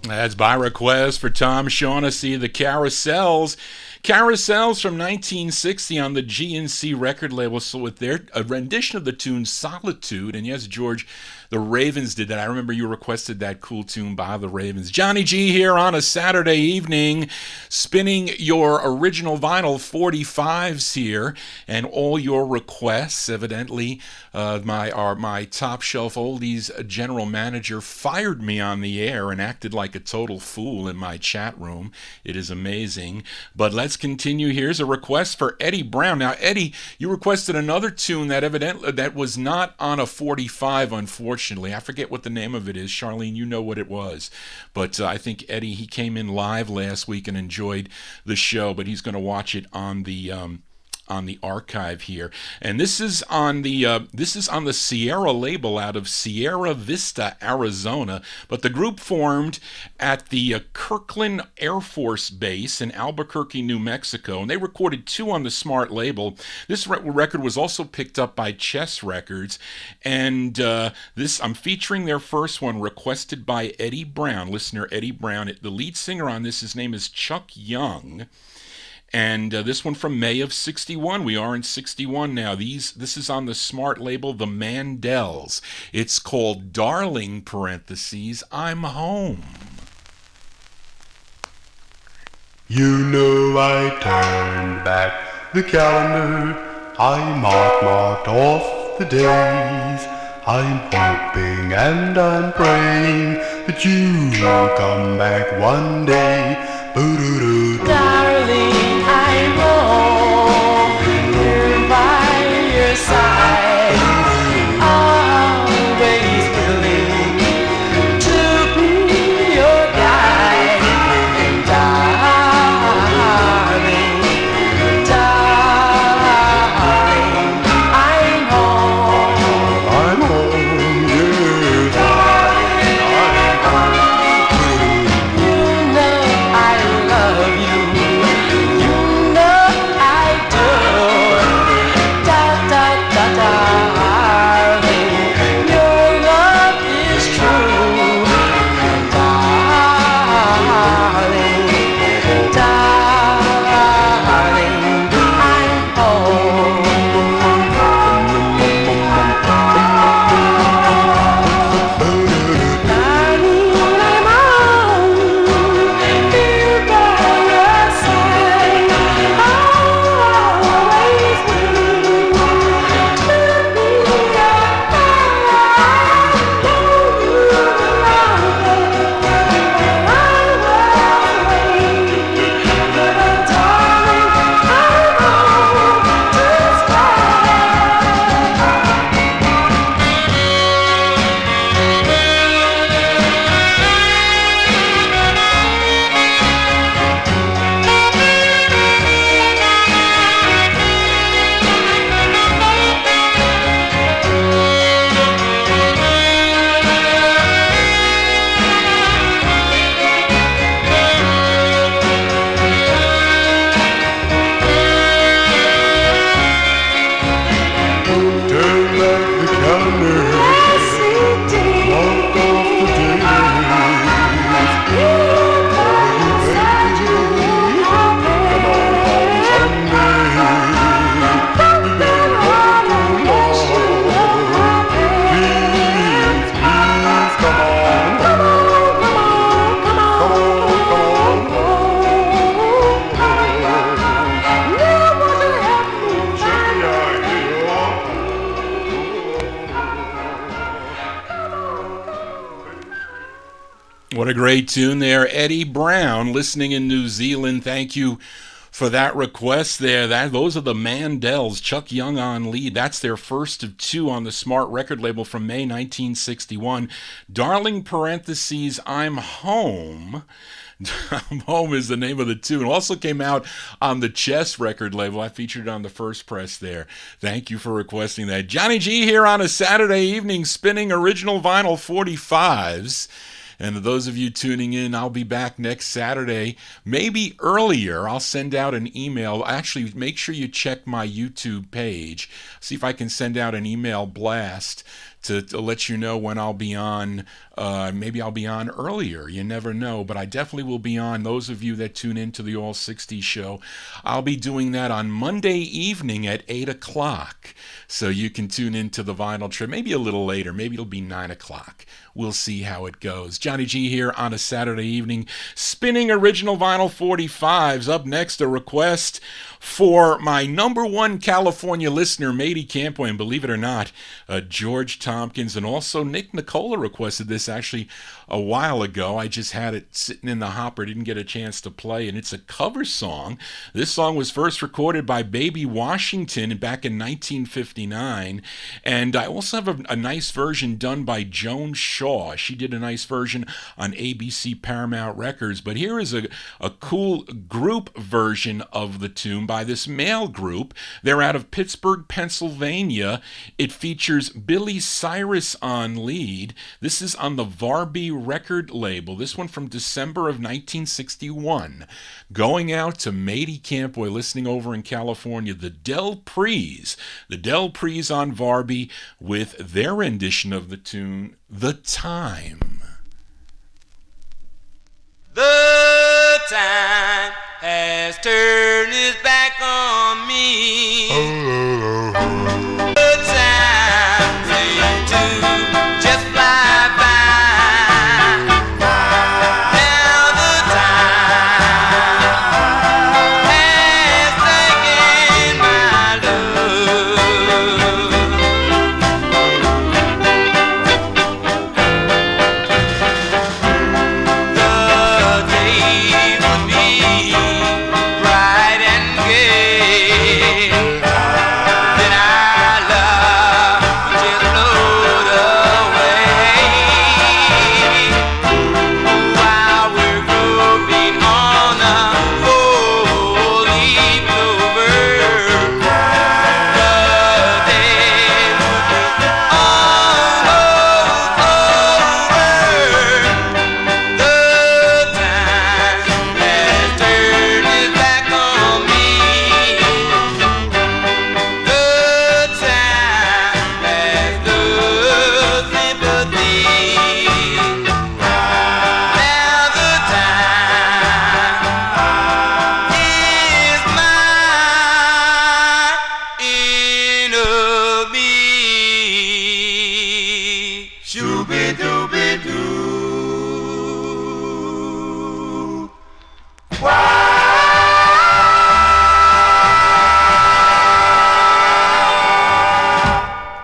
That's by request for Tom Shaughnessy, the Carousels. Carousels from 1960 on the G&C record label, so with their rendition of the tune Solitude. And yes, George, the Ravens did that. I remember you requested that cool tune by the Ravens. Johnny G here on a Saturday evening, spinning your original vinyl 45's here, and all your requests. Evidently, my Top Shelf Oldies general manager fired me on the air and acted like a total fool in my chat room. It is amazing. But let's continue. Here's a request for Eddie Brown. Now, Eddie, you requested another tune that was not on a 45, unfortunately. I forget what the name of it is. Charlene, you know what it was. But I think Eddie, he came in live last week and enjoyed the show, but he's going to watch it on the on the archive here, and this is on the Sierra label out of Sierra Vista, Arizona. But the group formed at the Kirkland Air Force Base in Albuquerque, New Mexico, and they recorded 2 on the Smart label. This record was also picked up by Chess Records, and I'm featuring their first one, requested by Eddie Brown, listener Eddie Brown. The lead singer on this, his name is Chuck Young. And this one from May of 61. We are in 61 now. This is on the Smart label, the Mandells. It's called Darling, parentheses, I'm Home. You know I turned back the calendar. I marked off the days. I'm hoping and I'm praying that you'll come back one day. Darling, I'm home, here by your side, always willing to be your guide. And darling, I'm home. I'm home, yes. You know I love you. You know I do. Da da da darling, your love is true. Darling, I'm home. Darling, I'm home, here by your side, always willing to be your guide. I know you love me when I was away, but darling, I'm home to stay. Turn back the calendar. Yes, indeed. Mark off the days. Here by beside you, Come on home someday. don't let water wash you away. Please, please, come on. Come on, come on, come on, come on. Now won't you help me Check the idea. What a great tune there. Eddie Brown, listening in New Zealand. Thank you for that request there. Those are the Mandells, Chuck Young on lead. That's their first of 2 on the Smart record label from May 1961. Darling, parentheses, I'm Home. I'm Home is the name of the tune. Also came out on the Chess record label. I featured it on the first press there. Thank you for requesting that. Johnny G here on a Saturday evening, spinning original vinyl 45's. And to those of you tuning in, I'll be back next Saturday, maybe earlier. I'll send out an email. Actually, make sure you check my YouTube page. See if I can send out an email blast to let you know when I'll be on. Maybe I'll be on earlier. You never know. But I definitely will be on. Those of you that tune into the All 60s show, I'll be doing that on Monday evening at 8 o'clock. So you can tune into the Vinyl Trip. Maybe a little later. Maybe it'll be 9 o'clock. We'll see how it goes. Johnny G here on a Saturday evening, spinning original vinyl 45's. Up next, a request for my #1 California listener, Matey Campo, and believe it or not, Georgetown Tompkins, and also Nick Nicola requested this actually a while ago. I just had it sitting in the hopper, didn't get a chance to play, and it's a cover song. This song was first recorded by Baby Washington back in 1959, and I also have a nice version done by Joan Shaw. She did a nice version on ABC Paramount Records, but here is a cool group version of the tune by this male group. They're out of Pittsburgh, Pennsylvania. It features Billy Cyrus on lead. This is on the Varby record label. This one from December of 1961. Going out to Matey Campboy listening over in California, the Del Prees. The Del Prees on Varby with their rendition of the tune, The Time. The time has turned its back on me. The time seems to just fly by. Now the time has taken my love. The day would be bright and gay. Then our love would just float away. While we're groping on a four-leaf clover, the day would be almost over. The time has turned its back on me. The time has lost sympathy. Now the time is my enemy. Shooby-dooby-doo.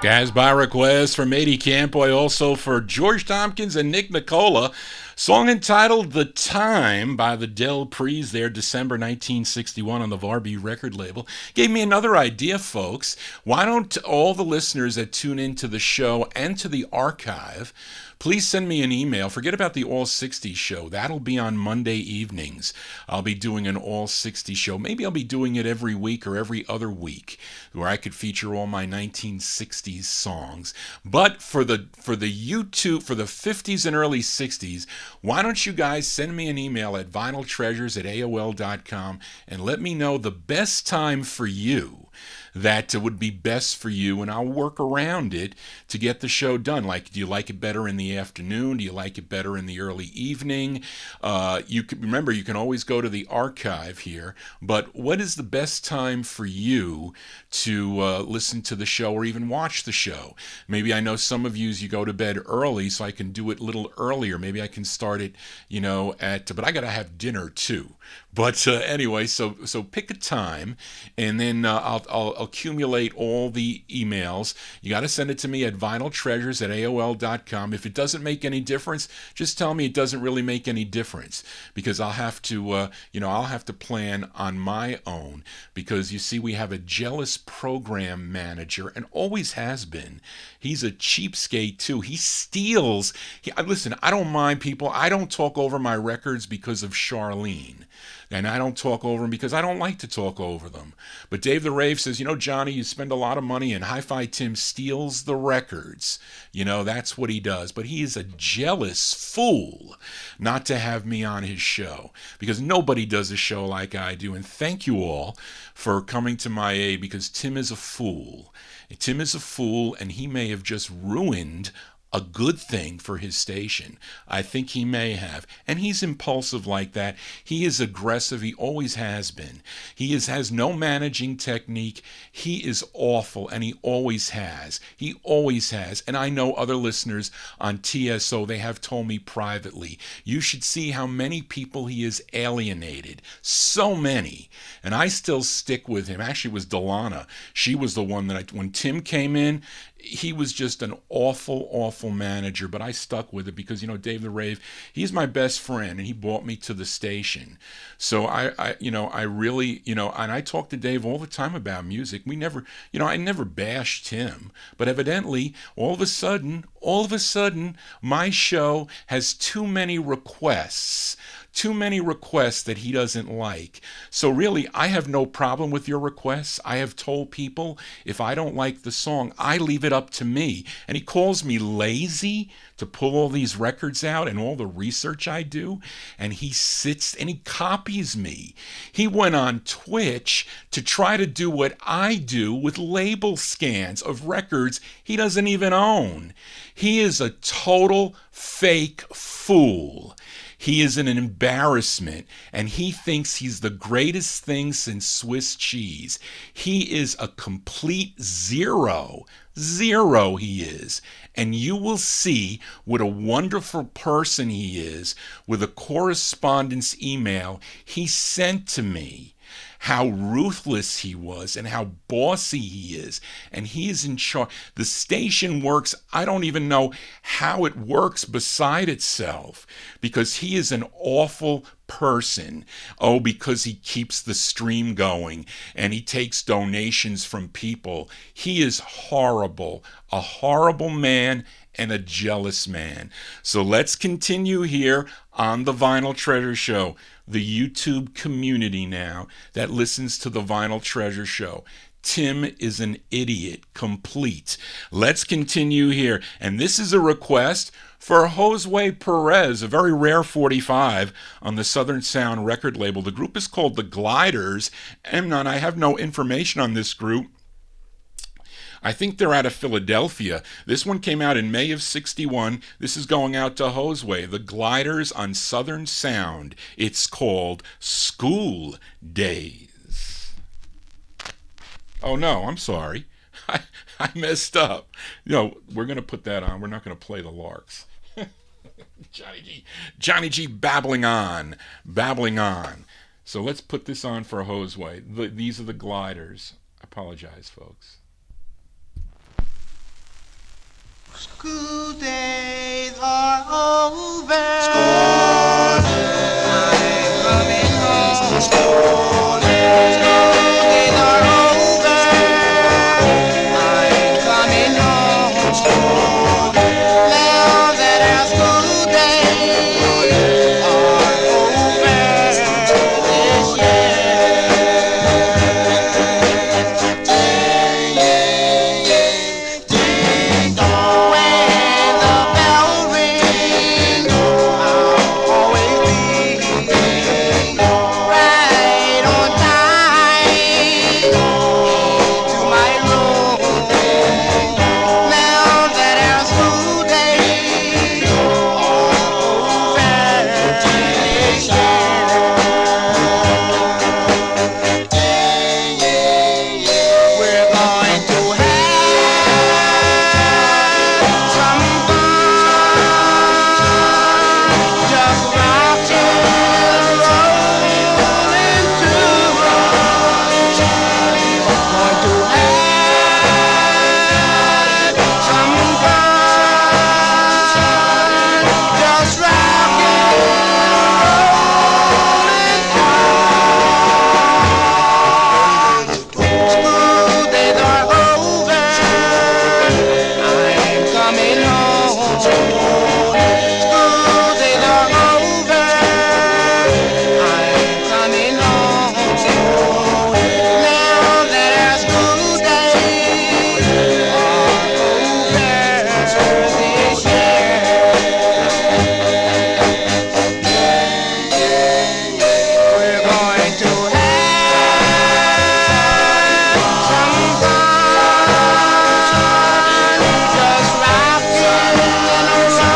Guys, by request from Matey Campboy, also for George Tompkins and Nick Nicola. Song entitled The Time by the Del Prees there, December 1961 on the Varby record label. Gave me another idea, folks. Why don't all the listeners that tune into the show and to the archive, please send me an email. Forget about the All 60s show. That'll be on Monday evenings. I'll be doing an All 60s show. Maybe I'll be doing it every week or every other week where I could feature all my 1960s songs. But for the YouTube, for the 50s and early 60s, why don't you guys send me an email at vinyltreasures@aol.com and let me know the best time for you that would be best for you, and I'll work around it to get the show done. Like, do you like it better in the afternoon? Do you like it better in the early evening? You can always go to the archive here, but what is the best time for you to listen to the show or even watch the show? Maybe I know some of you go to bed early, so I can do it a little earlier. Maybe I can start it, but I got to have dinner too. But anyway, so pick a time, and then I'll accumulate all the emails. You got to send it to me at vinyltreasures@aol.com. If it doesn't make any difference, just tell me it doesn't really make any difference, because I'll have to, I'll have to plan on my own, because you see, we have a jealous program manager, and always has been. He's a cheapskate too. He steals. Listen, I don't mind people. I don't talk over my records because of Charlene. And I don't talk over them because I don't like to talk over them. But Dave the Rave says, Johnny, you spend a lot of money, and Hi-Fi Tim steals the records. That's what he does. But he is a jealous fool not to have me on his show, because nobody does a show like I do. And thank you all for coming to my aid, because Tim is a fool. Tim is a fool, and he may have just ruined a good thing for his station. I think he may have. And he's impulsive like that. He is aggressive. He always has been. He has no managing technique. He is awful, and he always has. He always has. And I know other listeners on TSO, they have told me privately, you should see how many people he has alienated. So many. And I still stick with him. Actually, it was Delana. She was the one that when Tim came in, he was just an awful, awful manager, but I stuck with it because, Dave the Rave, he's my best friend, and he brought me to the station. So I really, and I talk to Dave all the time about music. We never, I never bashed him, but evidently, all of a sudden, my show has too many requests that he doesn't like. So really, I have no problem with your requests. I have told people if I don't like the song, I leave it up to me. And he calls me lazy to pull all these records out and all the research I do. And he sits and he copies me. He went on Twitch to try to do what I do with label scans of records he doesn't even own. He is a total fake fool. He is an embarrassment, and he thinks he's the greatest thing since Swiss cheese. He is a complete zero. Zero he is. And you will see what a wonderful person he is with a correspondence email he sent to me. How ruthless he was and how bossy he is. And he is in charge. The station works, I don't even know how it works beside itself, because he is an awful person. Oh, because he keeps the stream going and he takes donations from people. He is horrible, a horrible man and a jealous man. So let's continue here on the Vinyltreasure Show. The YouTube community now that listens to the Vinyltreasure Show. Tim is an idiot, complete. Let's continue here. And this is a request for Josue Perez, a very rare 45 on the Southern Sound record label. The group is called The Gliders. And I have no information on this group. I think they're out of Philadelphia. This one came out in May of '61. This is going out to Josue. The Gliders on Southern Sound. It's called School Days. Oh no, I'm sorry. I messed up. We're going to put that on. We're not going to play the Larks. Johnny G babbling on. So let's put this on for Josue. These are the Gliders. I apologize, folks. School days are over. School days. I'm coming home. School days. School days are over. I'm coming home. School days. Now that our school days are over this year. Ding dong. When the bell rings, I'll always be right on time to my room. Now that our school days are over this year, we're going to have some fun, just rockin', rollin' to going to have some fun, just rockin', school days are over. I'm coming home. School days are over. I'm coming home. Now that our school days are over this year, we're going to have some fun, just rockin' and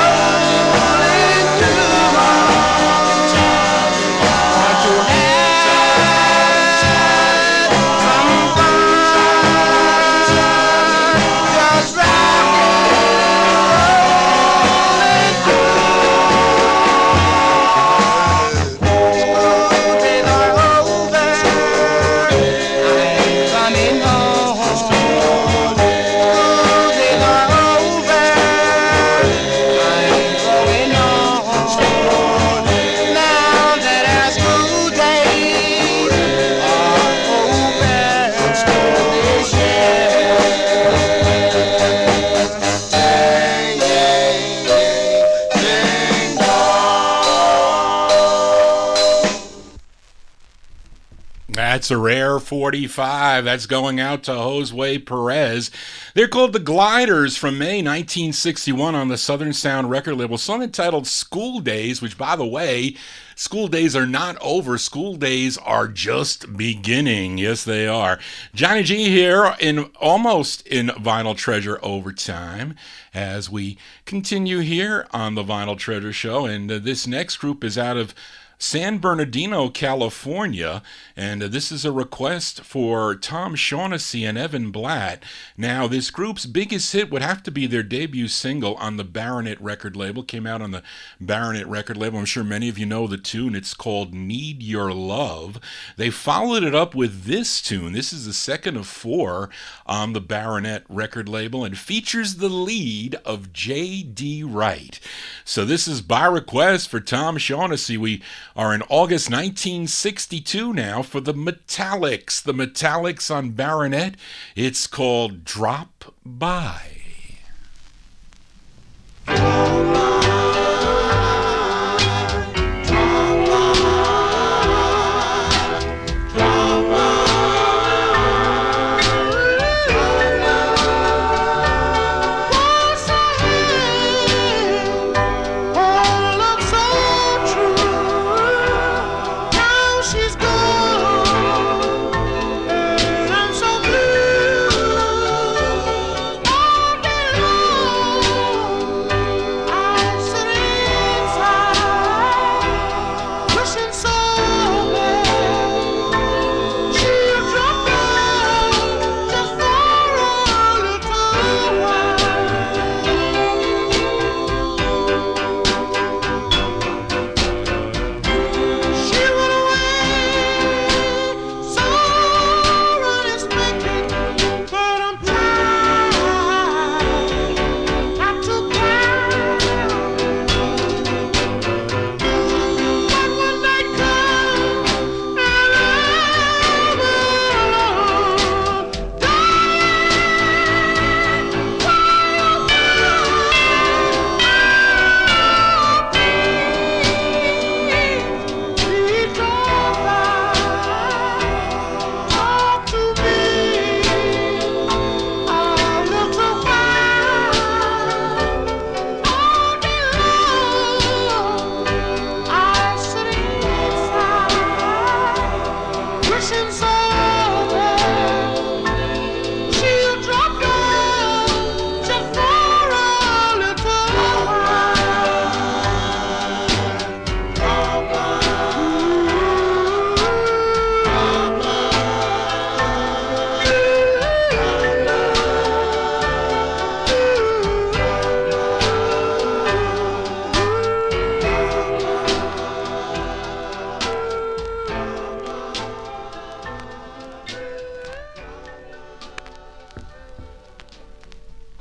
That's a rare 45. That's going out to Josue Perez. They're called the Gliders from May 1961 on the Southern Sound record label. Song entitled School Days, which, by the way, school days are not over. School days are just beginning. Yes, they are. Johnny G here almost in Vinyltreasure Overtime as we continue here on the Vinyltreasure Show. And this next group is out of San Bernardino, California, and this is a request for Tom Shaughnessy and Evan Blatt. Now, this group's biggest hit would have to be their debut single on the Baronet record label. Came out on the Baronet record label. I'm sure many of you know the tune. It's called Need Your Love. They followed it up with this tune. This is the second of 4 on the Baronet record label and features the lead of J.D. Wright. So this is by request for Tom Shaughnessy. We are in August 1962 now for the Metallics. The Metallics on Baronet. It's called Drop By.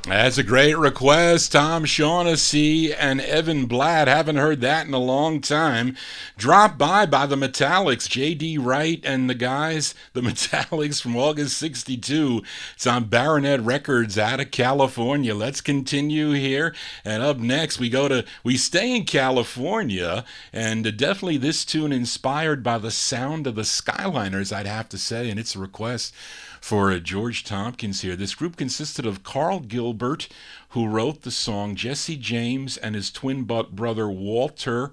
That's a great request. Tom Shaughnessy and Evan Blatt. Haven't heard that in a long time. Drop By the Metallics. J.D. Wright and the guys, the Metallics from August 62. It's on Baronet Records out of California. Let's continue here. And up next, we stay in California. And definitely this tune inspired by the sound of the Skyliners, I'd have to say. And it's a request for George Tompkins here. This group consisted of Carl Gilbert, who wrote the song, Jesse James and his twin brother Walter,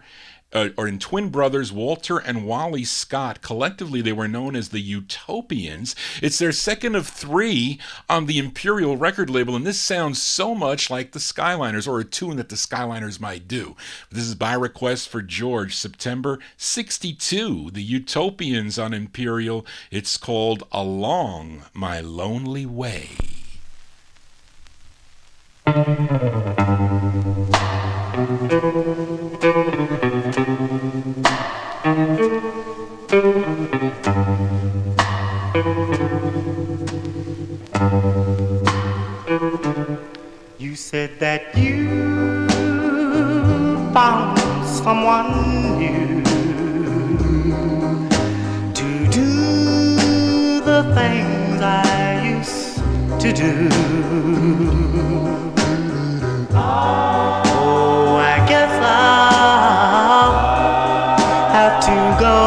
twin brothers Walter and Wally Scott. Collectively, they were known as the Utopians. It's their second of 3 on the Imperial record label, and this sounds so much like the Skyliners, or a tune that the Skyliners might do. This is by request for George, September 62. The Utopians on Imperial. It's called Along My Lonely Way. You said that you found someone new to do the things I used to do. Oh, I guess I'll have to go.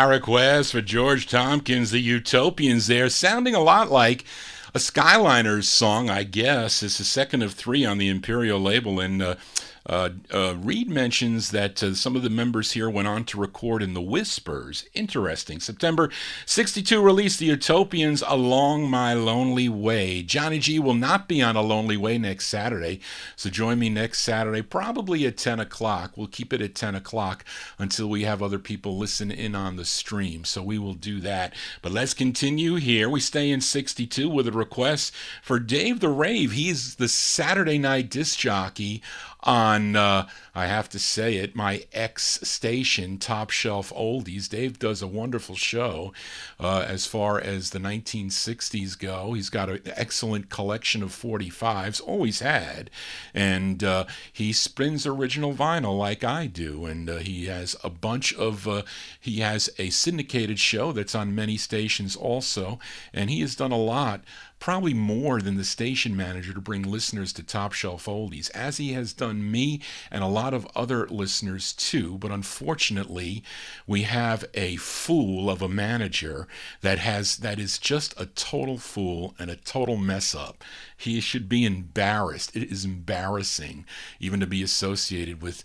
request for George Tompkins, the Utopians there, sounding a lot like a Skyliners song, I guess. It's the second of three on the Imperial label, and Reed mentions that some of the members here went on to record in the Whispers. Interesting. September 62 released the Utopians, Along My Lonely Way. Johnny G will not be on A Lonely Way next Saturday, so join me next Saturday, probably at 10 o'clock. We'll keep it at 10 o'clock until we have other people listen in on the stream, so we will do that. But let's continue here. We stay in 62 with a request for Dave the Rave. He's the Saturday night disc jockey on, I have to say it, my ex-station, Top Shelf Oldies. Dave does a wonderful show as far as the 1960s go. He's got an excellent collection of 45's, always had, and he spins original vinyl like I do, and he has a bunch of, he has a syndicated show that's on many stations also, and he has done a lot, probably more than the station manager, to bring listeners to Top Shelf Oldies, as he has done me and a lot of other listeners too. But unfortunately, we have a fool of a manager that is just a total fool and a total mess up. He should be embarrassed. It is embarrassing even to be associated with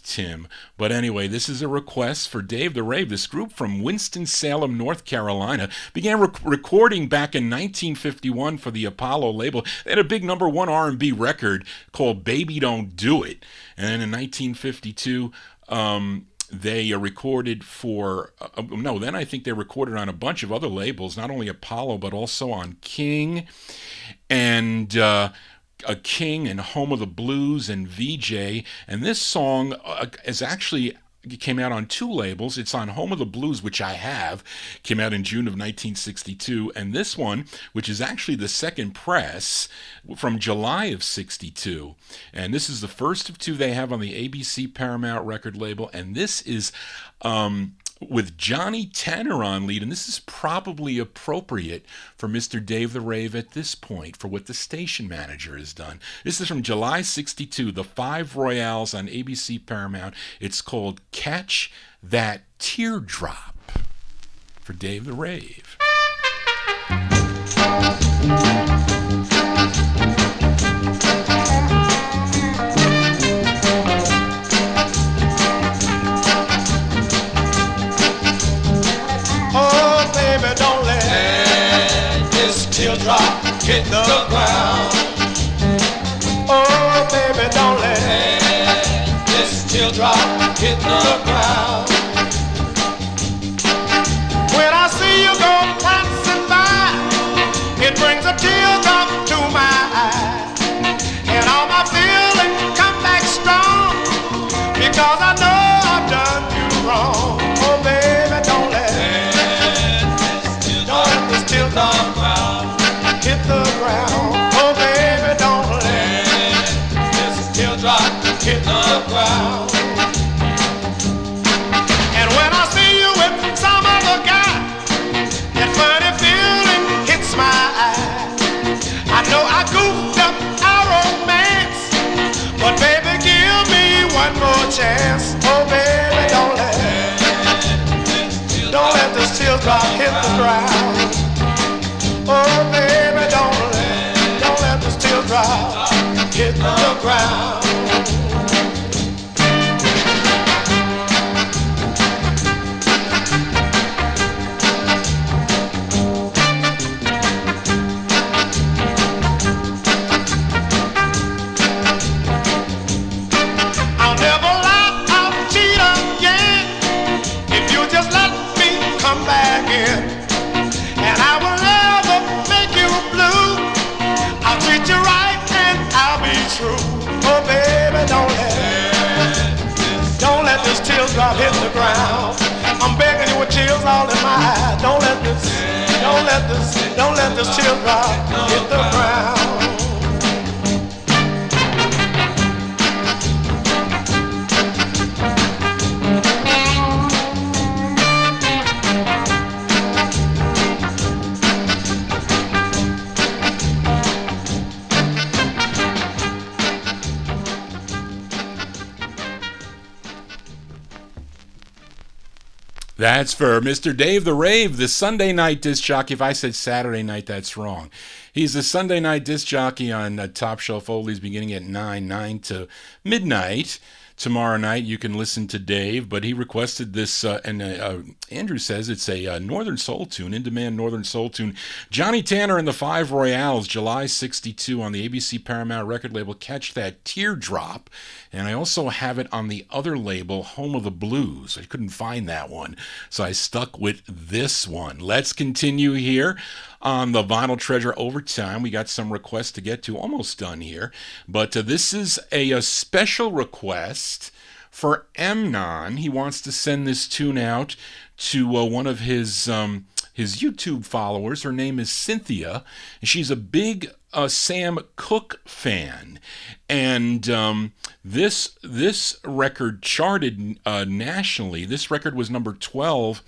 Tim. But anyway, this is a request for Dave the Rave. This group from Winston-Salem, North Carolina, began recording back in 1951 for the Apollo label. They had a big number one R&B record called Baby Don't Do It. And then in 1952, they recorded for, then I think they recorded on a bunch of other labels, not only Apollo, but also on King and King and Home of the Blues and VJ. And this song is actually, it came out on two labels. It's on Home of the Blues, which I have, came out in June of 1962, and this one, which is actually the second press, from July of 62. And this is the first of two they have on the ABC Paramount record label, and this is with Johnny Tanner on lead, and this is probably appropriate for Mr. Dave the Rave at this point for what the station manager has done. This is from July 62, the 5 Royales on ABC Paramount. It's called Catch That Teardrop for Dave the Rave. Teardrop hit the ground. Oh, baby, don't let this teardrop hit the ground. When I see you go passing by, it brings a teardrop to my eye, and all my feelings come back strong, because I know I've done you wrong. Oh, baby, don't let this teardrop hit the ground. Oh, baby, don't let this teardrop hit the ground. And when I see you with some other guy, that funny feeling hits my eye. I know I goofed up our romance, but baby, give me one more chance. Oh, baby, don't let this teardrop hit the ground. Oh, baby, don't let this teardrop hit the ground. I'll never lie, I'll cheat again, if you just let me come back in, and I will treat you right and I'll be true. Oh, baby, don't let this teardrop hit the ground. I'm begging you with tears all in my eyes. Don't let this teardrop hit the ground. That's for Mr. Dave the Rave, the Sunday night disc jockey. If I said Saturday night, that's wrong. He's the Sunday night disc jockey on Top Shelf Oldies beginning at 9 to midnight. Tomorrow night you can listen to Dave, but he requested this, and Andrew says it's a Northern Soul tune, in-demand Northern Soul tune. Johnny Tanner and the Five Royales, July 62 on the ABC Paramount record label, Catch That Teardrop. And I also have it on the other label, Home of the Blues. I couldn't find that one, so I stuck with this one. Let's continue here on the Vinyltreasure Overtime. We got some requests to get to, almost done here. But this is a special request for Emnon. He wants to send this tune out to one of his YouTube followers. Her name is Cynthia. She's a big Sam Cooke fan. And this record charted nationally. This record was number 12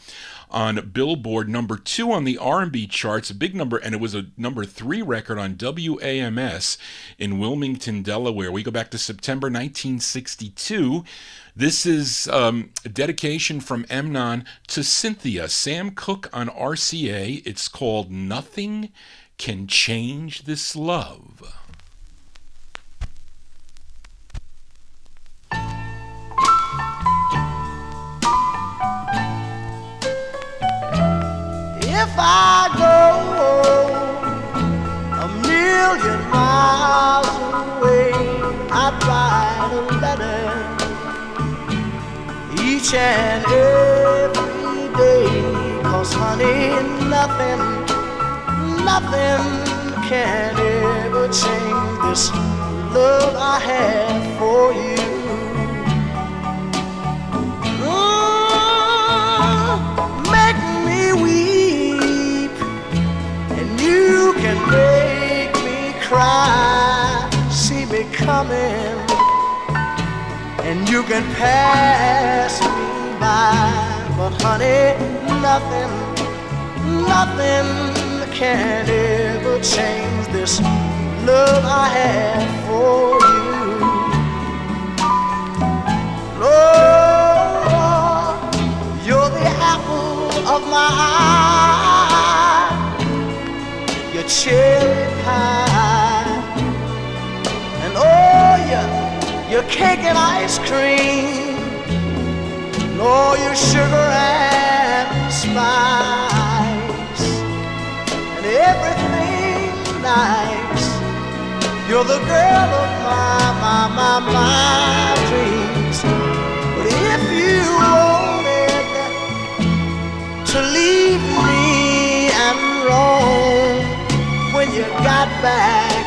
on Billboard, number 2 on the R&B charts, a big number, and it was a number 3 record on WAMS in Wilmington, Delaware. We go back to September 1962. This is a dedication from Emnon to Cynthia. Sam Cooke on RCA. It's called Nothing Can Change This Love. If I go a million miles away, I'd write a letter each and every day. 'Cause honey, nothing can ever change this love I have for you. Make me weep, and you can make me cry. See me coming, and you can pass me by. But honey, nothing can ever change this love I have for you. Lord, you're the apple of my eye, your cherry pie, and oh, your cake and ice cream, and all your sugar and spice, and everything nice. You're the girl of my dreams. But if you wanted to leave me and roam, when you got back,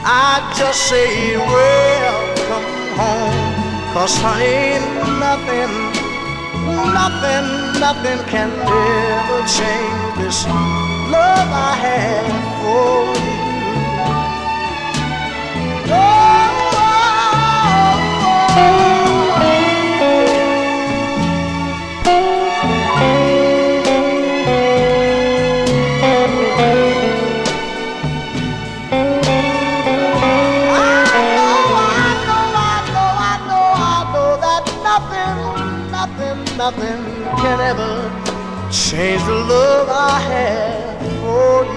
I'd just say welcome home. 'Cause honey, nothing can ever change this love I have for you. Nothing can ever change the love I have for you.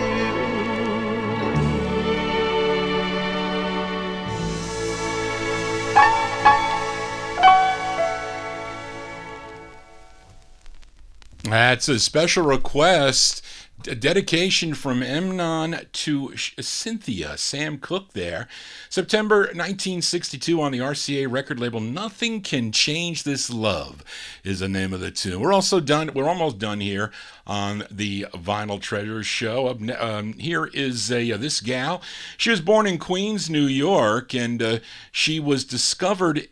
That's a special request, a dedication from Emnon to Cynthia, Sam Cooke there. September 1962 on the RCA record label, Nothing Can Change This Love is the name of the tune. We're almost done here on the Vinyltreasure show. Here is this gal. She was born in Queens, New York, and she was discovered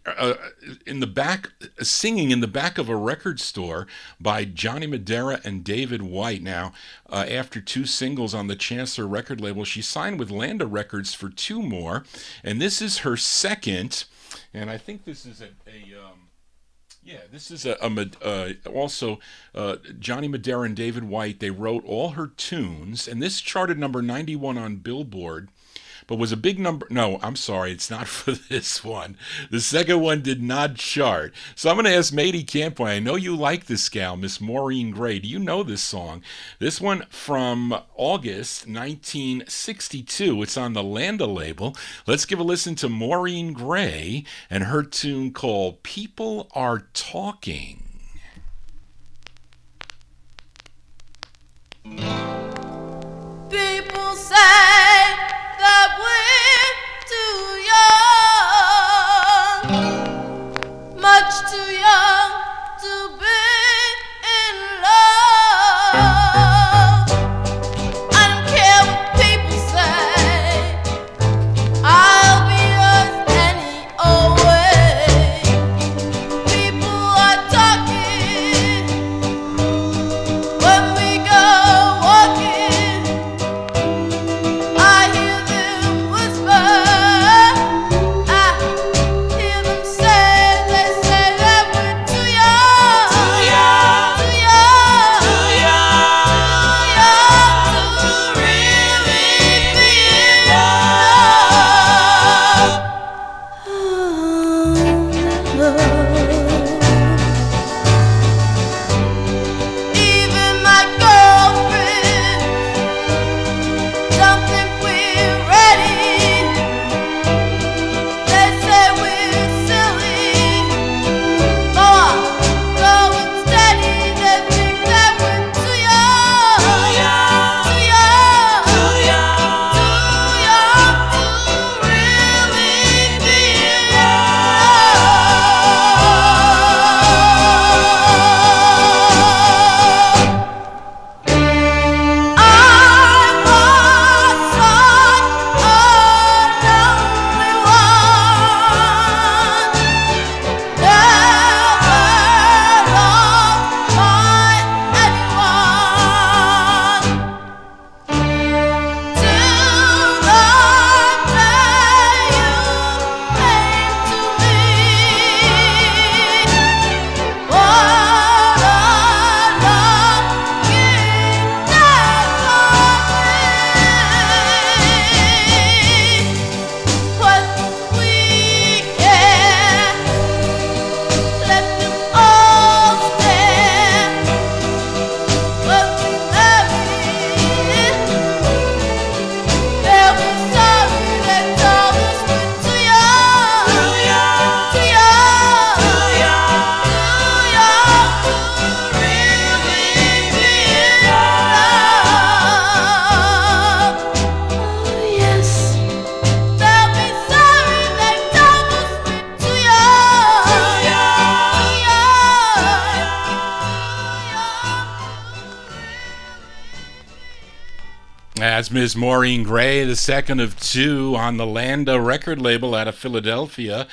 singing in the back of a record store by Johnny Madera and David White. Now, after 2 singles on the Chancellor record label, she signed with Landa Records for 2 more, and this is her second. And I think this is also Johnny Madera and David White. They wrote all her tunes, and this charted number 91 on Billboard but was a big number. No, I'm sorry, it's not for this one. The second one did not chart. So I'm going to ask Matey Campoy. I know you like this gal, Miss Maureen Gray. Do you know this song? This one from August 1962. It's on the Landa label. Let's give a listen to Maureen Gray and her tune called People Are Talking. People say that we're too young, much too young to be in love. I don't care what people say, I'll be yours any old way. People are talking when we go walking. I hear them whisper, I hear them say, they say that we're too young, too young, too young, too young, too young to really be in love. Even my girlfriend don't think we're ready. They say we're silly. Go on, slow and steady. They think that we're too young, too young, too young, too young, too young to really be in love. I was such a lonely one, never loved by anyone, till the day you came to me. What a lucky day for me. But we can't let them all stand. But we married. They'll be sorry they told us we're too young, too young, too young, too young, too young to really be in love. Oh yes, they'll be sorry they told us we're too young, too young, That's Miss Maureen Gray, the second of two on the Landa record label out of Philadelphia.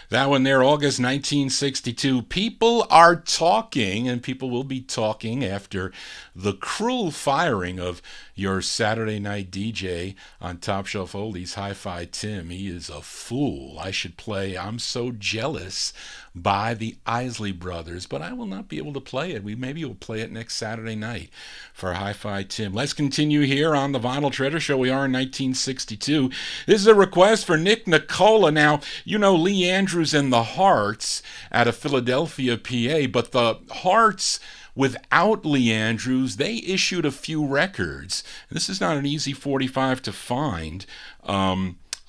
That one there, August 1962. People are talking, and people will be talking after the cruel firing of your Saturday night DJ on Top Shelf Oldies, Hi-Fi Tim. He is a fool. I should play I'm So Jealous by the Isley Brothers, but I will not be able to play it. Maybe we'll play it next Saturday night for Hi-Fi Tim. Let's continue here on the Vinyltreasure Show. We are in 1962. This is a request for Nick Nicola. Now, you know Lee Andrews and the Hearts out of Philadelphia, PA, but the Hearts without Lee Andrews, they issued a few records. This is not an easy 45 to find.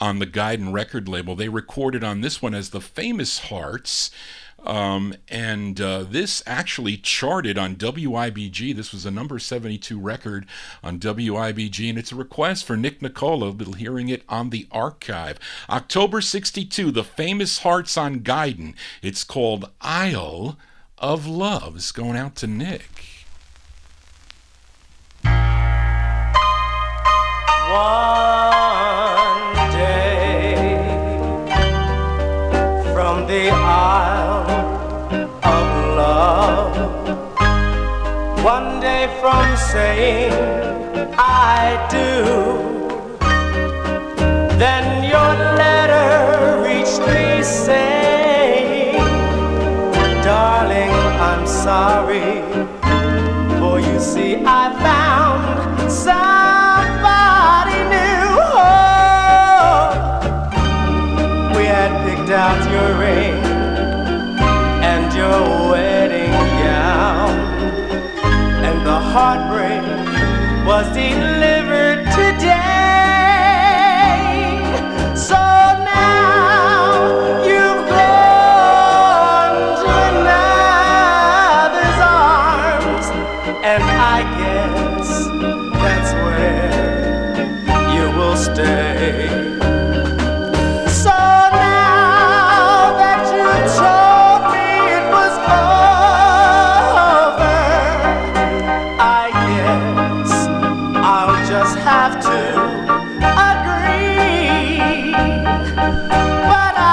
On the Guidon record label. They recorded on this one as the Famous Hearts, and this actually charted on WIBG. This was a number 72 record on WIBG, and it's a request for Nick Nicola. We'll be hearing it on the archive. October 62, the Famous Hearts on Guidon. It's called Isle of Love. It's going out to Nick. One day from the Isle of Love, one day from saying I do, then your letter reached me saying, darling, I'm sorry, for you see I found somebody new. Oh, heartbreak was delivered today. So now you've gone to another's arms, and I guess that's where you will stay. So now that you told me it was over, I guess I'll just have to agree. But I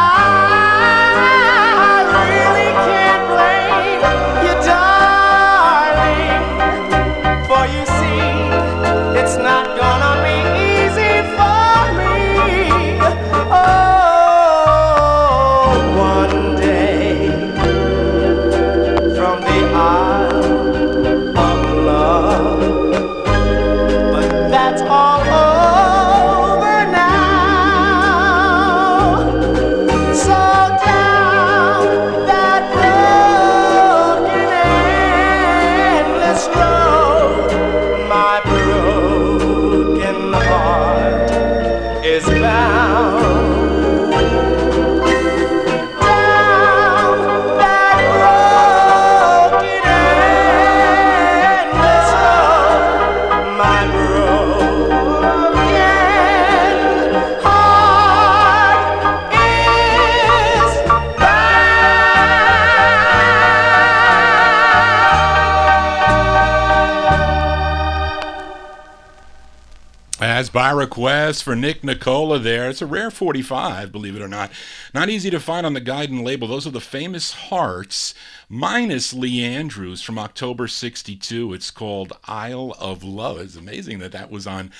really can't blame you, darling, for you see, it's not gonna be easy for me. Oh, one day from the Isle of Love, but that's all over now. So down that broken, endless road, my broken heart is bound. Down that broken, endless road, my broken heart is As by request for Nick Nicola there. It's a rare 45, believe it or not. Not easy to find on the Guidon label. Those are the Famous Hearts, minus Lee Andrews from October 62. It's called Isle of Love. It's amazing that that was on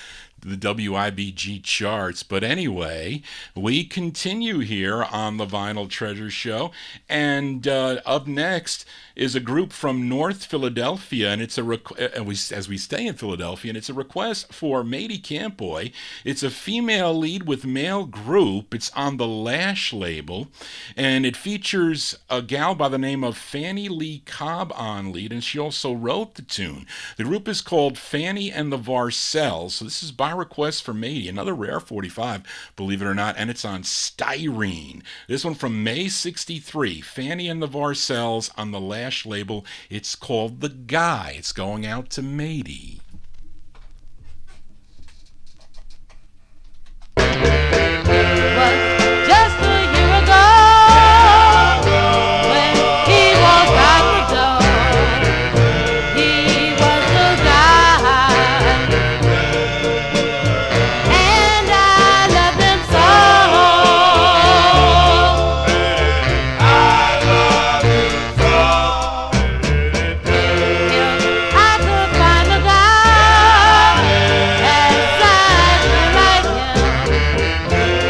the WIBG charts. But anyway, we continue here on the Vinyltreasure Show. And up next is a group from North Philadelphia, and it's as we stay in Philadelphia, and it's a request for Matey Campoy. It's a female lead with male group. It's on the Lash label, and it features a gal by the name of Fannie Lee Cobb on lead, and she also wrote the tune. The group is called Fannie and the Varcells, so this is by request for Matey, another rare 45, believe it or not, and it's on Styrene. This one from May 63, Fannie and the Varcells on the Lash label. It's called The Guy. It's going out to Matey. Just a year ago, when he walked out the door, he was the guy, and I loved him so. I love him so. If I could find a guy as exactly like him,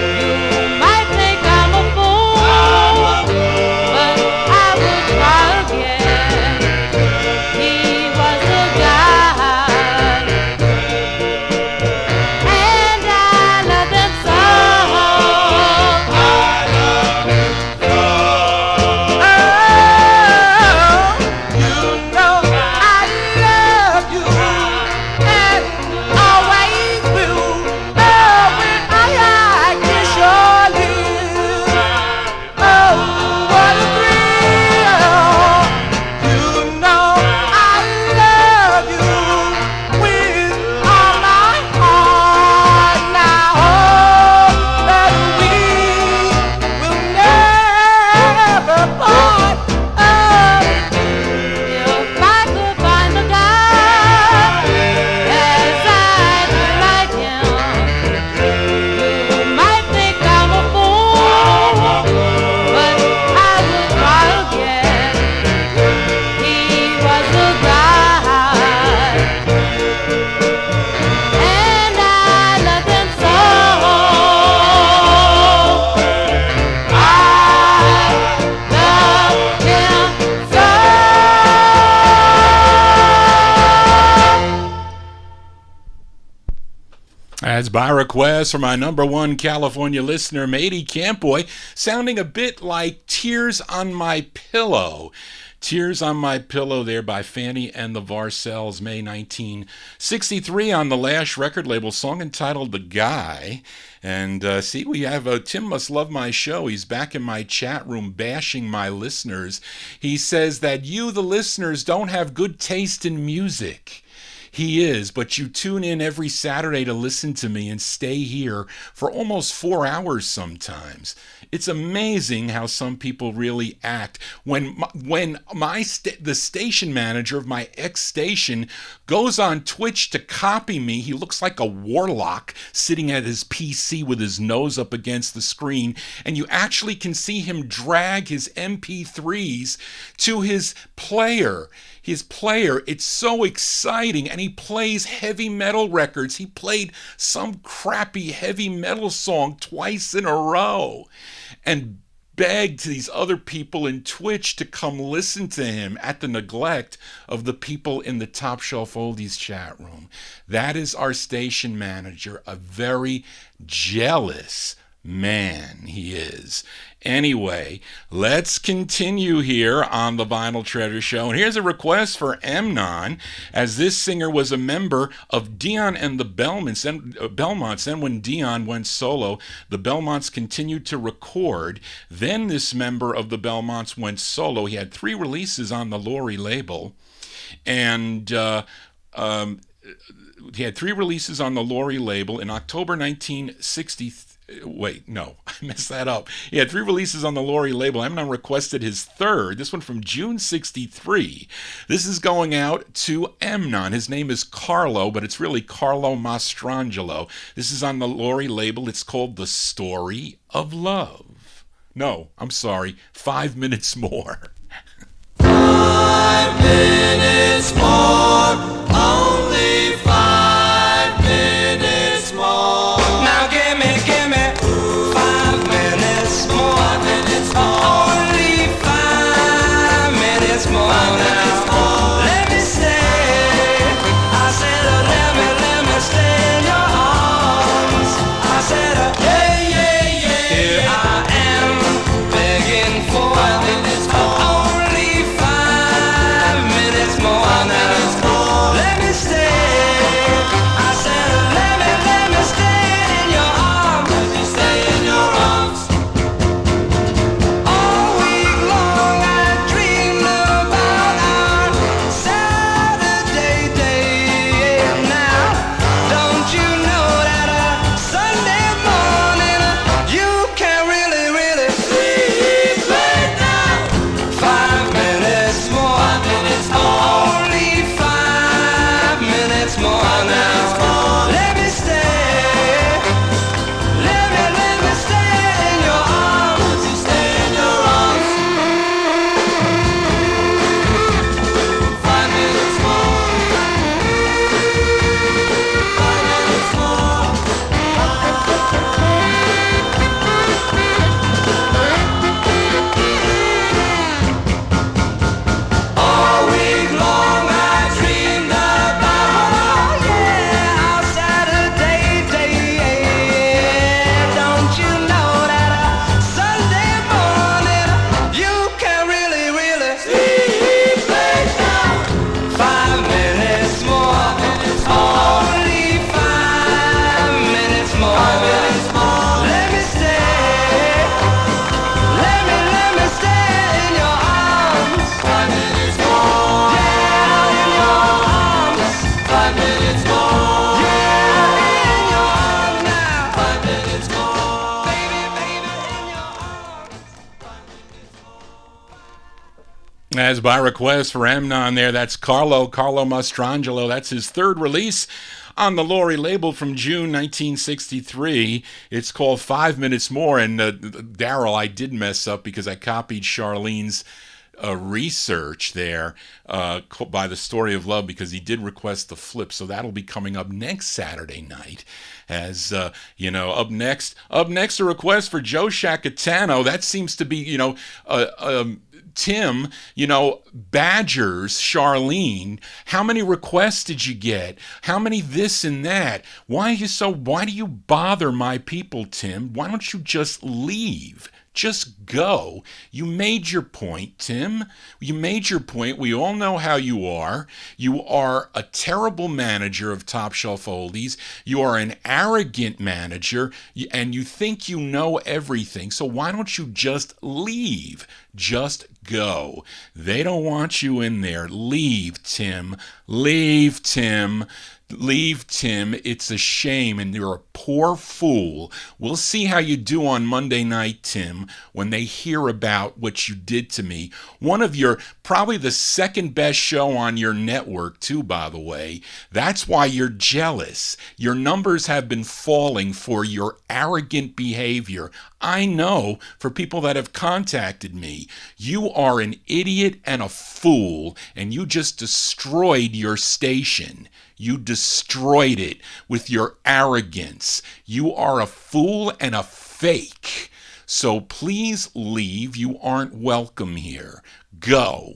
you might think I'm a fool, but I would try again. He was the guy, and I loved him so. I love him so. Oh, you know I love you and always will. Oh, when I kiss your lips, oh, what a thrill. You know I love you with all my heart. Now, oh, that we will never part. Oh, if I could find a guy exactly like him, you might think I'm a fool, but I would try again. He was the guy, and I loved him so. I loved him so. As by request from my number one California listener, Matey Campoy, sounding a bit like Tears on My Pillow. Tears on My Pillow there by Fanny and the Varcells, May 1963 on the Lash record label, song entitled The Guy. And see, we have Tim Must Love My Show. He's back in my chat room bashing my listeners. He says that you, the listeners, don't have good taste in music. He is, but you tune in every Saturday to listen to me and stay here for almost 4 hours sometimes. It's amazing how some people really act. When the station manager of my ex-station goes on Twitch to copy me, he looks like a warlock sitting at his PC with his nose up against the screen, and you actually can see him drag his MP3s to his player. It's so exciting, and he plays heavy metal records. He played some crappy heavy metal song twice in a row and begged these other people in Twitch to come listen to him at the neglect of the people in the TopShelfOlides chat room. That is our station manager, a very jealous man he is. Anyway, let's continue here on the Vinyltreasure Show. And here's a request for Emnon, as this singer was a member of Dion and the Belmonts. Then when Dion went solo, the Belmonts continued to record. Then this member of the Belmonts went solo. He had 3 releases on the Laurie label. And he had 3 releases on the Laurie label in October 1963. Wait, no, I messed that up. He had 3 releases on the Laurie label. Emnon requested his 3rd, this one from June 63. This is going out to Emnon. His name is Carlo, but it's really Carlo Mastrangelo. This is on the Laurie label. It's called The Story of Love. No, I'm sorry, 5 minutes more. 5 minutes more, only 5 minutes more. Now give me 5 minutes more. 5 minutes more. Only 5 minutes more now. Let me stay. I said, let me stay in your arms. I said, yeah. Here I am begging for 5 minutes more. Only 5 minutes more now. Let me stay. I said, let me stay in your arms. Let me stay in your arms. All week long I dreamed about our Saturday day. Now, don't you know that a Sunday morning you can really sleep late now? 5 minutes more. 5 minutes more. Only 5 minutes more now. Let me stay. Let me stay in your arms. Let me stay in your arms. 5 minutes more. 5 minutes more. All week long I dreamed about our Saturday day. Don't you know that a Sunday morning you can really sleep late now? 5 minutes more. Only 5 minutes more. Let me stay. Let me stay in your arms. 5 minutes more. Yeah, in your arms. 5 minutes more. Yeah, in your arms now. 5 minutes more. Baby, in your arms. 5 minutes more. As by request for Emnon there, that's Carlo Mastrangelo. That's his 3rd release on the Laurie label from June 1963. It's called 5 Minutes More. And Daryl, I did mess up because I copied Charlene's research there by The Story of Love, because he did request the flip. So that'll be coming up next Saturday night. As up next, a request for Joe Shacatano. That seems to be, Tim, badgers Charlene. How many requests did you get? How many this and that? Why do you bother my people, Tim? Why don't you just leave? Just go. You made your point, Tim. You made your point. We all know how you are. You are a terrible manager of TopShelfOlides. You are an arrogant manager, and you think you know everything. So why don't you just leave? Just go. They don't want you in there. Leave, Tim. Leave, Tim. Leave, Tim. It's a shame, and you're a poor fool. We'll see how you do on Monday night, Tim, when they hear about what you did to me. One of your, probably the second best show on your network, too, by the way. That's why you're jealous. Your numbers have been falling for your arrogant behavior. I know for people that have contacted me. You are an idiot and a fool, and you just destroyed your station. You destroyed it with your arrogance. You are a fool and a fake. So please leave. You aren't welcome here. Go.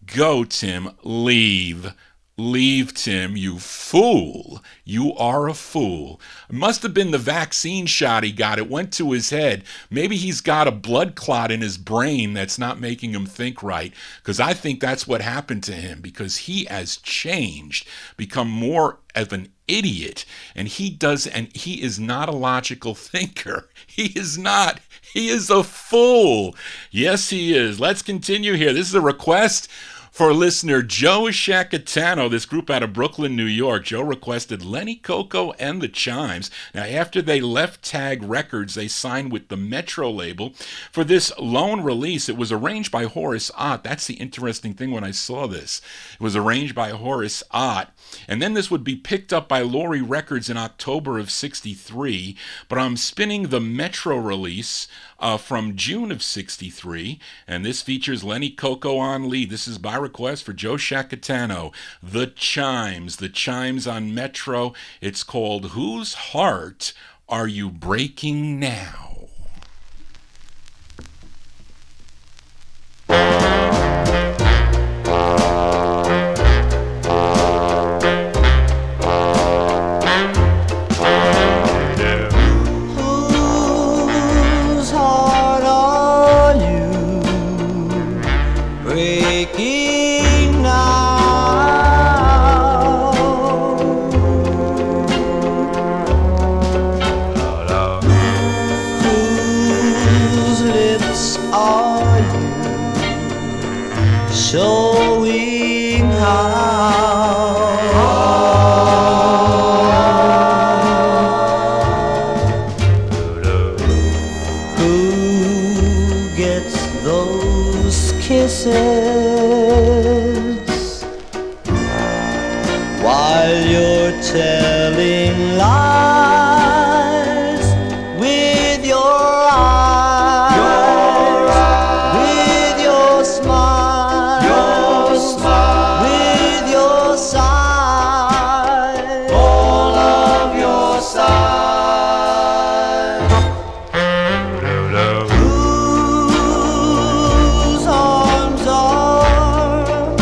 Go, Tim. Leave. Leave, Tim, you fool. You are a fool. It must have been the vaccine shot he got. It went to his head. Maybe he's got a blood clot in his brain that's not making him think right, because I think that's what happened to him, because he has changed, become more of an idiot, and he is not a logical thinker. He is not. He is a fool. Yes, he is. Let's continue here. This is a request for listener Joe Shacatano, this group out of Brooklyn, New York. Joe requested Lenny Coco and the Chimes. Now, after they left Tag Records, they signed with the Metro label for this lone release. It was arranged by Horace Ott. That's the interesting thing when I saw this. It was arranged by Horace Ott. And then this would be picked up by Laurie Records in October of '63. But I'm spinning the Metro release from June of '63. And this features Lenny Coco on lead. This is by request for Joe Shacatano. The Chimes on Metro. It's called Whose Heart Are You Breaking Now? Whose heart are you breaking now? Whose lips are you showing how? Who gets those kisses while you're telling lies with your eyes, with your smile, with your sigh, all of your sighs. Whose arms are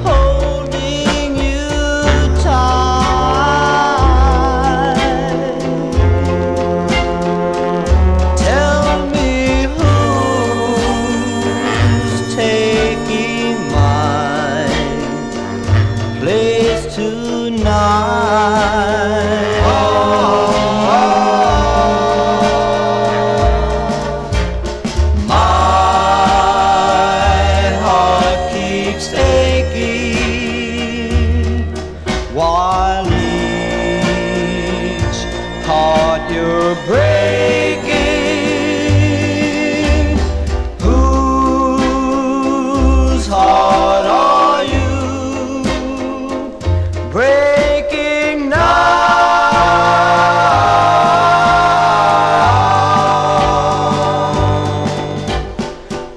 holding you tight? Tell me who's taking my place tonight. My heart keeps aching while each heart you're breaking. Whose heart are you breaking now?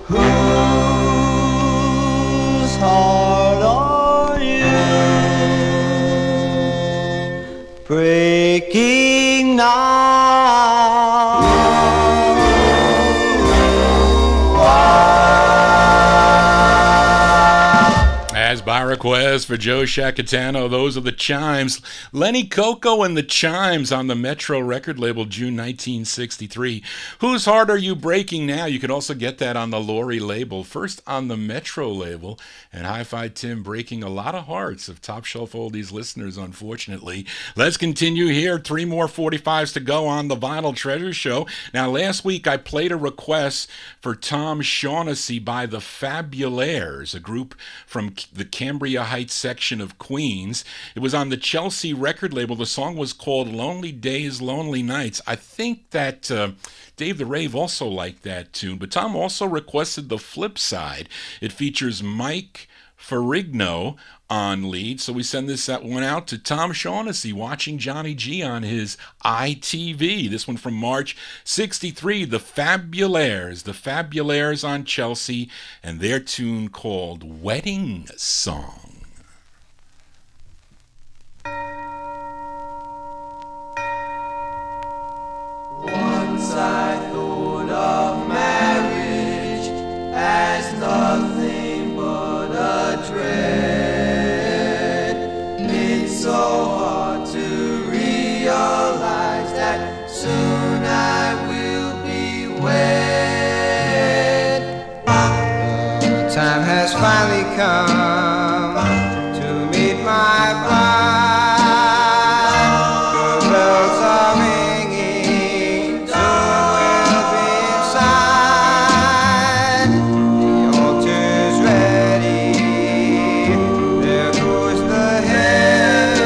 Whose heart are you breaking now? As by request for Joe Shacatano. Those are the Chimes. Lenny Coco and the Chimes on the Metro record label, June 1963. Whose Heart Are You Breaking Now? You can also get that on the Lori label. First on the Metro label. And Hi-Fi Tim breaking a lot of hearts of Top Shelf Oldies listeners, unfortunately. Let's continue here. 3 more 45s to go on the Vinyl Treasure Show. Now, last week I played a request for Tom Shaughnessy by the Fabulaires, a group from the Cambria Heights section of Queens. It was on the Chelsea record label. The song was called Lonely Days, Lonely Nights. I think that Dave the Rave also liked that tune, but Tom also requested the flip side. It features Mike Ferrigno on lead, so we send this one out to Tom Shaughnessy watching Johnny G on his ITV. This one from March 63, the Fabulaires on Chelsea, and their tune called Wedding Song. Once I thought of marriage as nothing but a dread. It's so hard to realize that soon I will be wed. The time has finally come to meet my bride. The bells are ringing, soon we'll be inside. The altar's ready, there goes the hymn.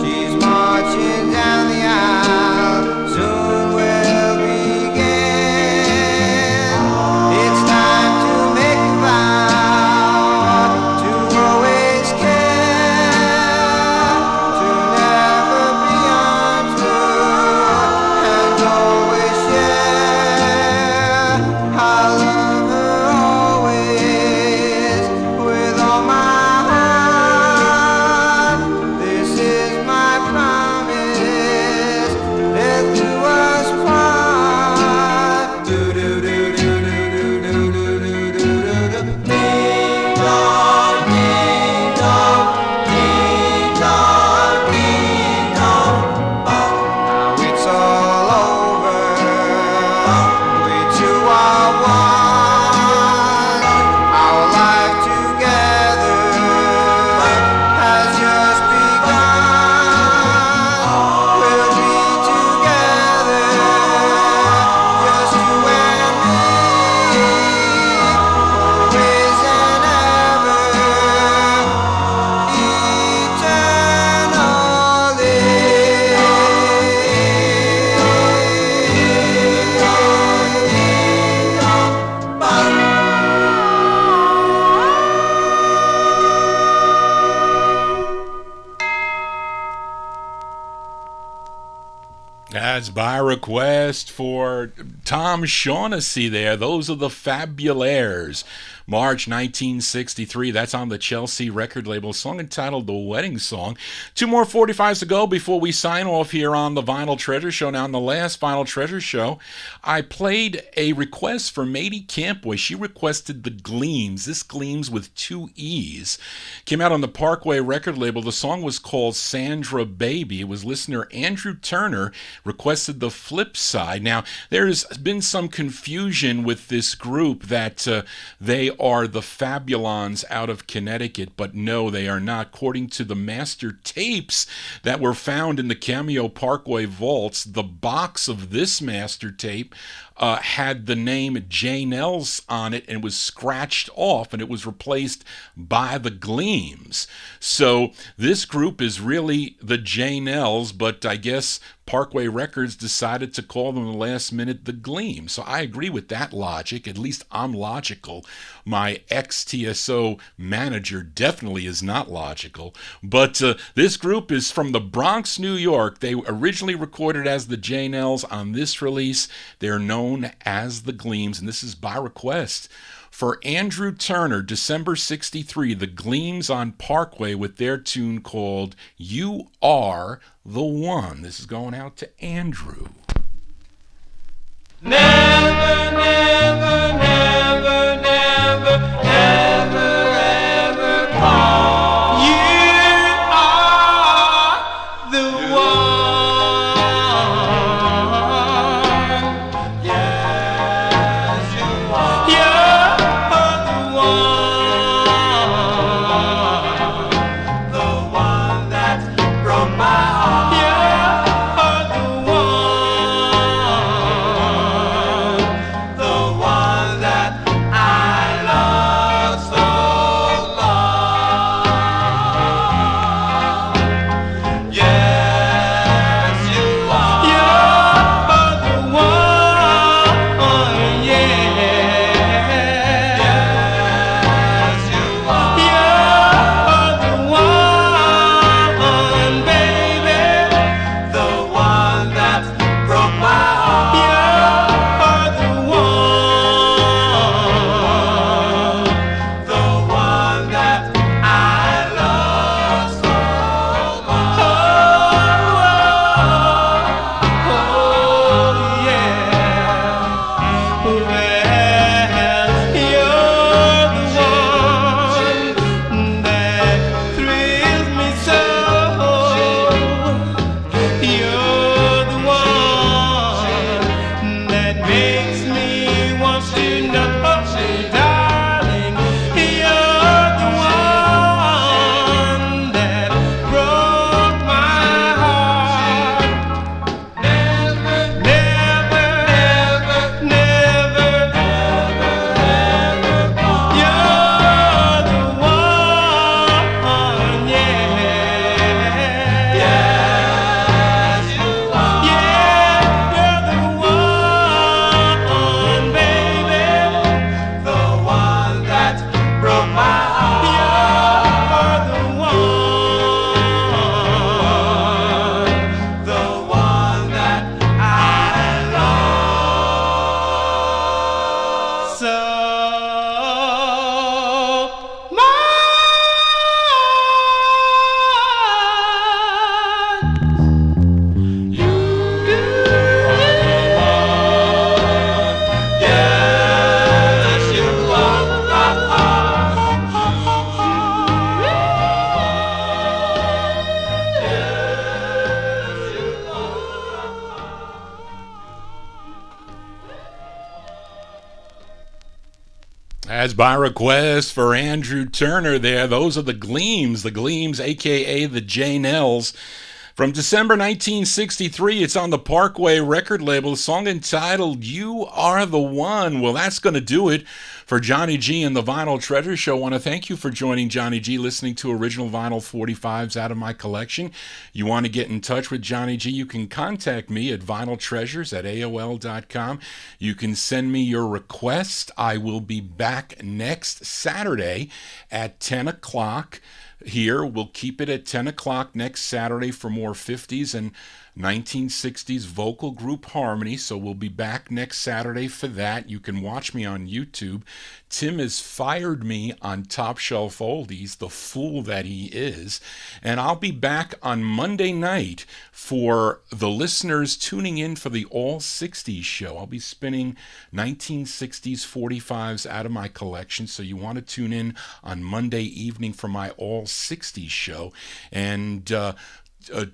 She's marching down the aisle, soon we'll begin. It's time to make a vow to always care, to never be untrue, and always share. I love her always with all my heart. This is my promise, death do us part. Do do do do do do do do do do do. Ding dong, ding dong, ding dong, ding dong. Now it's all over. We two are one. Our life together has just begun. We'll be together, just you and me, always and ever, That's by request for Tom Shaughnessy there. Those are the Fabulaires. March 1963. That's on the Chelsea record label. A song entitled The Wedding Song. 2 more 45s to go before we sign off here on the Vinyl Treasure Show. Now, in the last Vinyl Treasure Show, I played a request for Matey Campboy. She requested the Gleams. This Gleams with 2 E's. Came out on the Parkway record label. The song was called Sandra Baby. It was listener Andrew Turner requested the flip side. Now, there's been some confusion with this group that they are the Fabulons out of Connecticut, but no, they are not. According to the master tapes that were found in the Cameo Parkway vaults, the box of this master tape had the name J. Nels on it and was scratched off, and it was replaced by the Gleams. So this group is really the J. Nels, but I guess Parkway Records decided to call them the last minute the Gleams. So I agree with that logic. At least I'm logical. My ex-TSO manager definitely is not logical. But this group is from the Bronx, New York. They originally recorded as the J. Nels. On this release, they're known as the Gleams, and this is by request for Andrew Turner, December 63, the Gleams on Parkway with their tune called You Are the One. This is going out to Andrew. Never, never, never, never, ever, ever Jazz by Request for Andrew Turner there. Those are the Gleams, aka the J-Nells. From December 1963, it's on the Parkway record label, a song entitled You Are the One. Well, that's going to do it for Johnny G and the Vinyltreasure Show. I want to thank you for joining Johnny G, listening to original vinyl 45s out of my collection. You want to get in touch with Johnny G, you can contact me at vinyltreasures@aol.com. You can send me your request. I will be back next Saturday at 10 o'clock. Here, we'll keep it at 10 o'clock next Saturday for more 50s and 1960s vocal group harmony. So we'll be back next Saturday for that. You can watch me on YouTube. Tim has fired me on Top Shelf Oldies, the fool that he is. And I'll be back on Monday night for the listeners tuning in for the All 60s show. I'll be spinning 1960s 45s out of my collection. So you want to tune in on Monday evening for my All 60s show. And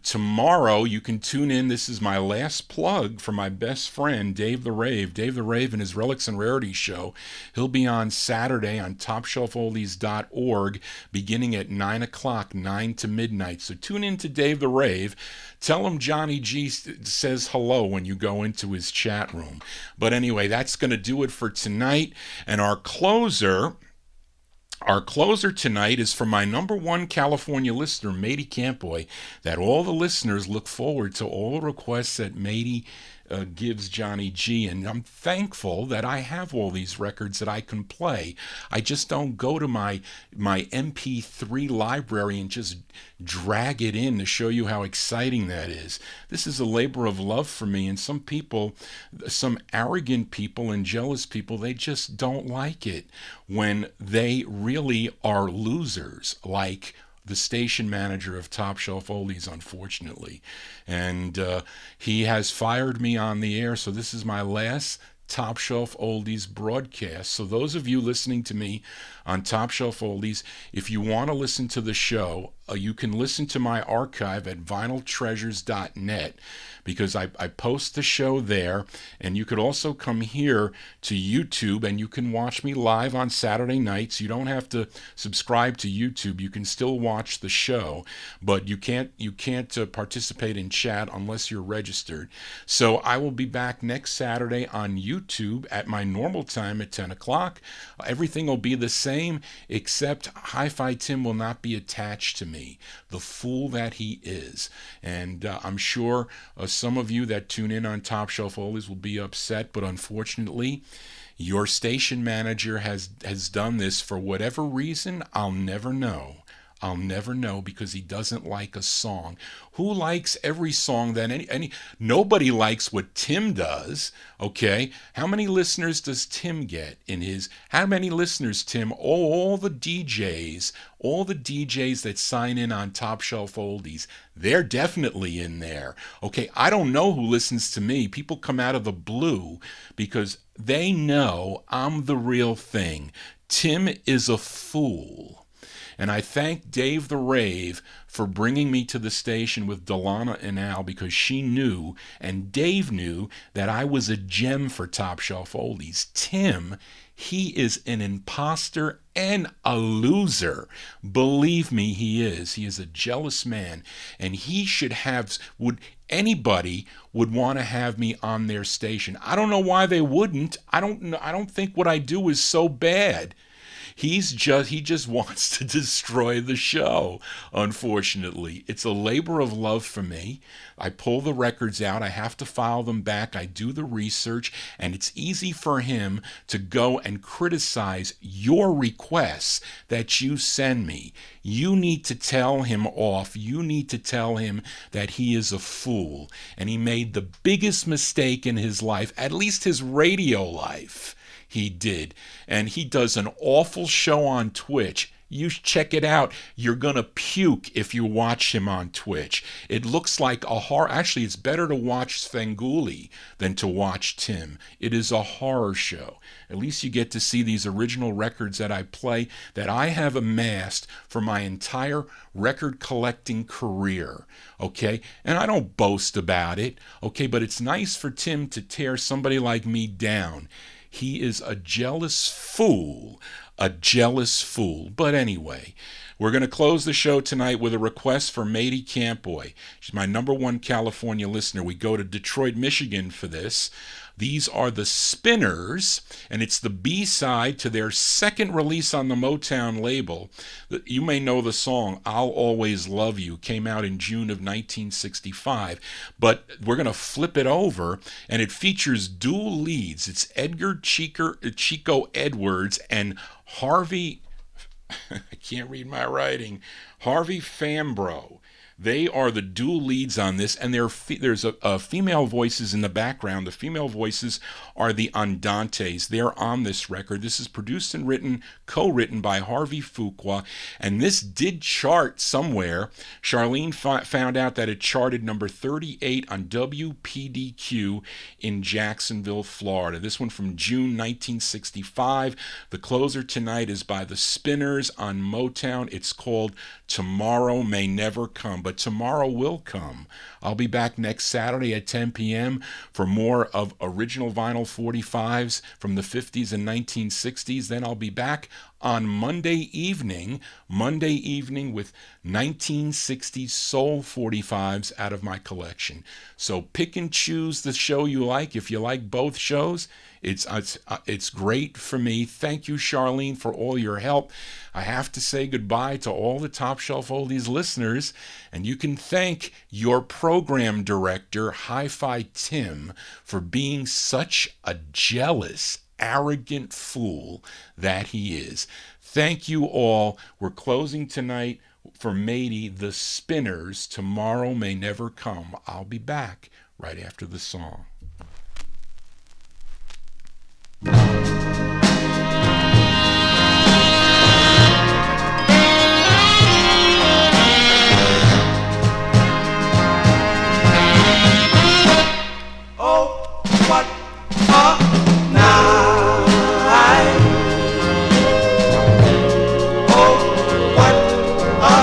tomorrow you can tune in. This is my last plug for my best friend Dave the Rave and his Relics and Rarities show. He'll be on Saturday on TopShelfOlides.org beginning at 9 o'clock, 9 to midnight. So tune in to Dave the Rave. Tell him Johnny G says hello when you go into his chat room. But anyway, that's going to do it for tonight. And our closer tonight is from my number one California listener, Matey Campoy, that all the listeners look forward to all the requests that Matey gives Johnny G. And I'm thankful that I have all these records that I can play. I just don't go to my MP3 library and just drag it in to show you how exciting that is. This is a labor of love for me, and some people, some arrogant people and jealous people, they just don't like it when they really are losers, like the station manager of Top Shelf Oldies, unfortunately. And he has fired me on the air, so this is my last Top Shelf Oldies broadcast. So those of you listening to me on Top Shelf Oldies, if you want to listen to the show, you can listen to my archive at vinyltreasures.net, because I post the show there. And you could also come here to YouTube and you can watch me live on Saturday nights. You don't have to subscribe to YouTube. You can still watch the show, but you can't participate in chat unless you're registered. So I will be back next Saturday on YouTube at my normal time at 10 o'clock. Everything will be the same, except Hi-Fi Tim will not be attached to me, the fool that he is. And I'm sure some of you that tune in on Top Shelf Oldies will be upset, but unfortunately, your station manager has done this for whatever reason. I'll never know. I'll never know, because he doesn't like a song. Who likes every song that nobody likes what Tim does, okay? How many listeners does Tim get in his, how many listeners, Tim? All the DJs that sign in on Top Shelf Oldies, they're definitely in there, okay? I don't know who listens to me. People come out of the blue because they know I'm the real thing. Tim is a fool. And I thank Dave the Rave for bringing me to the station with Delana and Al, because she knew, and Dave knew, that I was a gem for Top Shelf Oldies. Tim, he is an imposter and a loser. Believe me, he is. He is a jealous man, and he should have, anybody would want to have me on their station. I don't know why they wouldn't. I don't think what I do is so bad. He just wants to destroy the show, unfortunately. It's a labor of love for me. I pull the records out. I have to file them back. I do the research, and it's easy for him to go and criticize your requests that you send me. You need to tell him off. You need to tell him that he is a fool, and he made the biggest mistake in his life, at least his radio life. He did. And he does an awful show on Twitch. You check it out. You're going to puke if you watch him on Twitch. It looks like a horror. Actually, it's better to watch Svengoolie than to watch Tim. It is a horror show. At least you get to see these original records that I play, that I have amassed for my entire record collecting career. Okay? And I don't boast about it. Okay? But it's nice for Tim to tear somebody like me down. He is a jealous fool. A jealous fool. But anyway, we're going to close the show tonight with a request for Matey Campboy. She's my #1 California listener. We go to Detroit, Michigan for this. These are the Spinners, and it's the B-side to their second release on the Motown label. You may know the song, I'll Always Love You, came out in June of 1965, but we're going to flip it over, and it features dual leads. It's Edgar Chico Edwards and Harvey, I can't read my writing, Harvey Fambro. They are the dual leads on this, and there's female voices in the background. The female voices are the Andantes. They're on this record. This is produced and co-written by Harvey Fuqua, and this did chart somewhere. Charlene found out that it charted number 38 on WPDQ in Jacksonville, Florida. This one from June 1965. The closer tonight is by the Spinners on Motown. It's called Tomorrow May Never Come, but tomorrow will come. I'll be back next Saturday at 10 p.m. for more of original vinyl 45s from the 50s and 1960s. Then I'll be back on Monday evening with 1960s soul 45s out of my collection. So pick and choose the show you like. If you like both shows, it's great for me. Thank you, Charlene, for all your help. I have to say goodbye to all the Top Shelf Oldies listeners, and you can thank your program director, Hi-Fi Tim, for being such a jealous, arrogant fool that he is. Thank you all. We're closing tonight for Matey, the Spinners, Tomorrow May Never Come. I'll be back right after the song. Oh, what a night. Oh, what a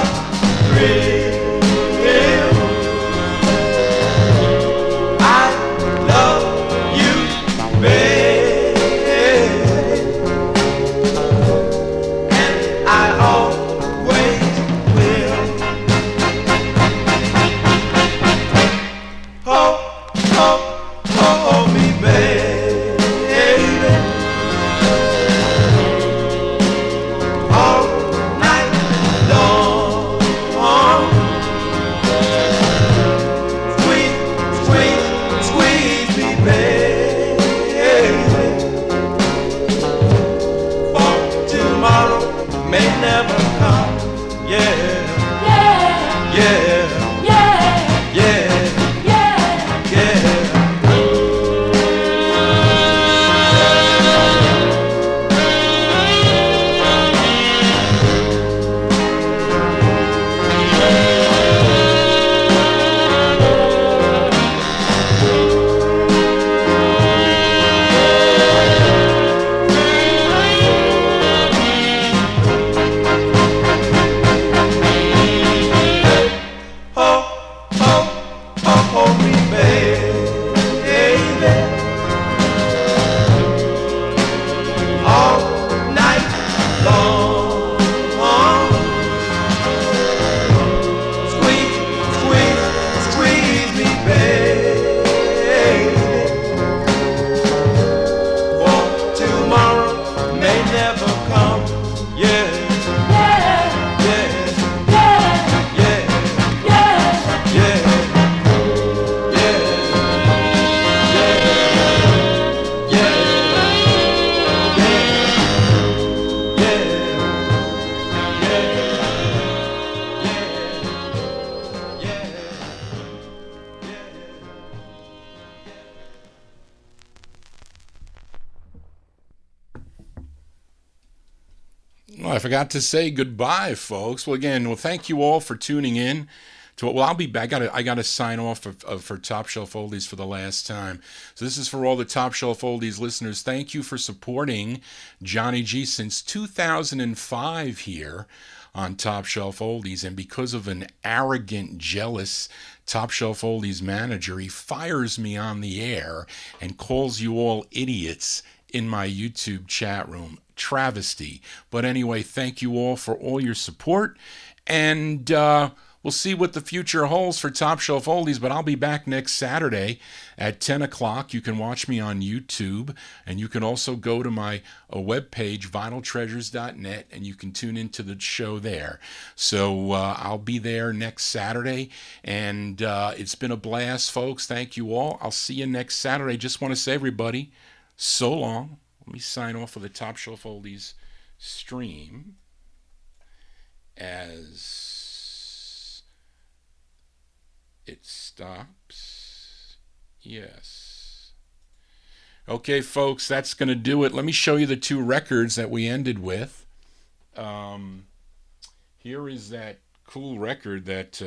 thrill. I love you, baby, and I always will. Oh, oh, oh, me, baby, all night long. Squeeze, squeeze, squeeze me, baby, for tomorrow may never come. Yeah, yeah, yeah, yeah, yeah, yeah, yeah. Oh, oh, oh, me, baby, all night long. Squeeze, squeeze, squeeze me, baby, for tomorrow may never come. Yeah, yeah, yeah, yeah, yeah, yeah, yeah, yeah, Well, I forgot to say goodbye, folks. Well, again, thank you all for tuning in. I'll be back. I gotta sign off for Top Shelf Oldies for the last time. So this is for all the Top Shelf Oldies listeners. Thank you for supporting Johnny G since 2005 here on Top Shelf Oldies. And because of an arrogant, jealous Top Shelf Oldies manager, he fires me on the air and calls you all idiots in my YouTube chat room. Travesty. But anyway, thank you all for all your support, and we'll see what the future holds for Top Shelf Oldies, but I'll be back next Saturday at 10 o'clock. You can watch me on YouTube, and you can also go to my webpage, vinyltreasures.net, and you can tune into the show there. So I'll be there next Saturday, and it's been a blast, folks. Thank you all. I'll see you next Saturday. Just want to say, everybody, so long. Let me sign off of the Top Shelf Oldies stream as it stops. Yes. Okay, folks, that's going to do it. Let me show you the two records that we ended with. Here is that cool record that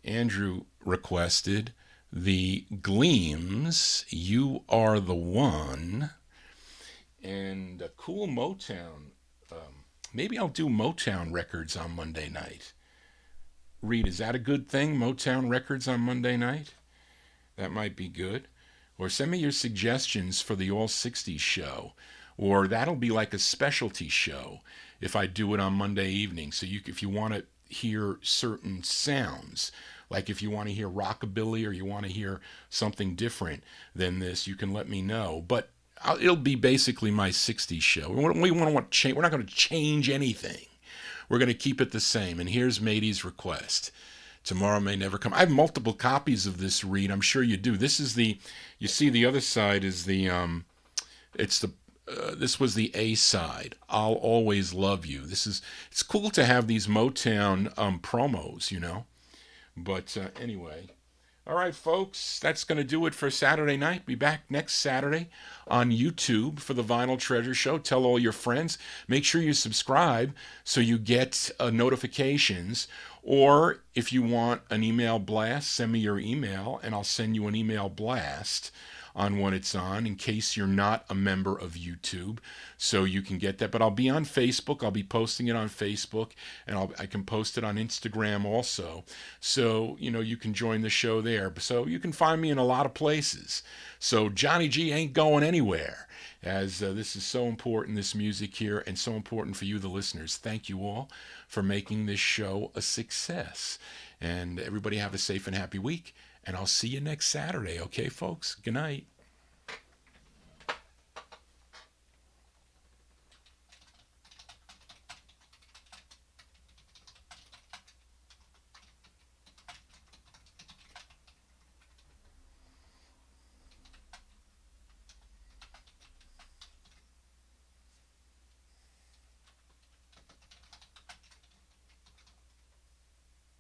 Andrew requested. The Gleams, You Are the One. And a cool Motown. Maybe I'll do Motown records on Monday night. Reed, is that a good thing? Motown records on Monday night? That might be good. Or send me your suggestions for the All 60s show. Or that'll be like a specialty show if I do it on Monday evening. So if you want to hear certain sounds, like if you want to hear rockabilly or you want to hear something different than this, you can let me know. But it'll be basically my 60s show. We're not going to change anything. We're going to keep it the same. And here's Matey's request. Tomorrow May Never Come. I have multiple copies of this, Reed. I'm sure you do. This is you see the other side is this was the A side. I'll Always Love You. It's cool to have these Motown promos, you know. But anyway. All right, folks, that's going to do it for Saturday night. Be back next Saturday on YouTube for the Vinyl Treasure Show. Tell all your friends. Make sure you subscribe so you get notifications. Or if you want an email blast, send me your email, and I'll send you an email blast on when it's on, in case you're not a member of YouTube, so you can get that. But I'll be on Facebook. I'll be posting it on Facebook, and I can post it on Instagram also. So, you can join the show there. So you can find me in a lot of places. So Johnny G ain't going anywhere, as this is so important, this music here, and so important for you, the listeners. Thank you all for making this show a success. And everybody have a safe and happy week. And I'll see you next Saturday, okay, folks? Good night.